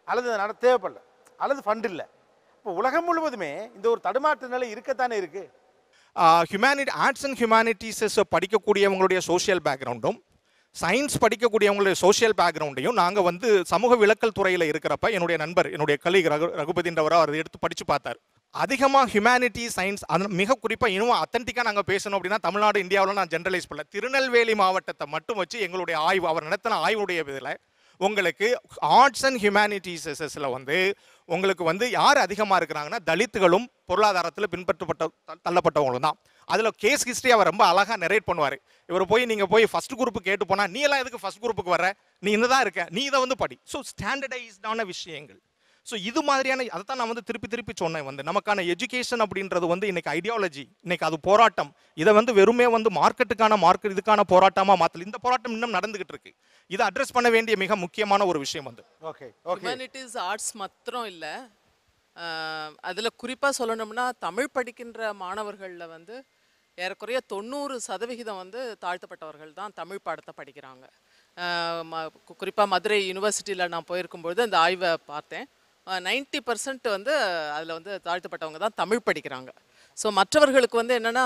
அல்லது தேவைப்படல, அல்லது ஃபண்ட் இல்லை. இப்போ உலகம் முழுவதுமே இந்த ஒரு தடுமாற்ற நிலை இருக்கத்தானே இருக்கு. ஆர்ட்ஸ் அண்ட் ஹியூமனிட்டிஸஸ் படிக்கக்கூடியவங்களுடைய சோஷியல் பேக்ரவுண்டும் சயின்ஸ் படிக்கக்கூடியவங்களுடைய சோஷியல் பேக்ரவுண்டையும் நாங்கள் வந்து சமூக விளக்கல் துறையில் இருக்கிறப்ப என்னுடைய நண்பர், என்னுடைய கலீக் ரகுபதின்றவரை அவர் எடுத்து படித்து பார்த்தார். அதிகமாக ஹியூமனிட்டி சயின்ஸ் அது மிக குறிப்பாக இன்னும் அத்தன்டிக்காக நாங்கள் பேசணும் அப்படின்னா தமிழ்நாடு இந்தியாவில் நான் ஜென்ரலைஸ் பண்ணல, திருநெல்வேலி மாவட்டத்தை மட்டும் வச்சு எங்களுடைய ஆய்வு, அவர் நடத்தின ஆய்வுடைய இதில் உங்களுக்கு ஆர்ட்ஸ் அண்ட் ஹியூமனிட்டிஸஸில் வந்து உங்களுக்கு வந்து யார் அதிகமாக இருக்கிறாங்கன்னா தலித்துகளும் பொருளாதாரத்தில் தள்ளப்பட்டவங்களும் தான். அதில் கேஸ் ஹிஸ்ட்ரி அவர் ரொம்ப அழகாக நரேட் பண்ணுவார். இவர் போய் நீங்கள் போய் ஃபஸ்ட் குரூப்பு கேட்டு போனால், நீ எல்லாம் எதுக்கு ஃபஸ்ட் குரூப்புக்கு வர, நீ இன்னதான் இருக்க, நீ இதை வந்து படி. ஸோ ஸ்டாண்டர்டைஸ்டான விஷயங்கள். ஸோ இது மாதிரியான அதை தான் நான் வந்து திருப்பி சொன்னேன். வந்து நமக்கான எஜுகேஷன் அப்படின்றது வந்து இன்னைக்கு ஐடியாலஜி, இன்னைக்கு அது போராட்டம். இதை வந்து வெறுமே வந்து இதுக்கான போராட்டமாக மாற்றல. இந்த போராட்டம் இன்னும் நடந்துகிட்டு இருக்கு. இதை அட்ரஸ் பண்ண வேண்டிய மிக முக்கியமான ஒரு விஷயம் வந்து ஹியூமனிட்டிஸ் ஆர்ட்ஸ் மாத்திரம் இல்லை, அதில் குறிப்பாக சொல்லணும்னா தமிழ் படிக்கின்ற மாணவர்களில் வந்து ஏறக்குறைய 90% வந்து தாழ்த்தப்பட்டவர்கள் தான் தமிழ் பாடத்தை படிக்கிறாங்க. குறிப்பாக மதுரை யூனிவர்சிட்டியில் நான் போயிருக்கும்பொழுது அந்த ஆய்வை பார்த்தேன். 90% வந்து அதில் வந்து தாழ்த்தப்பட்டவங்க தான் தமிழ் படிக்கிறாங்க. ஸோ மற்றவர்களுக்கு வந்து என்னென்னா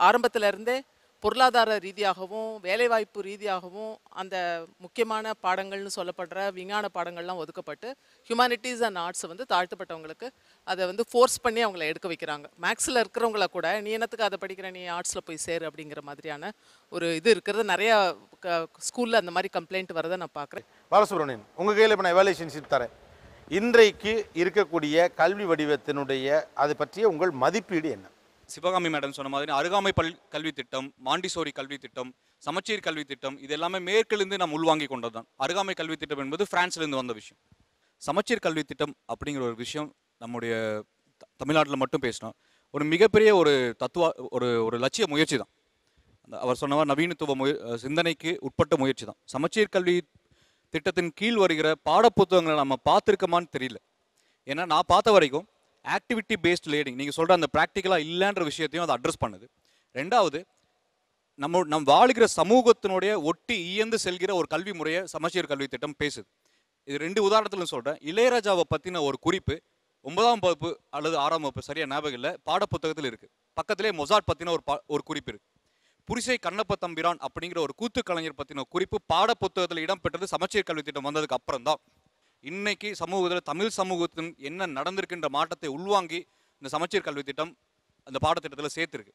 ஆரம்பத்தில் இருந்தே பொருளாதார ரீதியாகவும் வேலைவாய்ப்பு ரீதியாகவும் அந்த முக்கியமான பாடங்கள்னு சொல்லப்படுற விஞ்ஞான பாடங்கள்லாம் ஒதுக்கப்பட்டு ஹியூமானிட்டிஸ் அண்ட் ஆர்ட்ஸை வந்து தாழ்த்தப்பட்டவங்களுக்கு அதை வந்து ஃபோர்ஸ் பண்ணி அவங்கள எடுக்க வைக்கிறாங்க. மேக்ஸில் இருக்கிறவங்கள கூட நீ என்னத்துக்கு அதை படிக்கிற, நீ ஆர்ட்ஸில் போய் சேரு அப்படிங்கிற மாதிரியான ஒரு இது இருக்கிறது நிறையா ஸ்கூலில் அந்த மாதிரி கம்ப்ளைண்ட் வரதை நான் பார்க்குறேன். பாலசுப்ரமணியன், உங்கள் கையில் இப்போ நான் எவாலுவேஷன் ஷீட் தரேன். இன்றைக்கு இருக்கக்கூடிய கல்வி வடிவத்தினுடைய அது பற்றிய உங்கள் மதிப்பீடு என்ன? சிவகாமி மேடம் சொன்ன மாதிரி அருகாமை கல்வி திட்டம், மாண்டிசோரி கல்வி திட்டம், சமச்சீர் கல்வி திட்டம், இது எல்லாமே மேற்கிலிருந்து நாம் உள்வாங்கி கொண்டது தான். அருகாமை கல்வி திட்டம் என்பது பிரான்ஸ்லேருந்து வந்த விஷயம். சமச்சீர் கல்வி திட்டம் அப்படிங்கிற ஒரு விஷயம் நம்முடைய தமிழ்நாட்டில் மட்டும் பேசினோம். ஒரு மிகப்பெரிய ஒரு ஒரு லட்சிய முயற்சி தான். அவர் சொன்னவர் நவீனத்துவ சிந்தனைக்கு உட்பட்ட முயற்சி தான். சமச்சீர் கல்வி திட்டத்தின் கீழ் வருகிற பாடப்புத்தகங்களை நம்ம பார்த்துருக்கோமான்னு தெரியல. ஏன்னா நான் பார்த்த வரைக்கும் ஆக்டிவிட்டி பேஸ்ட் லேர்னிங் நீங்கள் சொல்கிற அந்த ப்ராக்டிக்கலாக இல்லைன்ற விஷயத்தையும் அதை அட்ரஸ் பண்ணுது. ரெண்டாவது, நம் வாழுகிற சமூகத்தினுடைய ஒட்டி இயந்து செல்கிற ஒரு கல்வி முறையை சமச்சீர் கல்வி திட்டம் பேசுது. இது 2 உதாரணத்தில் சொல்கிறேன். இளையராஜாவை பற்றின ஒரு குறிப்பு 9ஆம் வகுப்பு அல்லது 6ஆம் வகுப்பு சரியாக ஞாபகம் இல்லை, பாடப்புத்தகத்தில் இருக்குது. பக்கத்திலே மொசார்ட் பற்றின ஒரு குறிப்பு இருக்குது. புரிசை கண்ணப்ப தம்பிரான் அப்படிங்கிற ஒரு கூத்து கலைஞர் பற்றின குறிப்பு பாடப்புத்தகத்தில் இடம்பெற்றது சமச்சீர் கல்வி திட்டம் வந்ததுக்கு அப்புறம் தான். இன்னைக்கு சமூகத்தில் தமிழ் சமூகத்தின் என்ன நடந்திருக்கின்ற மாற்றத்தை உள்வாங்கி இந்த சமச்சீர் கல்வி திட்டம் அந்த பாடத்திட்டத்தில் சேர்த்துருக்கு.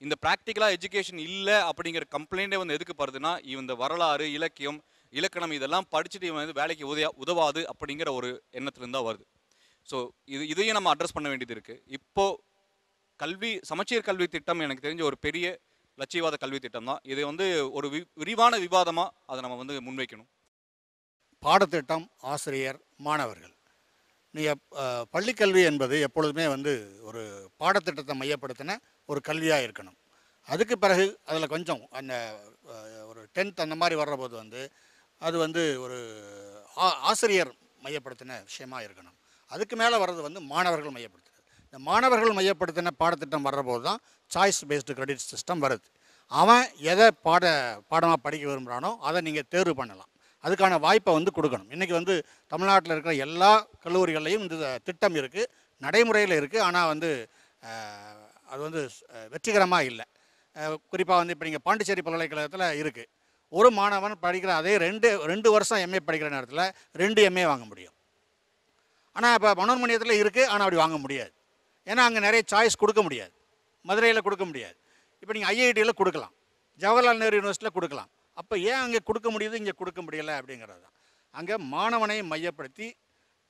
இந்த ப்ராக்டிக்கலாக எஜுகேஷன் இல்லை அப்படிங்கிற கம்ப்ளைண்டே வந்து எதுக்கு படுதுன்னா, இந்த வரலாறு, இலக்கியம், இலக்கணம் இதெல்லாம் படிச்சுட்டு இவன் வந்து வேலைக்கு உதவாது அப்படிங்கிற ஒரு எண்ணத்துலேருந்து தான் வருது. ஸோ இதையும் நம்ம அட்ரஸ் பண்ண வேண்டியது இருக்குது. இப்போது சமச்சீர் கல்வி திட்டம் எனக்கு தெரிஞ்ச ஒரு பெரிய லட்சியவாத கல்வி திட்டம் தான். இதை வந்து ஒரு விரிவான விவாதமாக அதை நம்ம வந்து முன்வைக்கணும். பாடத்திட்டம், ஆசிரியர், மாணவர்கள், நீங்கள் பள்ளிக்கல்வி என்பது எப்பொழுதுமே வந்து ஒரு பாடத்திட்டத்தை மையப்படுத்தின ஒரு கல்வியாக இருக்கணும். அதுக்கு பிறகு அதில் கொஞ்சம் அந்த ஒரு 10th அந்த மாதிரி வர்றபோது வந்து அது வந்து ஒரு ஆசிரியர் மையப்படுத்தின விஷயமாக இருக்கணும். அதுக்கு மேலே வர்றது வந்து மாணவர்கள் மையப்படுத்துறது. இந்த மாணவர்கள் மையப்படுத்தின பாடத்திட்டம் வர்றபோது தான் சாய்ஸ் பேஸ்டு கிரெடிட் சிஸ்டம் வருது. அவன் எதை பாடமாக படிக்க விரும்புகிறானோ அதை நீங்கள் தேர்வு பண்ணலாம். அதுக்கான வாய்ப்பை வந்து கொடுக்கணும். இன்றைக்கி வந்து தமிழ்நாட்டில் இருக்கிற எல்லா கல்லூரிகள்லையும் இந்த திட்டம் இருக்குது, நடைமுறையில் இருக்குது. ஆனால் வந்து அது வந்து வெற்றிகரமாக இல்லை. குறிப்பாக வந்து இப்போ நீங்கள் பாண்டிச்சேரி பல்கலைக்கழகத்தில் இருக்குது. ஒரு மாணவன் படிக்கிற அதே 2 வருஷம் எம்ஏ படிக்கிற நேரத்தில் 2 எம்ஏ வாங்க முடியும். ஆனால் இப்போ மனோன்மணியத்தில் இருக்குது, ஆனால் அப்படி வாங்க முடியாது. ஏன்னா அங்கே நிறைய சாய்ஸ் கொடுக்க முடியாது. மதுரையில் கொடுக்க முடியாது. இப்போ நீங்கள் ஐஐடியில் கொடுக்கலாம், ஜவஹர்லால் நேரு யூனிவர்சிட்டியில் கொடுக்கலாம். அப்போ ஏன் அங்கே கொடுக்க முடியுது, இங்கே கொடுக்க முடியலை அப்படிங்கிறது தான். அங்கே மாணவனை மையப்படுத்தி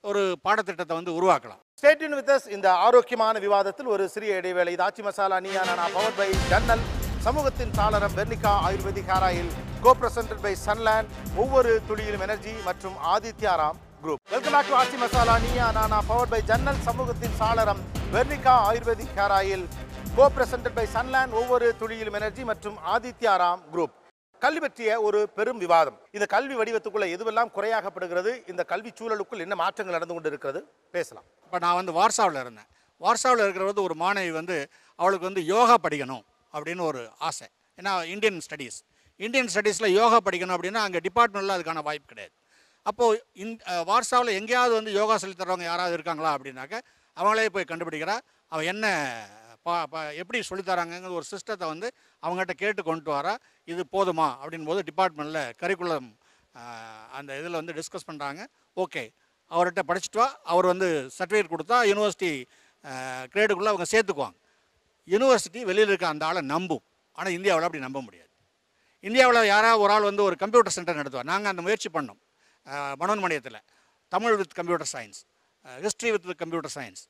ஒரு பாடத்திட்டத்தை வந்து உருவாக்கலாம். Stay tuned with us. இந்த ஆரோக்கியமான விவாதத்தில் ஒரு சிறிய இடைவேளை. இது ஆச்சி மசாலா நீயா நானா பவர்ட் பை ஜன்னல், சமூகத்தின் சாளரம் Vernika Ayurvedic hair oil, co presented by Sunland, ஒவ்வொரு துளியிலும் எனர்ஜி மற்றும் Adityaram group. Welcome back to Aachi Masala Neeya Naana powered by Jannal, சமூகத்தின் சாளரம் Vernika Ayurvedic hair oil, co presented by Sunland, ஒவ்வொரு துளியிலும் எனர்ஜி மற்றும் ஆதித்யாராம் குரூப். கல்வி பற்றிய ஒரு பெரும் விவாதம். இந்த கல்வி வடிவத்துக்குள்ள எதுவெல்லாம் குறையாகப்படுகிறது, இந்த கல்வி சூழலுக்குள் என்ன மாற்றங்கள் நடந்து கொண்டு இருக்கிறது, பேசலாம். இப்போ நான் வந்து வார்சாவில் இருந்தேன். வார்சாவில் இருக்கிறது ஒரு மாணவி வந்து அவளுக்கு வந்து யோகா படிக்கணும் அப்படின்னு ஒரு ஆசை. ஏன்னா இந்தியன் ஸ்டடீஸில் யோகா படிக்கணும் அப்படின்னா அங்கே டிபார்ட்மெண்ட்டில் அதுக்கான வாய்ப்பு கிடையாது. அப்போது வார்சாவில் எங்கேயாவது வந்து யோகா சொல்லித் தர்றவங்க யாராவது இருக்காங்களா அப்படின்னாக்க அவங்களே போய் கண்டுபிடிக்கிறா. அவன் என்ன எப்படி சொல்லித்தராங்கிற ஒரு சிஸ்டத்தை வந்து அவங்ககிட்ட கேட்டு கொண்டு வரா. இது போதுமா அப்படின் போது டிபார்ட்மெண்ட்டில் கரிக்குலம் அந்த இதில் வந்து டிஸ்கஸ் பண்ணுறாங்க. ஓகே, அவர்கிட்ட படிச்சுட்டு வா, அவர் வந்து சர்டிஃபிகேட் கொடுத்தா யூனிவர்சிட்டி கிரேடுக்குள்ளே அவங்க சேர்த்துக்குவாங்க. யூனிவர்சிட்டி வெளியில் இருக்க அந்த ஆளை நம்பும். ஆனால் இந்தியாவில் அப்படி நம்ப முடியாது. இந்தியாவில் யாராவது ஒரு ஆள் வந்து ஒரு கம்ப்யூட்டர் சென்டர் நடத்துவார். நாங்கள் அந்த முயற்சி பண்ணோம் மனோன்மணியத்தில். Tamil with computer science, history with computer science.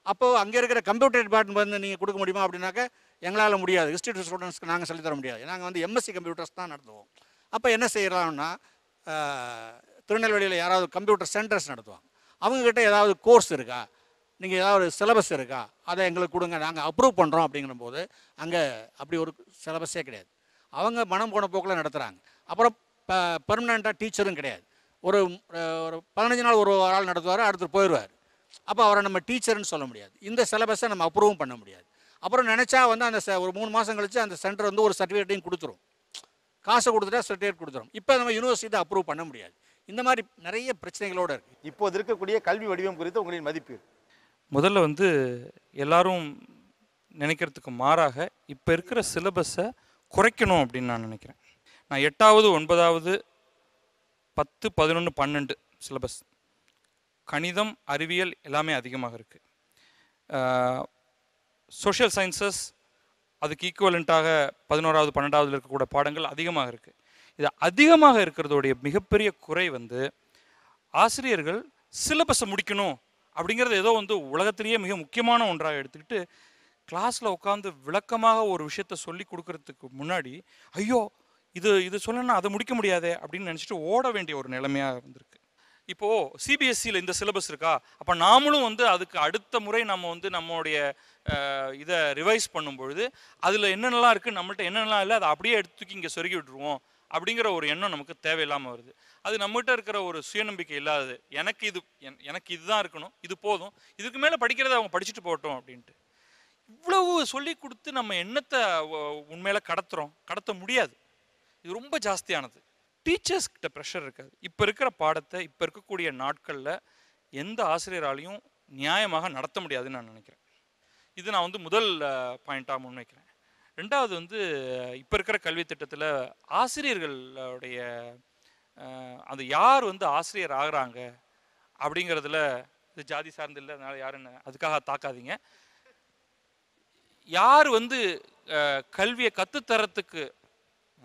அப்போது அங்கே இருக்கிற கம்ப்யூட்டர் டிபார்ட்மெண்ட் வந்து நீங்கள் கொடுக்க முடியுமா அப்படின்னாக்க எங்களால் முடியாது. ஹிஸ்ட்ரி ஸ்டூடெண்ட்ஸ்க்கு நாங்கள் சொல்லித்தர முடியாது. நாங்கள் வந்து எம்எஸ்சி கம்ப்யூட்டர்ஸ் தான் நடத்துவோம். அப்போ என்ன செய்யலாம்னா திருநெல்வேலியில் யாராவது கம்ப்யூட்டர் சென்டர்ஸ் நடத்துவாங்க. அவங்கக்கிட்ட ஏதாவது கோர்ஸ் இருக்கா, நீங்கள் ஏதாவது சிலபஸ் இருக்கா, அதை எங்களுக்கு கொடுங்க, நாங்கள் அப்ரூவ் பண்ணுறோம் அப்படிங்கிற போது அங்கே அப்படி ஒரு சிலபஸே கிடையாது. அவங்க மனம் போன போக்கில் நடத்துகிறாங்க. அப்புறம் பெர்மனண்ட்டாக டீச்சரும் கிடையாது. ஒரு 15 நாள் ஒரு ஆள் நடத்துவார், அடுத்து போயிடுவார். அப்போ அவரை நம்ம டீச்சர்னு சொல்ல முடியாது. இந்த சிலபஸை நம்ம அப்ரூவும் பண்ண முடியாது. அப்புறம் நினச்சா வந்து அந்த ஒரு 3 மாதம் கழித்து அந்த சென்டர் வந்து ஒரு சர்டிஃபிகேட்டையும் கொடுத்துரும். காசை கொடுத்துட்டா சர்டிஃபிகேட் கொடுத்துரும். இப்போ நம்ம யூனிவர்சிட்டி அப்ரூவ் பண்ண முடியாது. இந்த மாதிரி நிறைய பிரச்சனைகளோடு இருக்குது. இப்போது இருக்கக்கூடிய கல்வி வடிவம் குறித்து உங்களின் மதிப்பு? முதல்ல வந்து எல்லாரும் நினைக்கிறதுக்கு மாறாக இப்போ இருக்கிற சிலபஸை குறைக்கணும் அப்படின்னு நான் நினைக்கிறேன். நான் 8வது 9வது 10 11 12 சிலபஸ் கணிதம் அறிவியல் எல்லாமே அதிகமாக இருக்குது. சோஷியல் சயின்சஸ் அதுக்கு ஈக்குவலண்ட்டாக 11வது 12வதுல இருக்கக்கூடிய பாடங்கள் அதிகமாக இருக்குது. இது அதிகமாக இருக்கிறதோடைய மிகப்பெரிய குறை வந்து ஆசிரியர்கள் சிலபஸை முடிக்கணும் அப்படிங்கிறது ஏதோ வந்து உலகத்திலேயே மிக முக்கியமான ஒன்றாக எடுத்துக்கிட்டு கிளாஸில் உட்காந்து விளக்கமாக ஒரு விஷயத்தை சொல்லி கொடுக்கறதுக்கு முன்னாடி ஐயோ இது சொல்லணும்னா அதை முடிக்க முடியாதே அப்படின்னு நினச்சிட்டு ஓட வேண்டிய ஒரு நிலைமையாக இருந்திருக்கு. இப்போது சிபிஎஸ்சியில் இந்த சிலபஸ் இருக்கா, அப்போ நாமளும் வந்து அதுக்கு அடுத்த முறை நம்ம வந்து நம்மளுடைய இதை ரிவைஸ் பண்ணும்பொழுது அதில் என்னென்னலாம் இருக்குது, நம்மள்ட்ட என்னென்னலாம் இல்லை, அதை அப்படியே எடுத்துக்கி இங்கே சொருகி விட்டுருவோம் அப்படிங்கிற ஒரு எண்ணம் நமக்கு தேவையில்லாமல் வருது. அது நம்மகிட்ட இருக்கிற ஒரு சுயநம்பிக்கை இல்லாதது. எனக்கு இதுதான் இருக்கணும், இது போதும், இதுக்கு மேலே படிக்கிறத அவங்க படிச்சுட்டு போகட்டும் அப்படின்ட்டு இவ்வளவு சொல்லி கொடுத்து நம்ம எண்ணத்தை உண்மையில கடத்த முடியாது. இது ரொம்ப ஜாஸ்தியானது. டீச்சர்ஸ் கிட்ட ப்ரெஷர் இருக்காது. இப்போ இருக்கிற பாடத்தை இப்போ இருக்கக்கூடிய நாட்களில் எந்த ஆசிரியராலையும் நியாயமாக நடத்த முடியாதுன்னு நான் நினைக்கிறேன். இது நான் வந்து முதல் பாயிண்ட்டாக முன்வைக்கிறேன். ரெண்டாவது வந்து இப்போ இருக்கிற கல்வி திட்டத்தில் ஆசிரியர்களுடைய அது யார் வந்து ஆசிரியர் ஆகிறாங்க அப்படிங்கிறதுல இது ஜாதி சார்ந்து இல்லை, அதனால் யாருன்னு அதுக்காக தாக்காதீங்க. யார் வந்து கல்வியை கற்றுத்தரத்துக்கு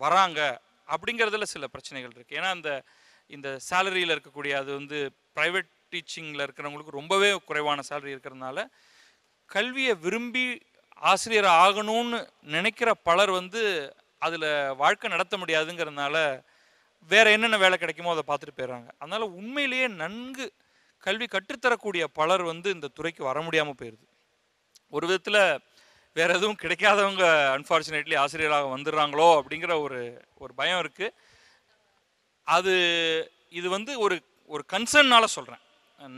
வராங்க அப்படிங்கிறதுல சில பிரச்சனைகள் இருக்குது. ஏன்னா இந்த சேலரியில் இருக்கக்கூடிய அது வந்து ப்ரைவேட் டீச்சிங்கில் இருக்கிறவங்களுக்கு ரொம்பவே குறைவான சேலரி இருக்கிறதுனால கல்வியை விரும்பி ஆசிரியர் ஆகணும்னு நினைக்கிற பலர் வந்து அதில் வாழ்க்கை நடத்த முடியாதுங்கிறதுனால வேறு என்னென்ன வேலை கிடைக்குமோ அதை பார்த்துட்டு போயிடுறாங்க. அதனால் உண்மையிலேயே நன்கு கல்வி கற்றுத்தரக்கூடிய பலர் வந்து இந்த துறைக்கு வர முடியாமல் போயிடுது. ஒரு விதத்தில் வேறு எதுவும் கிடைக்காதவங்க அன்ஃபார்ச்சுனேட்லி ஆசிரியராக வந்துடுறாங்களோ அப்படிங்கிற ஒரு பயம் இருக்குது. இது வந்து ஒரு கன்சர்னால் சொல்கிறேன்.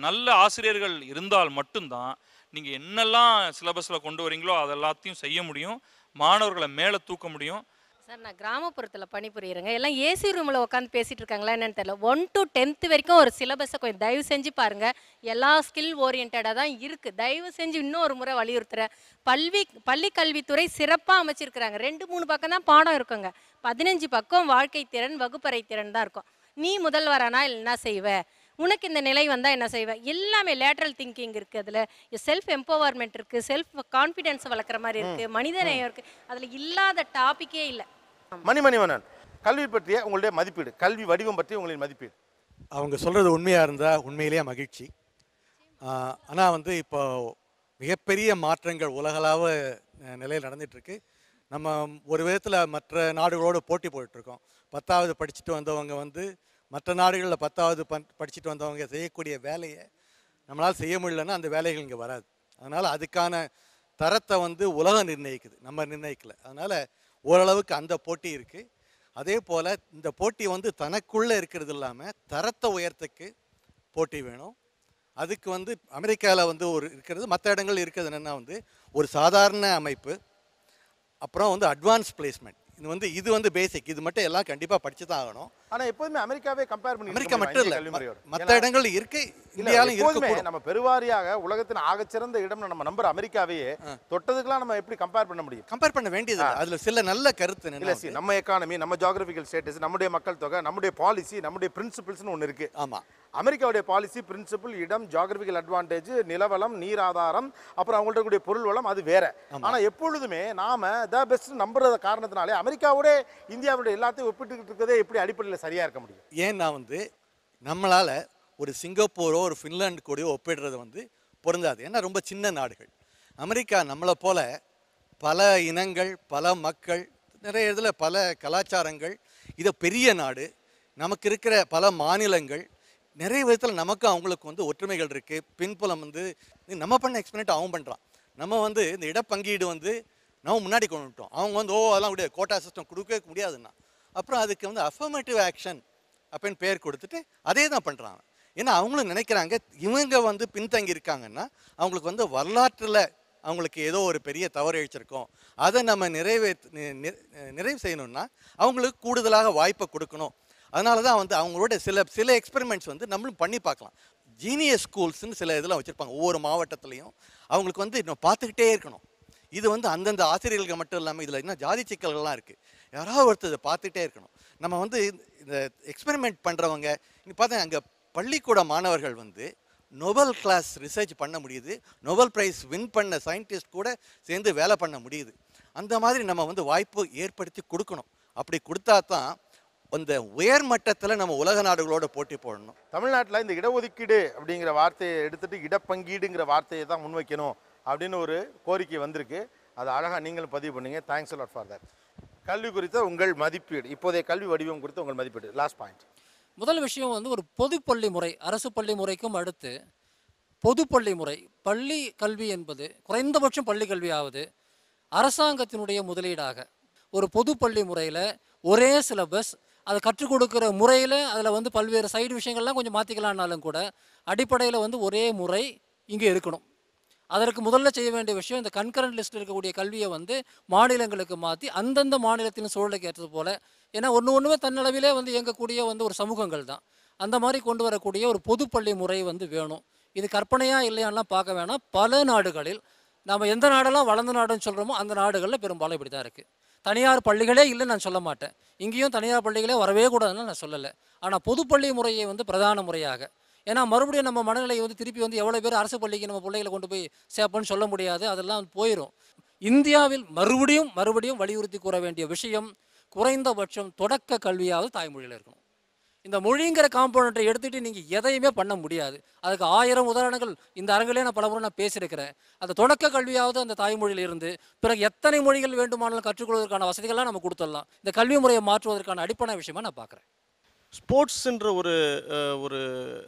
நல்ல ஆசிரியர்கள் இருந்தால் மட்டும்தான் நீங்கள் என்னெல்லாம் சிலபஸில் கொண்டு வரீங்களோ அதெல்லாத்தையும் செய்ய முடியும், மாணவர்களை மேலே தூக்க முடியும். சார், நான் கிராமப்புறத்தில் பணிபுரியுறேங்க. எல்லாம் ஏசி ரூமில் உட்காந்து பேசிகிட்டு இருக்காங்களா என்னன்னு தெரியல. 1 to 10th வரைக்கும் ஒரு சிலபஸை கொஞ்சம் தயவு செஞ்சு பாருங்கள். எல்லா ஸ்கில் ஓரியன்டாக தான் இருக்குது. தயவு செஞ்சு இன்னொரு முறை வலியுறுத்துகிறேன். பள்ளி கல்வித்துறை சிறப்பாக அமைச்சிருக்கிறாங்க. 2-3 பக்கம் தான் பாடம் இருக்குங்க. 15 பக்கம் வாழ்க்கை திறன் வகுப்பறை திறன் தான் இருக்கும். நீ முதல்வரானா என்ன செய்வ, உனக்கு இந்த நிலை வந்தால் என்ன செய்வேன், எல்லாமே லேட்ரல் திங்கிங் இருக்குது. அதில் செல்ஃப் எம்பவர்மெண்ட் இருக்குது, செல்ஃப் கான்ஃபிடென்ஸ் வளர்க்குற மாதிரி இருக்குது, மனிதநேயம் இருக்குது. அதில் இல்லாத டாப்பிக்கே இல்லை. மணிமணிவண்ணன், கல்வி பற்றிய உங்களுடைய மதிப்பீடு, கல்வி வடிவம் பற்றி உங்களின் மதிப்பீடு. அவங்க சொல்கிறது உண்மையாக இருந்தால் உண்மையிலேயே மகிழ்ச்சி. ஆனால் வந்து இப்போ மிகப்பெரிய மாற்றங்கள் உலகளாவ நிலையில் நடந்துகிட்ருக்கு. நம்ம ஒரு விதத்தில் மற்ற நாடுகளோடு போட்டி போயிட்டுருக்கோம். 10வது படிச்சுட்டு வந்தவங்க வந்து மற்ற நாடுகளில் 10வது படிச்சுட்டு வந்தவங்க செய்யக்கூடிய வேலையை நம்மளால் செய்ய முடியலன்னா அந்த வேலைகள் இங்கே வராது. அதனால் அதுக்கான தரத்தை வந்து உலகம் நிர்ணயிக்குது, நம்ம நிர்ணயிக்கலை. அதனால் ஓரளவுக்கு அந்த போட்டி இருக்குது. அதே போல் இந்த போட்டி வந்து தனக்குள்ளே இருக்கிறது இல்லாமல் தரத்தை உயர்த்துக்கு போட்டி வேணும். அதுக்கு வந்து அமெரிக்காவில் வந்து இருக்கிறது, மற்ற இடங்கள் இருக்கிறது என்னென்னா வந்து ஒரு சாதாரண அமைப்பு, அப்புறம் வந்து அட்வான்ஸ் பிளேஸ்மெண்ட். இது வந்து பேசிக். இது மட்டும் எல்லாம் கண்டிப்பாக படிச்சு தான் ஆகணும். ஆனால் எப்போதுமே அமெரிக்காவே கம்பேர் பண்ணி, அமெரிக்கா மட்டும் இல்லை, மற்ற இடங்கள் இருக்கு, இந்தியாவிலும் இருக்கு. நம்ம பெருவாரியாக உலகத்தின் ஆகச்சிறந்த இடம் நம்ம நம்புற அமெரிக்காவையே தொட்டதுக்கெல்லாம் நம்ம எப்படி கம்பேர் பண்ண முடியும்? கம்பேர் பண்ண வேண்டியது. அதுல சில நல்ல கருத்து இல்லை, நம்ம எக்கானமி, நம்ம ஜியோகிராபிக்கல் ஸ்டேட்டஸ், நம்முடைய மக்கள் தொகை, நம்முடைய பாலிசி, நம்முடைய பிரின்சிபிள்ஸ்னு ஒன்று இருக்கு. ஆமாம், அமெரிக்காவுடைய பாலிசி, பிரின்சிபிள், இடம், ஜியோகிராபிக்கல் அட்வான்டேஜ், நிலவளம், நீர் ஆதாரம், அப்புறம் அவங்கள்ட்ட கூடிய பொருள் வளம், அது வேற. ஆனால் எப்பொழுதுமே நாம த பெஸ்ட் நம்புற காரணத்தினாலே அமெரிக்காவோட இந்தியாவுடைய எல்லாத்தையும் ஒப்பிட்டுக்கிட்டு இருக்கிறதே எப்படி அடிப்படையில் சரியா இருக்க முடியும்? ஏன்னா வந்து நம்மளால ஒரு சிங்கப்பூரோ ஒரு ஃபின்லாந்து கூடயோ ஒப்பிடுறது வந்து பொருந்தாது. ஏன்னா ரொம்ப சின்ன நாடுகள். அமெரிக்கா நம்மளை போல பல இனங்கள், பல மக்கள், நிறைய இதில் பல கலாச்சாரங்கள், இதை பெரிய நாடு, நமக்கு இருக்கிற பல மாநிலங்கள், நிறைய விதத்தில் நமக்கு அவங்களுக்கு வந்து ஒற்றுமைகள் இருக்குது. பின்புலம் வந்து நம்ம பண்ண எக்ஸ்பிளைன் அவன் பண்ணுறான். நம்ம வந்து இந்த இடப்பங்கீடு வந்து நம்ம முன்னாடி கொண்டு விட்டோம். அவங்க வந்து அதெல்லாம் கூட கோட்டா சிஸ்டம் கொடுக்கவே முடியாதுன்னா அப்புறம் அதுக்கு வந்து அஃபர்மேட்டிவ் ஆக்ஷன் அப்படின்னு பேர் கொடுத்துட்டு அதே தான் பண்ணுறாங்க. ஏன்னா அவங்களும் நினைக்கிறாங்க இவங்க வந்து பின்தங்கி இருக்காங்கன்னா அவங்களுக்கு வந்து வரலாற்றில் அவங்களுக்கு ஏதோ ஒரு பெரிய தவறு இழைச்சிருக்கோம், அதை நம்ம நிறைவு செய்யணும்னா அவங்களுக்கு கூடுதலாக வாய்ப்பை கொடுக்கணும். அதனால தான் வந்து அவங்களோட சில எக்ஸ்பெரிமெண்ட்ஸ் வந்து நம்மளும் பண்ணி பார்க்கலாம். ஜீனியஸ் ஸ்கூல்ஸ்ன்னு சில இதெல்லாம் வச்சுருப்பாங்க ஒவ்வொரு மாவட்டத்துலேயும். அவங்களுக்கு வந்து இன்னும் பார்த்துக்கிட்டே இருக்கணும். இது வந்து அந்தந்த ஆசிரியர்களுக்கு மட்டும் இல்லாமல் இதில் இன்னும் ஜாதி சிக்கல்கள்லாம் இருக்குது. யாராவது ஒருத்தர் இதை பார்த்துட்டே இருக்கணும். நம்ம வந்து இந்த எக்ஸ்பெரிமெண்ட் பண்ணுறவங்க இங்கே பார்த்தா அங்கே பள்ளிக்கூட மாணவர்கள் வந்து நோபல் கிளாஸ் ரிசர்ச் பண்ண முடியுது, நோபல் ப்ரைஸ் வின் பண்ண சயின்டிஸ்ட் கூட சேர்ந்து வேலை பண்ண முடியுது. அந்த மாதிரி நம்ம வந்து வாய்ப்பு ஏற்படுத்தி கொடுக்கணும். அப்படி கொடுத்தா தான் அந்த உயர் மட்டத்தில் நம்ம உலக நாடுகளோட போட்டி போடணும். தமிழ்நாட்டில் இந்த இடஒதுக்கீடு அப்படிங்கிற வார்த்தையை எடுத்துட்டு இடப்பங்கீடுங்கிற வார்த்தையை தான் முன்வைக்கணும் அப்படின்னு ஒரு கோரிக்கை வந்திருக்கு. அது அழகாக நீங்களும் பதிவு பண்ணீங்க. Thanks a lot for that. கல்வி குறித்த உங்கள் மதிப்பீடு, இப்போதைய கல்வி வடிவம் குறித்த உங்கள் மதிப்பீடு. Last point. முதல் விஷயம் வந்து ஒரு பொதுப்பள்ளி முறை, அரசு பள்ளி முறைக்கும் அடுத்து பொதுப்பள்ளி முறை. பள்ளி கல்வி என்பது குறைந்தபட்சம் பள்ளி கல்வியாவது அரசாங்கத்தினுடைய முதலீடாக ஒரு பொதுப்பள்ளி முறையில் ஒரே சிலபஸ், அதை கற்றுக் கொடுக்குற முறையில் அதில் வந்து பல்வேறு சைடு விஷயங்கள்லாம் கொஞ்சம் மாற்றிக்கலான்னாலும் கூட அடிப்படையில் வந்து ஒரே முறை இங்கே இருக்கணும். அதற்கு முதல்ல செய்ய வேண்டிய விஷயம் இந்த கன்கரண்ட் லிஸ்ட்டில் இருக்கக்கூடிய கல்வியை வந்து மாநிலங்களுக்கு மாற்றி அந்தந்த மாநிலத்தின் சூழலுக்கு ஏற்றது போல், ஏன்னா ஒன்றுமே தன்னளவிலே வந்து இயங்கக்கூடிய வந்து ஒரு சமூகங்கள் தான், அந்த மாதிரி கொண்டு வரக்கூடிய ஒரு பொதுப்பள்ளி முறை வந்து வேணும். இது கற்பனையாக இல்லையானலாம் பார்க்க வேணாம். பல நாடுகளில் நம்ம எந்த நாடெல்லாம் வளர்ந்த நாடுன்னு சொல்கிறோமோ அந்த நாடுகளில் பெரும்பாலும் இப்படி தான் இருக்குது. தனியார் பள்ளிகளே இல்லைன்னு நான் சொல்ல மாட்டேன், இங்கேயும் தனியார் பள்ளிகளே வரவே கூடாதுன்னு நான் சொல்லலை. ஆனால் பொதுப்பள்ளி முறையை வந்து பிரதான முறையாக, ஏன்னா மறுபடியும் நம்ம மனநிலை வந்து திருப்பி வந்து எவ்வளோ பேர் அரசு பள்ளிக்கு நம்ம பிள்ளைகளை கொண்டு போய் சேர்ப்போன்னு சொல்ல முடியாது, அதெல்லாம் போயிடும். இந்தியாவில் மறுபடியும் வலியுறுத்தி கூற வேண்டிய விஷயம் குறைந்தபட்சம் தொடக்க கல்வியாவது தாய்மொழியில் இருக்கணும். இந்த மொழிங்கிற காம்போனண்ட்டை எடுத்துகிட்டு நீங்கள் எதையுமே பண்ண முடியாது. அதுக்கு 1000 உதாரணங்கள் இந்த அரங்கிலே நான் பலமுறை பேசியிருக்கிறேன். அந்த தொடக்க கல்வியாவது அந்த தாய்மொழியில் இருந்து பிறகு எத்தனை மொழிகள் வேண்டுமானாலும் கற்றுக்கொள்வதற்கான வசதிகள்லாம் நம்ம கொடுத்துடலாம். இந்த கல்வி முறையை மாற்றுவதற்கான அடிப்படை விஷயமா நான் பார்க்குறேன். ஸ்போர்ட்ஸ்ன்ற ஒரு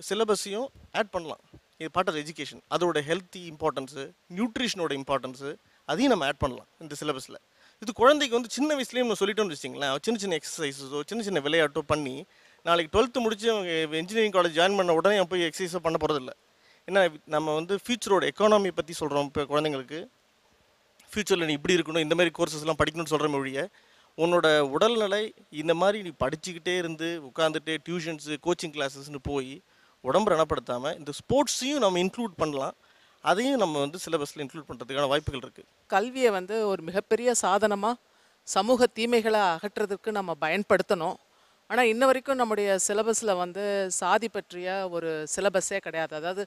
சிலபஸையும் ஆட் பண்ணலாம். இது பார்ட் ஆஃப் எஜுகேஷன். அதோட ஹெல்த்தி இம்பார்ட்டன்ஸு, நியூட்ரிஷனோட இம்பார்ட்டன்ஸு அதையும் நம்ம ஆட் பண்ணலாம் இந்த சிலபஸில். இது குழந்தைக்கு வந்து சின்ன வயசுலேயும் நம்ம சொல்லிட்டோம்னு வச்சிங்களேன், சின்ன சின்ன எக்ஸசைஸஸோ சின்ன விளையாட்டோ பண்ணி நாளைக்கு 12th முடிச்சு அவங்க இன்ஜினியரிங் காலேஜ் ஜாயின் பண்ண உடனே போய் எக்ஸசைஸோ பண்ண போகிறதில்ல. ஏன்னா நம்ம வந்து ஃபியூச்சரோட எக்கானமி பற்றி சொல்கிறோம். இப்போ குழந்தைங்களுக்கு ஃப்யூச்சரில் நீ இப்படி இருக்கணும், இந்த மாதிரி கோர்சஸ்லாம் படிக்கணும்னு சொல்கிற மொழியை உன்னோட உடல்நிலை இந்த மாதிரி நீ படிச்சுக்கிட்டே இருந்து உட்காந்துட்டு டியூஷன்ஸு கோச்சிங் கிளாஸஸ்னு போய் உடம்பு ரணப்படுத்தாமல் இந்த ஸ்போர்ட்ஸையும் நம்ம இன்க்ளூட் பண்ணலாம். அதையும் நம்ம வந்து சிலபஸில் இன்க்ளூட் பண்ணுறதுக்கான வாய்ப்புகள் இருக்குது. கல்வியை வந்து ஒரு மிகப்பெரிய சாதனமாக சமூக தீமைகளை அகற்றுறதுக்கு நம்ம பயன்படுத்தணும். ஆனால் இன்ன வரைக்கும் நம்முடைய சிலபஸில் வந்து சாதி பற்றிய ஒரு சிலபஸே கிடையாது. அதாவது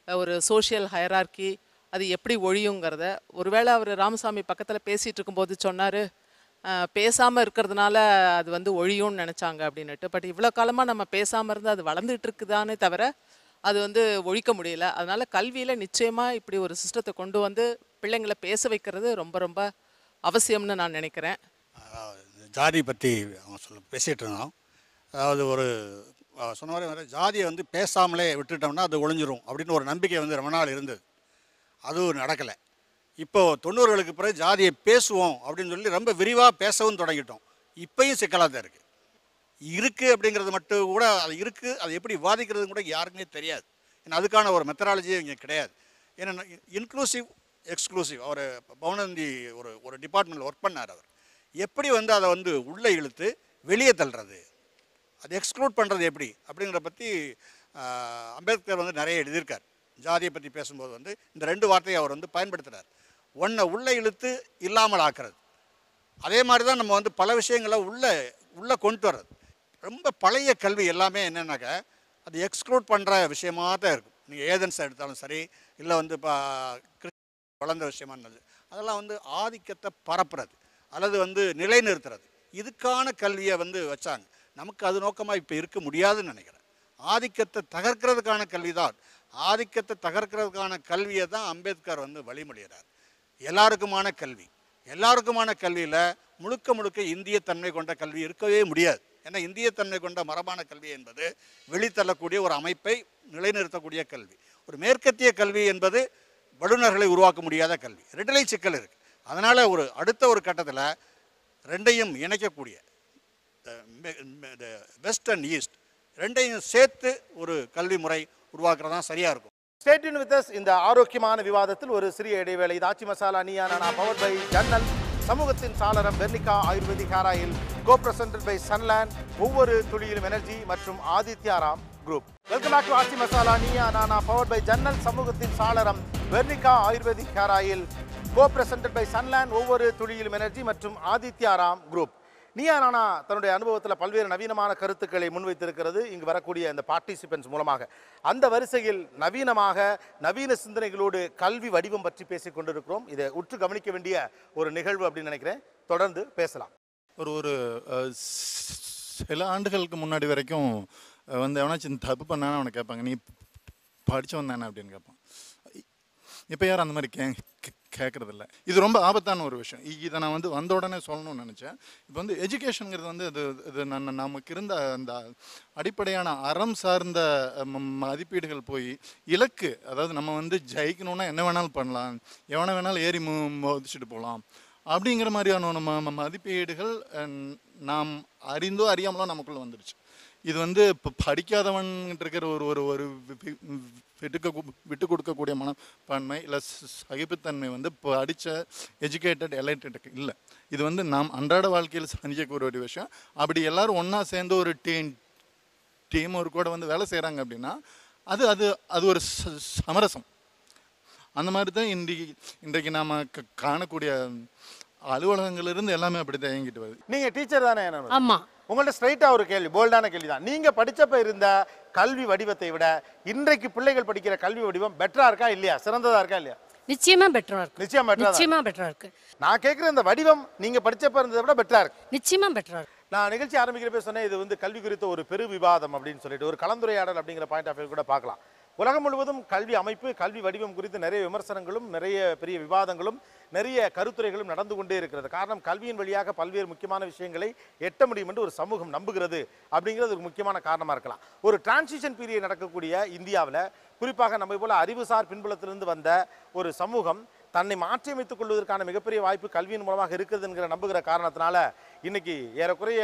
ஒரு சோஷியல் ஹயரார்கி அது எப்படி ஒழியுங்கிறத, ஒருவேளை அவர் ராமசாமி பக்கத்தில் பேசிகிட்டு இருக்கும்போது சொன்னார் பேசாமல் இருக்கிறதுனால அது வந்து ஒழியும்னு நினச்சாங்க அப்படின்னுட்டு. பட் இவ்வளோ காலமாக நம்ம பேசாமல் இருந்து அது வளர்ந்துட்டு இருக்குதானே தவிர அது வந்து ஒழிக்க முடியல. அதனால் கல்வியில் நிச்சயமாக இப்படி ஒரு சிஸ்டத்தை கொண்டு வந்து பிள்ளைங்களை பேச வைக்கிறது ரொம்ப ரொம்ப அவசியம்னு நான் நினைக்கிறேன். ஜாதி பற்றி அவங்க பேசிகிட்டு இருந்தோம். அதாவது ஒரு சொன்ன மாதிரி ஜாதியை வந்து பேசாமலே விட்டுட்டோம்னா அது ஒழிஞ்சிரும் அப்படின்னு ஒரு நம்பிக்கை வந்து ரொம்ப நாள் இருந்தது. அதுவும் நடக்கலை. இப்போது 90களுக்கு பிறகு ஜாதியை பேசுவோம் அப்படின்னு சொல்லி ரொம்ப விரிவாக பேசவும் தொடங்கிட்டோம். இப்போயும் சிக்கலாக தான் இருக்குது அப்படிங்கிறது மட்டும் கூட அது இருக்குது. அது எப்படி விவாதிக்கிறது கூட யாருக்குமே தெரியாது. ஏன்னா அதுக்கான ஒரு மெத்தடாலஜியே இங்கே கிடையாது. ஏன்னா இன்க்ளூசிவ் எக்ஸ்க்ளூசிவ் அவர் பவனந்தி ஒரு டிபார்ட்மெண்ட்டில் ஒர்க் பண்ணார். அவர் எப்படி வந்து அதை வந்து உள்ளே இழுத்து வெளியே தள்ளுறது, அது எக்ஸ்க்ளூட் பண்ணுறது எப்படி அப்படிங்கிற பற்றி அம்பேத்கர் வந்து நிறைய எழுதியிருக்கார். ஜாதியை பற்றி பேசும்போது வந்து இந்த 2 வார்த்தையை அவர் வந்து பயன்படுத்துகிறார். ஒன்றை உள்ளே இழுத்து இல்லாமல் ஆக்குறது. அதே மாதிரி தான் நம்ம வந்து பல விஷயங்களை உள்ளே கொண்டு வர்றது. ரொம்ப பழைய கல்வி எல்லாமே என்னென்னாக்கா அது எக்ஸ்க்ளூட் பண்ணுற விஷயமாக தான் இருக்கும். நீங்கள் ஏதென்ஸ் எடுத்தாலும் சரி, இல்லை வந்து இப்போ வளர்ந்த விஷயமானது அதெல்லாம் வந்து ஆதிக்கத்தை பரப்புறது அல்லது வந்து நிலைநிறுத்துறது, இதுக்கான கல்வியை வந்து வச்சாங்க. நமக்கு அது நோக்கமாக இப்போ இருக்க முடியாதுன்னு நினைக்கிறேன். ஆதிக்கத்தை தகர்க்கிறதுக்கான கல்வி தான். ஆதிக்கத்தை தகர்க்கிறதுக்கான கல்வியை தான் அம்பேத்கர் வந்து வழிமொழிகிறார். எல்லாருக்குமான கல்வி. எல்லாருக்குமான கல்வியில் முழுக்க இந்திய தன்மை கொண்ட கல்வி இருக்கவே முடியாது. ஏன்னா இந்திய தன்மை கொண்ட மரபான கல்வி என்பது வெளித்தள்ளக்கூடிய ஒரு அமைப்பை நிலைநிறுத்தக்கூடிய கல்வி. ஒரு மேற்கத்திய கல்வி என்பது வல்லுநர்களை உருவாக்க முடியாத கல்வி. ரெண்டிலை சிக்கல் இருக்குது. அதனால் அடுத்த ஒரு கட்டத்தில் ரெண்டையும் இணைக்கக்கூடிய வெஸ்ட் அண்ட் ஈஸ்ட் ரெண்டையும் சேர்த்து ஒரு கல்வி முறை உருவாக்குறது தான் சரியாக இருக்கும். Stay tune with us. இந்த ஆரோக்கியமான விவாதத்தில் ஒரு சிறிய இடைவேளை. இது ஆச்சி மசாலா நீயா நானா பவர்ட் பை ஜன்னல், சமூகத்தின் சாளரம் Vernika Ayurvedic hair oil, co presented by Sunland, ஒவ்வொரு துளியிலும் எனர்ஜி மற்றும் Adityaram group. Welcome back to Aachi Masala Neeya Naana powered by Jannal, சமூகத்தின் சாளரம் Vernika Ayurvedic hair oil, co presented by Sunland, ஒவ்வொரு துளியிலும் எனர்ஜி மற்றும் ஆதித்யாராம் குரூப். நீயா நானா தன்னுடைய அனுபவத்தில் பல்வேறு நவீனமான கருத்துக்களை முன்வைத்திருக்கிறது இங்கு வரக்கூடிய இந்த பார்ட்டிசிபென்ட்ஸ் மூலமாக. அந்த வரிசையில் நவீன சிந்தனைகளோடு கல்வி வடிவம் பற்றி பேசிக் கொண்டிருக்கிறோம். இதை உற்று கவனிக்க வேண்டிய ஒரு நிகழ்வு அப்படின்னு நினைக்கிறேன். தொடர்ந்து பேசலாம். ஒரு சில ஆண்டுகளுக்கு முன்னாடி வரைக்கும் வந்து எவனாச்சும் தப்பு பண்ணான்னு அவனை கேட்பாங்க, நீ படித்தவன் தானே அப்படின்னு கேட்பான். இப்போ யாரும் அந்த மாதிரி கேட்குறதில்ல. இது ரொம்ப ஆபத்தான ஒரு விஷயம். இதை நான் வந்து வந்த உடனே சொல்லணும்னு நினச்சேன். இப்போ வந்து எஜுகேஷனுங்கிறது வந்து இது நமக்கு இருந்த அந்த அடிப்படையான அறம் சார்ந்த மதிப்பீடுகள் போய் இலக்கு, அதாவது நம்ம வந்து ஜெயிக்கணும்னா என்ன வேணாலும் பண்ணலாம், எவனை வேணாலும் ஏறி மோதிச்சுட்டு போகலாம் அப்படிங்கிற மாதிரியான நம்ம மதிப்பீடுகள் நாம் அறிந்தோ அறியாமலோ நமக்குள்ளே வந்துடுச்சு. இது வந்து இப்போ படிக்காதவன் இருக்கிற ஒரு விட்டு கொடுக்கக்கூடிய மனப்பான்மை இல்லை சகிப்புத்தன்மை வந்து படித்த எஜுகேட்டட் எலைட்டடுக்கு இல்லை. இது வந்து நாம் அன்றாட வாழ்க்கையில் சந்திக்கக்கூடிய ஒரு விஷயம். அப்படி எல்லாரும் ஒன்றா சேர்ந்து ஒரு டீம் ஒரு கூட வந்து வேலை செய்கிறாங்க அப்படின்னா அது ஒரு சமரசம். அந்த மாதிரி தான் இன்றைக்கு நாம் காணக்கூடிய அலுவலகங்களிலிருந்து எல்லாமே அப்படி தான் இயங்கிட்டு வருது. நீங்கள் டீச்சர் தானே? ஆமாம். உங்கள்ட்ட ஸ்ட்ரைட்டாக ஒரு கேள்வி, போல்டான கேள்வி தான். நீங்கள் படித்தப்ப இருந்த கல்வி வடிவத்தை விட இன்றைக்கு பிள்ளைகள் படிக்கிற கல்வி வடிவம் பெட்டரா இருக்கா இல்லையா, சிறந்ததா இருக்கா இல்லையா? நிச்சயமா பெட்டரா இருக்கு. நிச்சயமா பெட்டரா இருக்கு. நான் கேட்குற இந்த வடிவம் நீங்கள் படித்தப்ப இருந்ததை விட பெட்டரா இருக்கு. நிச்சயமா பெட்டரா இருக்கு. நான் நிகழ்ச்சி ஆரம்பிக்கிறப்ப சொன்னேன், இது வந்து கல்வி குறித்த ஒரு பெரு விவாதம் அப்படின்னு சொல்லிட்டு ஒரு கலந்துரையாடல் அப்படிங்கிற பாயிண்ட் ஆஃப் வியூ கூட பார்க்கலாம். உலகம் முழுவதும் கல்வி அமைப்பு, கல்வி வடிவம் குறித்து நிறைய விமர்சனங்களும் நிறைய பெரிய விவாதங்களும் நிறைய கருத்துரைகளும் நடந்து கொண்டே இருக்கிறது. காரணம், கல்வியின் வழியாக பல்வேறு முக்கியமான விஷயங்களை எட்ட முடியும் என்று ஒரு சமூகம் நம்புகிறது அப்படிங்கிறது ஒரு முக்கியமான காரணமாக இருக்கலாம். ஒரு டிரான்சிஷன் பீரியட் நடக்கக்கூடிய இந்தியாவில், குறிப்பாக நம்ம போல அறிவுசார் பின்புலத்திலிருந்து வந்த ஒரு சமூகம் தன்னை மாற்றியமைத்துக் கொள்வதற்கான மிகப்பெரிய வாய்ப்பு கல்வியின் மூலமாக இருக்குது என்கிற நம்புகிற காரணத்தினால இன்னைக்கு ஏறக்குறைய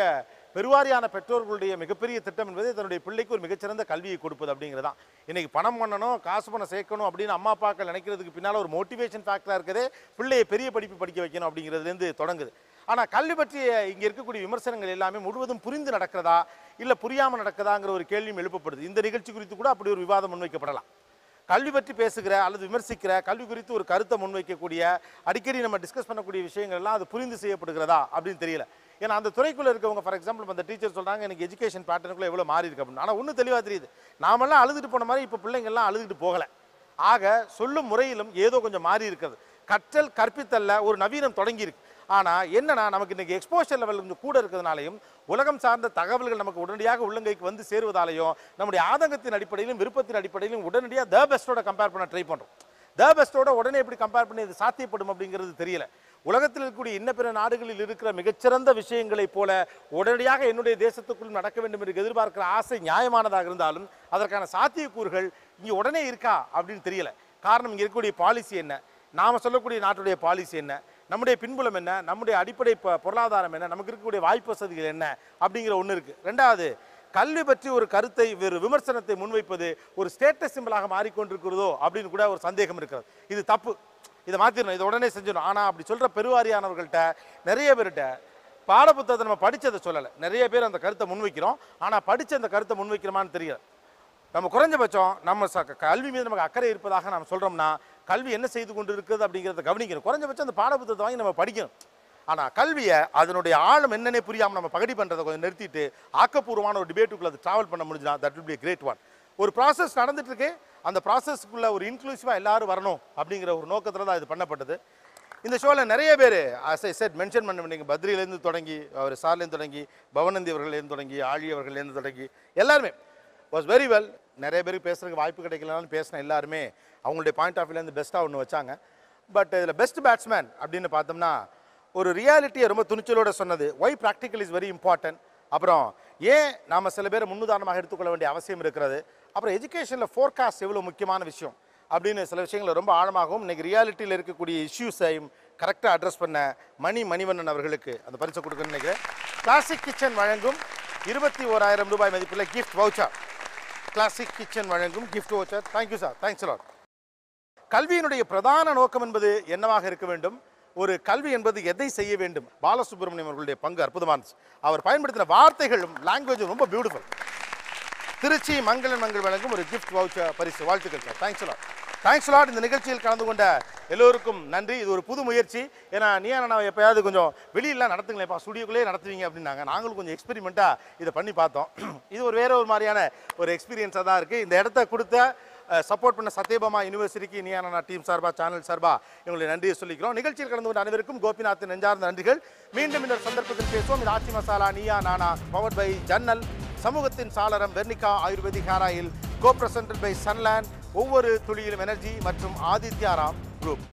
பெருவாரியான பெற்றோர்களுடைய மிகப்பெரிய திட்டம் என்பது தன்னுடைய பிள்ளைக்கு ஒரு மிகச்சிறந்த கல்வியை கொடுப்பது அப்படிங்கிறது தான். இன்னைக்கு பணம் பண்ணணும், காசு பணம் சேர்க்கணும் அப்படின்னு அம்மா அப்பாக்கள் நினைக்கிறதுக்கு பின்னால் ஒரு மோட்டிவேஷன் ஃபேக்டராக இருக்கிறதே பிள்ளையை பெரிய படிப்பு படிக்க வைக்கணும் அப்படிங்கிறதுலேருந்து தொடங்குது. ஆனால் கல்வி பற்றிய இங்கே இருக்கக்கூடிய விமர்சனங்கள் எல்லாமே முழுவதும் புரிந்து நடக்கிறதா இல்லை புரியாமல் நடக்குதாங்கிற ஒரு கேள்வியும் எழுப்பப்படுது. இந்த நிகழ்ச்சி குறித்து கூட அப்படி ஒரு விவாதம் முன்வைக்கப்படலாம். கல்வி பற்றி பேசுகிற அல்லது விமர்சிக்கிற, கல்வி குறித்து ஒரு கருத்தை முன்வைக்கக்கூடிய, அடிக்கடி நம்ம டிஸ்கஸ் பண்ணக்கூடிய விஷயங்கள் எல்லாம் அது புரிந்து செய்யப்படுகிறதா அப்படின்னு தெரியல. ஏன்னா அந்த துறைக்குள்ளே இருக்கவங்க, ஃபார் எக்ஸாம்பிள் அந்த டீச்சர் சொல்கிறாங்க எனக்கு எஜுகேஷன் பேட்டர்னுக்குள்ளே எவ்வளோ மாறி இருக்கு அப்படின்னு. ஆனால் ஒன்றும் தெளிவாக தெரியுது, நாமெல்லாம் அழுதுட்டு போன மாதிரி இப்போ பிள்ளைங்கள்லாம் அழுதுட்டு போகலை. ஆக சொல்லும் முறையிலும் ஏதோ கொஞ்சம் மாறி இருக்கிறது. கற்றல் கற்பித்தல்ல ஒரு நவீனம் தொடங்கி இருக்கு. ஆனால் என்னன்னா, நமக்கு இன்றைக்கி எக்ஸ்போஷர் லெவல் கொஞ்சம் கூட இருக்கிறதுனாலையும் உலகம் சார்ந்த தகவல்கள் நமக்கு உடனடியாக உள்ளங்கைக்கு வந்து சேருவதாலையும் நம்முடைய ஆதங்கத்தின் அடிப்படையிலும் விருப்பத்தின் அடிப்படையிலும் உடனடியாக த பெஸ்ட்டோட கம்பேர் பண்ண ட்ரை பண்ணுறோம். த பெஸ்ட்டோட உடனே எப்படி கம்பேர் பண்ணி இது சாத்தியப்படும் அப்படிங்கிறது தெரியல. உலகத்தில் இருக்கக்கூடிய இன்ன பிற நாடுகளில் இருக்கிற மிகச்சிறந்த விஷயங்களைப் போல உடனடியாக என்னுடைய தேசத்துக்குள் நடக்க வேண்டும் என்று எதிர்பார்க்கிற ஆசை நியாயமானதாக இருந்தாலும் அதற்கான சாத்தியக்கூறுகள் இங்கே உடனே இருக்கா அப்படின்னு தெரியல. காரணம், இங்கே இருக்கக்கூடிய பாலிசி என்ன, நாம் சொல்லக்கூடிய நாட்டுடைய பாலிசி என்ன, நம்முடைய பின்புலம் என்ன, நம்முடைய அடிப்படை பொருளாதாரம் என்ன, நமக்கு இருக்கக்கூடிய வாய்ப்பு வசதிகள் என்ன அப்படிங்கிற ஒன்று இருக்குது. ரெண்டாவது, கல்வி பற்றி ஒரு கருத்தை வேறு விமர்சனத்தை முன்வைப்பது ஒரு ஸ்டேட்டஸ் சிம்பிளாக மாறிக்கொண்டிருக்கிறதோ அப்படின்னு கூட ஒரு சந்தேகம் இருக்கிறது. இது தப்பு, இதை மாற்றிடணும், இதை உடனே செஞ்சிடணும். ஆனால் அப்படி சொல்கிற பெருவாரியானவர்கள்ட்ட நிறைய பேர்கிட்ட பாடப்புத்தகத்தை நம்ம படித்ததை சொல்லலை. நிறைய பேர் அந்த கருத்தை முன்வைக்கிறோம், ஆனால் படித்த அந்த கருத்தை முன்வைக்கிறோமான்னு தெரியல. நம்ம குறைஞ்சபட்சம் நம்ம கல்வி மீது நமக்கு அக்கறை இருப்பதாக நம்ம சொல்கிறோம்னா கல்வி என்ன செய்து கொண்டு இருக்குது அப்படிங்கிறத கவனிக்கணும். குறைஞ்சபட்சம் அந்த பாடப்புத்தகத்தை வாங்கி நம்ம படிக்கணும். ஆனால் கல்வியை அதனுடைய ஆழம் என்னன்னே புரியாமல் நம்ம பகடி பண்ணுறதை கொஞ்சம் நிறுத்திட்டு ஆக்கப்பூர்வமான ஒரு டிபேட்டுக்குள்ளே அது ட்ராவல் பண்ண முடிஞ்சுனா that will be a great one. ஒரு ப்ராசஸ் நடந்துட்டு இருக்கு, அந்த ப்ராசஸ்க்குள்ளே ஒரு இன்க்ளூசிவாக எல்லாரும் வரணும் அப்படிங்கிற ஒரு நோக்கத்தில் தான் இது பண்ணப்பட்டது. இந்த ஷோவில் நிறைய பேர் as I said மென்ஷன் பண்ண வேண்டிய பத்ரியிலேருந்து தொடங்கி, அவர் சார்லேருந்து தொடங்கி, பவனந்தி அவர்களேருந்து தொடங்கி, ஆழி அவர்களேருந்து தொடங்கி எல்லாருமே வாஸ் வெரி வெல். நிறைய பேருக்கு பேசுகிறதுக்கு வாய்ப்பு கிடைக்கலனாலும் பேசின எல்லாருமே அவங்களுடைய பாயிண்ட் ஆஃப் வியூலேருந்து பெஸ்ட்டாக ஒன்று வச்சாங்க. பட் இதில் பெஸ்ட் பேட்ஸ்மேன் அப்படின்னு பார்த்தோம்னா ஒரு ரியாலிட்டியை ரொம்ப துணிச்சலோடு சொன்னது, why practical is very important. அப்புறம் ஏன் நாம் சில பேரை முன்னுதாரணமாக எடுத்துக்கொள்ள வேண்டிய அவசியம் இருக்கிறது. அப்புறம் எஜுகேஷனில் ஃபோர்காஸ்ட் எவ்வளோ முக்கியமான விஷயம் அப்படின்னு சில விஷயங்களை ரொம்ப ஆழமாகவும் இன்றைக்கி ரியாலிட்டியில் இருக்கக்கூடிய இஷ்யூஸையும் கரெக்டாக அட்ரஸ் பண்ண மணிவண்ணன் அவர்களுக்கு அந்த பரிசை கொடுக்கணும்னு நினைக்கிறேன். கிளாசிக் கிச்சன் வழங்கும் 21,000 ரூபாய் மதிப்புள்ள கிஃப்ட் வவுச்சர். கிளாசிக் கிச்சன் வழங்கும் gift voucher. Thank you sir, thanks lot. கல்வியினுடைய பிரதான நோக்கம் என்பது என்னவாக இருக்க வேண்டும், ஒரு கல்வி என்பது எதை செய்ய வேண்டும். பாலசுப்ரமணியம் அவர்களுடைய பங்கு அற்புதமானது. அவர் பயன்படுத்தின வார்த்தைகளும் லாங்குவேஜும் ரொம்ப பியூட்டிஃபுல். திருச்சி மங்களன் மங்கள் வழங்கும் ஒரு கிஃப்ட் வவுச்சர் பரிசு. வாழ்த்துக்கள் sir, thanks lot. Thanks lot. இந்த நிகழ்ச்சியில் கலந்து கொண்ட எல்லோருக்கும் நன்றி. இது ஒரு புது முயற்சி. ஏன்னா நீயா நான் எப்பயாவது கொஞ்சம் வெளியெல்லாம் நடத்துங்களேப்பா, ஸ்டுடியோக்குள்ளே நடத்துவீங்க அப்படின்னாங்க. நாங்களும் கொஞ்சம் எக்ஸ்பெரிமெண்ட்டாக இதை பண்ணி பார்த்தோம். இது வேற ஒரு மாதிரியான ஒரு எக்ஸ்பீரியன்ஸாக தான் இருக்குது. இந்த இடத்த கொடுத்த சப்போர்ட் பண்ண சத்யபாமா யூனிவர்சிட்டிக்கு நீயா டீம் சார்பா, சேனல் சார்பா எங்களுடைய நன்றியை சொல்லிக்கிறோம். நிகழ்ச்சியில் கலந்து கொண்ட அனைவருக்கும் கோபிநாத் நெஞ்சார்ந்த நன்றிகள். மீண்டும் இன்னொரு சந்தர்ப்பத்தில் பேசுவோம். இது ஆச்சி மசாலா நீயா நானா பவர்ட் பை ஜன்னல், சமூகத்தின் சாளரம் Vernika Ayurvedic hair oil, co presented by Sunland, ஒவ்வொரு துளியிலும் எனர்ஜி மற்றும் ஆதித்யாராம் குரூப்.